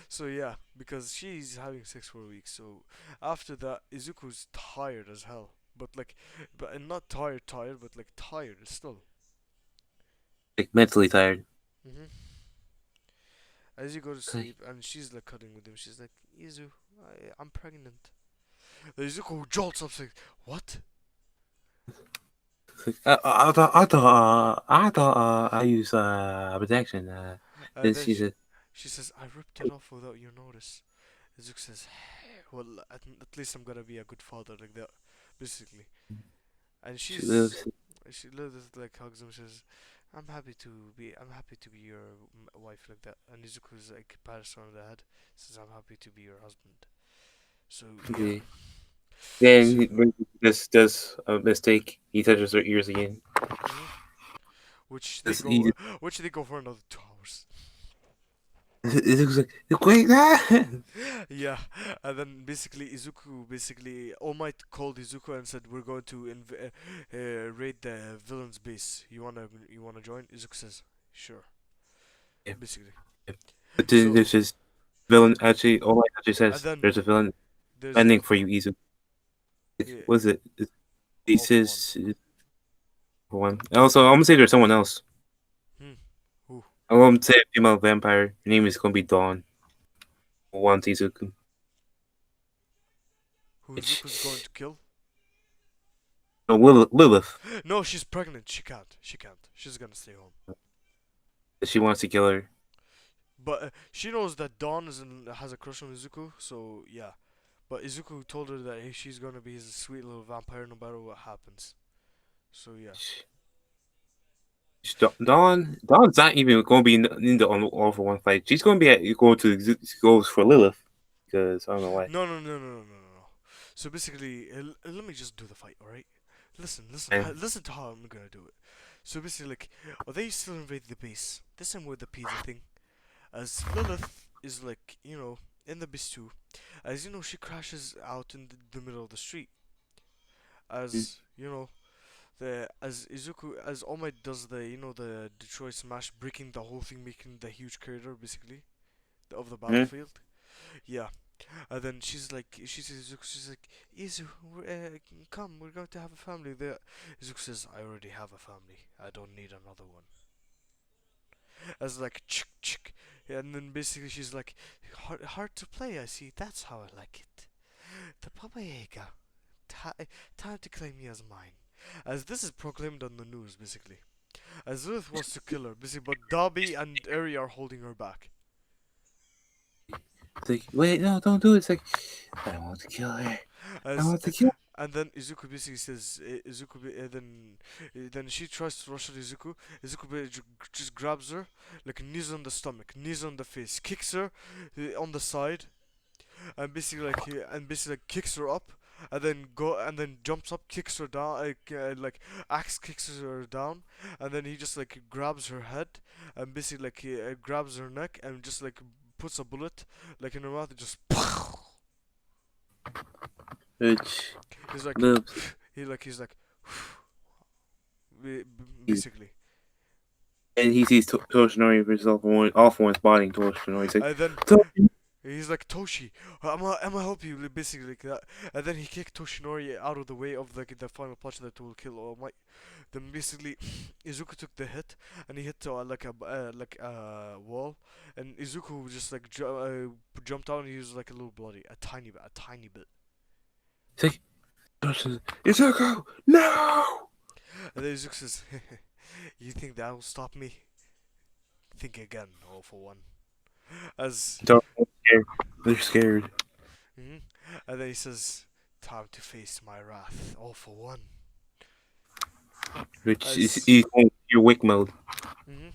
Speaker 1: So yeah, because she's having sex for a week. So after that, Izuku's tired as hell. And not tired, but like tired still.
Speaker 2: Like, mentally tired.
Speaker 1: hmm As you go to
Speaker 2: Like,
Speaker 1: sleep, and she's like cutting with him. She's like, "Izu, I'm pregnant." Izuku jolts up, like, "What?"
Speaker 2: I thought I use protection.
Speaker 1: And
Speaker 2: Then
Speaker 1: then
Speaker 2: she said,
Speaker 1: she says, "I ripped it off without your notice." Izuku says, "Well, at least I'm gonna be a good father like that, basically." And
Speaker 2: she lives.
Speaker 1: she literally like hugs him. Says, I'm happy to be your wife like that." And Izuku's like pats her on the head. Says, "I'm happy to be your husband." So yeah.
Speaker 2: Okay. Then
Speaker 1: So,
Speaker 2: this does a mistake. He touches her ears again.
Speaker 1: mhm. Which they
Speaker 2: This easy.
Speaker 1: go for another 2 hours.
Speaker 2: Izuku's like, wait, that.
Speaker 1: Yeah, and then basically Izuku, basically All Might called Izuku and said, "We're going to raid the villain's base. You wanna join?" Izuku says, "Sure."
Speaker 2: Yeah.
Speaker 1: Basically,
Speaker 2: But then
Speaker 1: so
Speaker 2: there's this villain. Actually, all I actually
Speaker 1: and
Speaker 2: says
Speaker 1: then
Speaker 2: there's a villain
Speaker 1: there's
Speaker 2: ending for you, Izuku.
Speaker 1: yeah,
Speaker 2: What is it? He
Speaker 1: all for one.
Speaker 2: says for one. Also, I'm gonna say there's someone else.
Speaker 1: Hmm. Who?
Speaker 2: I'm gonna say a female vampire. Her name is gonna be Dawn. One Izuku.
Speaker 1: Who
Speaker 2: Which
Speaker 1: Izuku's going to kill?
Speaker 2: no, Lilith.
Speaker 1: No, she's pregnant. She can't. She can't. She's gonna stay home.
Speaker 2: She wants to kill her.
Speaker 1: But she knows that Dawn has a crush on Izuku, so yeah. But Izuku told her that she's gonna be his sweet little vampire no matter what happens. So yeah.
Speaker 2: Dawn's not even going to be in the all for one fight. She's going to be going to go for Lilith because I don't know why.
Speaker 1: No, no, no, no, no, no, no, no. So basically, let me just do the fight, alright? Listen, listen,
Speaker 2: And
Speaker 1: listen to how I'm gonna do it. So basically, like, they still invade the base. This time with the pizza thing. As Lilith is like, in the base too. As you know, she crashes out in the middle of the street. As as Izuku, as All Might does the Detroit Smash, breaking the whole thing, making the huge corridor basically of the
Speaker 2: mm,
Speaker 1: battlefield. Yeah, and then she says, Izuku, she's like, Izu, come, we're going to have a family. There, Izuku says, I already have a family. I don't need another one. As like, chick, chick. Yeah, and then basically she's like, hard to play, I see. That's how I like it. The Baba Yaga. Time to claim me as mine. As this is proclaimed on the news, basically. As Lilith wants to kill her, basically, but Darby and Eri are holding her back.
Speaker 2: it's like, wait, no, don't do it. It's like, I want to kill her. I
Speaker 1: As
Speaker 2: want to kill.
Speaker 1: and then Izuku basically says, then she tries to rush at Izuku. Izuku just grabs her, like knees on the stomach, knees on the face, kicks her on the side, and basically like kicks her up, and then jumps up, kicks her down, like axe kicks her down, and then he just like grabs her head, and basically like he grabs her neck, and just like puts a bullet like in her mouth, and just
Speaker 2: Which
Speaker 1: he's like
Speaker 2: lives.
Speaker 1: he's like
Speaker 2: He's,
Speaker 1: basically,
Speaker 2: and he sees Toshinori versus all for one spotting Toshinori. He's like,
Speaker 1: and then
Speaker 2: "Toshi."
Speaker 1: he's like, Toshi, I'ma help you, basically like that. And then he kicked Toshinori out of the way of like the final punch that will kill All Might. Then basically, Izuku took the hit, and he hit like a wall, and Izuku just like jumped out, and he was like a little bloody, a tiny bit, a tiny bit.
Speaker 2: He's like, Toshinori, Izuku, no.
Speaker 1: And then Izuku says, "You think that will stop me? Think again, all for one." As
Speaker 2: They're scared. They're scared.
Speaker 1: mhm. And then he says, "Time to face my wrath, all for one."
Speaker 2: Which is
Speaker 1: As
Speaker 2: he's going your Wick mode.
Speaker 1: mhm.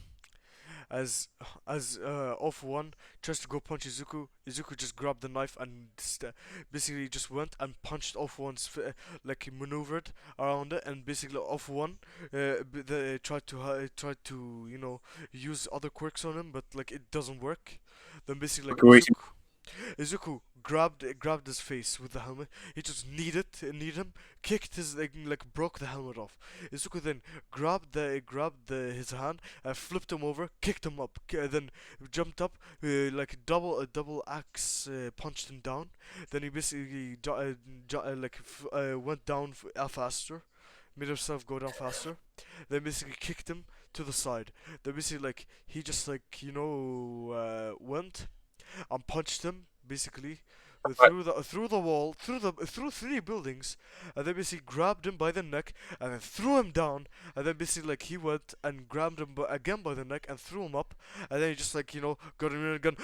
Speaker 1: as all for one tries to go punch Izuku. Izuku just grabbed the knife and basically just went and punched All for One's like he maneuvered around it, and basically All for One tried to use other quirks on him, but like it doesn't work. Then basically like
Speaker 2: Decoration.
Speaker 1: Izuku grabbed his face with the helmet. He just kneed him, kicked his like broke the helmet off. Izuku then grabbed his hand and flipped him over, kicked him up, then jumped up, like a double axe punched him down. Then he basically went down faster, made himself go down faster. Then basically kicked him to the side. Then basically like he just like went and punched him basically through the wall, through three buildings, and then basically grabbed him by the neck and then threw him down, and then basically like he went and grabbed him again by the neck and threw him up, and then he just like got him in a gun,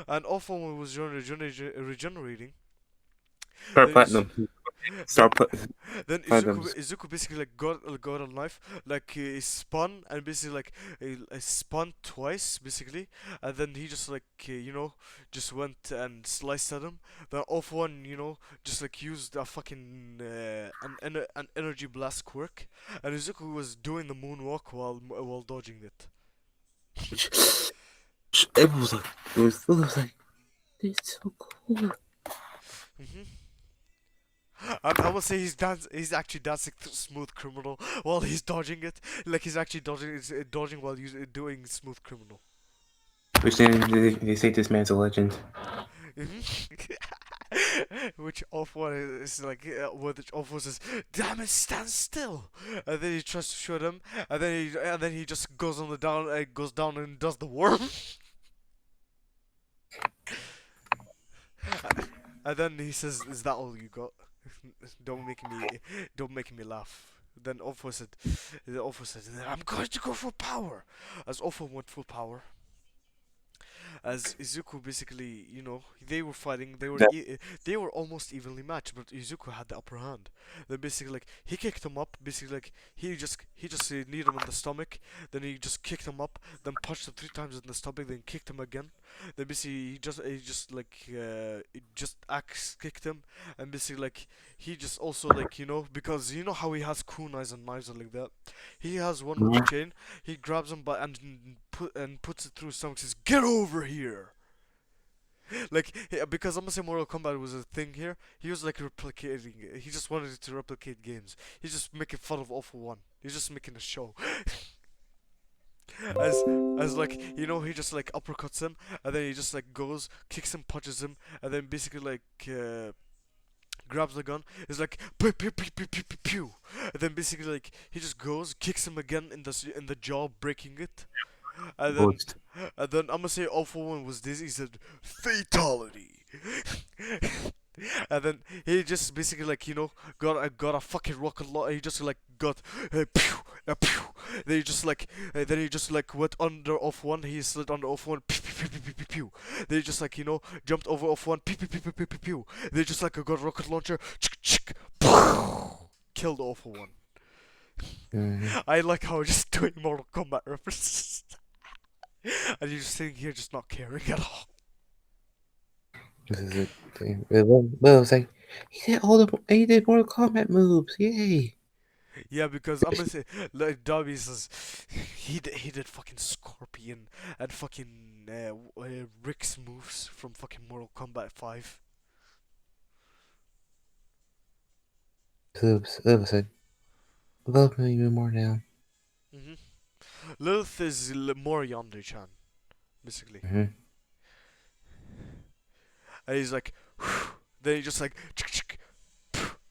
Speaker 1: and off when was regenerating.
Speaker 2: Start
Speaker 1: Then he's
Speaker 2: platinum.
Speaker 1: then
Speaker 2: Start
Speaker 1: then
Speaker 2: platinum.
Speaker 1: Izuku basically like got a knife, like he spun and basically like spun twice basically, and then he just like just went and sliced at him. Then off one just like used a fucking an energy blast quirk, and Izuku was doing the moonwalk while dodging it.
Speaker 2: Everyone was like, it was like, it's so cool.
Speaker 1: Mhm. And I would say he's actually dancing smooth criminal while he's dodging it. Like he's actually dodging while doing smooth criminal.
Speaker 2: Which they say this man's a legend.
Speaker 1: Mhm. Which off one is like which off one says, "Damn it, stand still!" And then he tries to shoot him, and then he just goes on the down, goes down and does the worm. And then he says, "Is that all you got? don't make me, don't make me laugh." Then Ofo said, "I'm going to go for power." As Ofo went for power, as Izuku basically, they were fighting.
Speaker 2: That
Speaker 1: They were almost evenly matched, but Izuku had the upper hand. Then basically, like he kicked him up. Basically, like he just kneed him in the stomach. Then he just kicked him up. Then punched him 3 times in the stomach. Then kicked him again. Then basically he just axe kicked him, and basically like he just also like because you know how he has kunais and knives and like that. He has one with the chain. He grabs him by and puts it through his stomach. Says, "Get over here!" Like because I'm gonna say Mortal Kombat was a thing here. He was like replicating it. He just wanted to replicate games. He's just making fun of Awful One. He's just making a show. as as like he just like uppercuts him, and then he just like goes, kicks him, punches him, and then basically like grabs the gun. It's like pew pew pew pew pew pew pew. And then basically like he just goes, kicks him again in the jaw, breaking it. And then
Speaker 2: ghost.
Speaker 1: I'm gonna say all for one was this. He said fatality. And then he just basically like got a fucking rocket launcher. He just like got pew, pew. Then he just like went under off one. He slid under off one. Pew, pew, pew, pew, pew, pew. Then he just like jumped over off one. Pew, pew, pew, pew, pew, pew, pew. They just like got a rocket launcher. Chick, chick, killed awful one. I like how just doing Mortal Kombat references. And you're just sitting here just not caring at all.
Speaker 2: This is it. Well, it was like he did Mortal Kombat moves. Yay!
Speaker 1: Yeah, because I'm gonna say, like Dobby says, he did fucking Scorpion and fucking Rick's moves from fucking Mortal Kombat 5.
Speaker 2: Oops. It was like, love me even more now.
Speaker 1: Mhm. Lilith is more Yondu-chan, basically.
Speaker 2: Mm-hmm.
Speaker 1: And he's like, then he just like,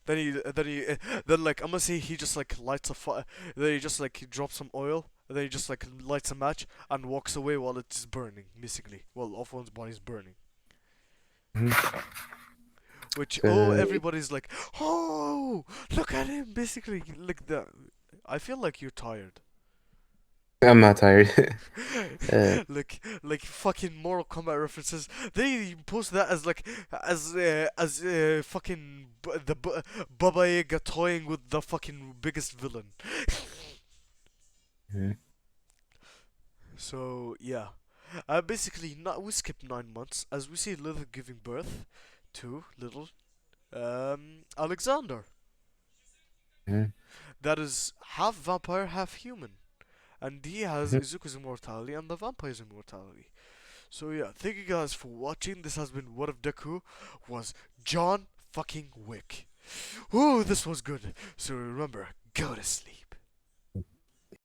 Speaker 1: then like I'm gonna say he just like lights a fire. Then he just like he drops some oil. And then he just like lights a match and walks away while it's burning, basically. While off one's body's burning.
Speaker 2: Mm-hmm.
Speaker 1: Which
Speaker 2: Uh,
Speaker 1: everybody's like, oh, look at him, basically like that. I feel like you're tired.
Speaker 2: I'm not tired.
Speaker 1: like fucking Mortal Kombat references. They post that as like as fucking Baba Yaga toying with the fucking biggest villain.
Speaker 2: Mhm.
Speaker 1: So yeah, basically not we skipped 9 months as we see Lilith giving birth to little Alexander.
Speaker 2: Mhm.
Speaker 1: That is half vampire, half human. And he has
Speaker 2: Mhm.
Speaker 1: Izuku's immortality and the vampire's immortality. So yeah, thank you guys for watching. This has been What If Deku was John fucking Wick. Ooh, this was good. So remember, go to sleep.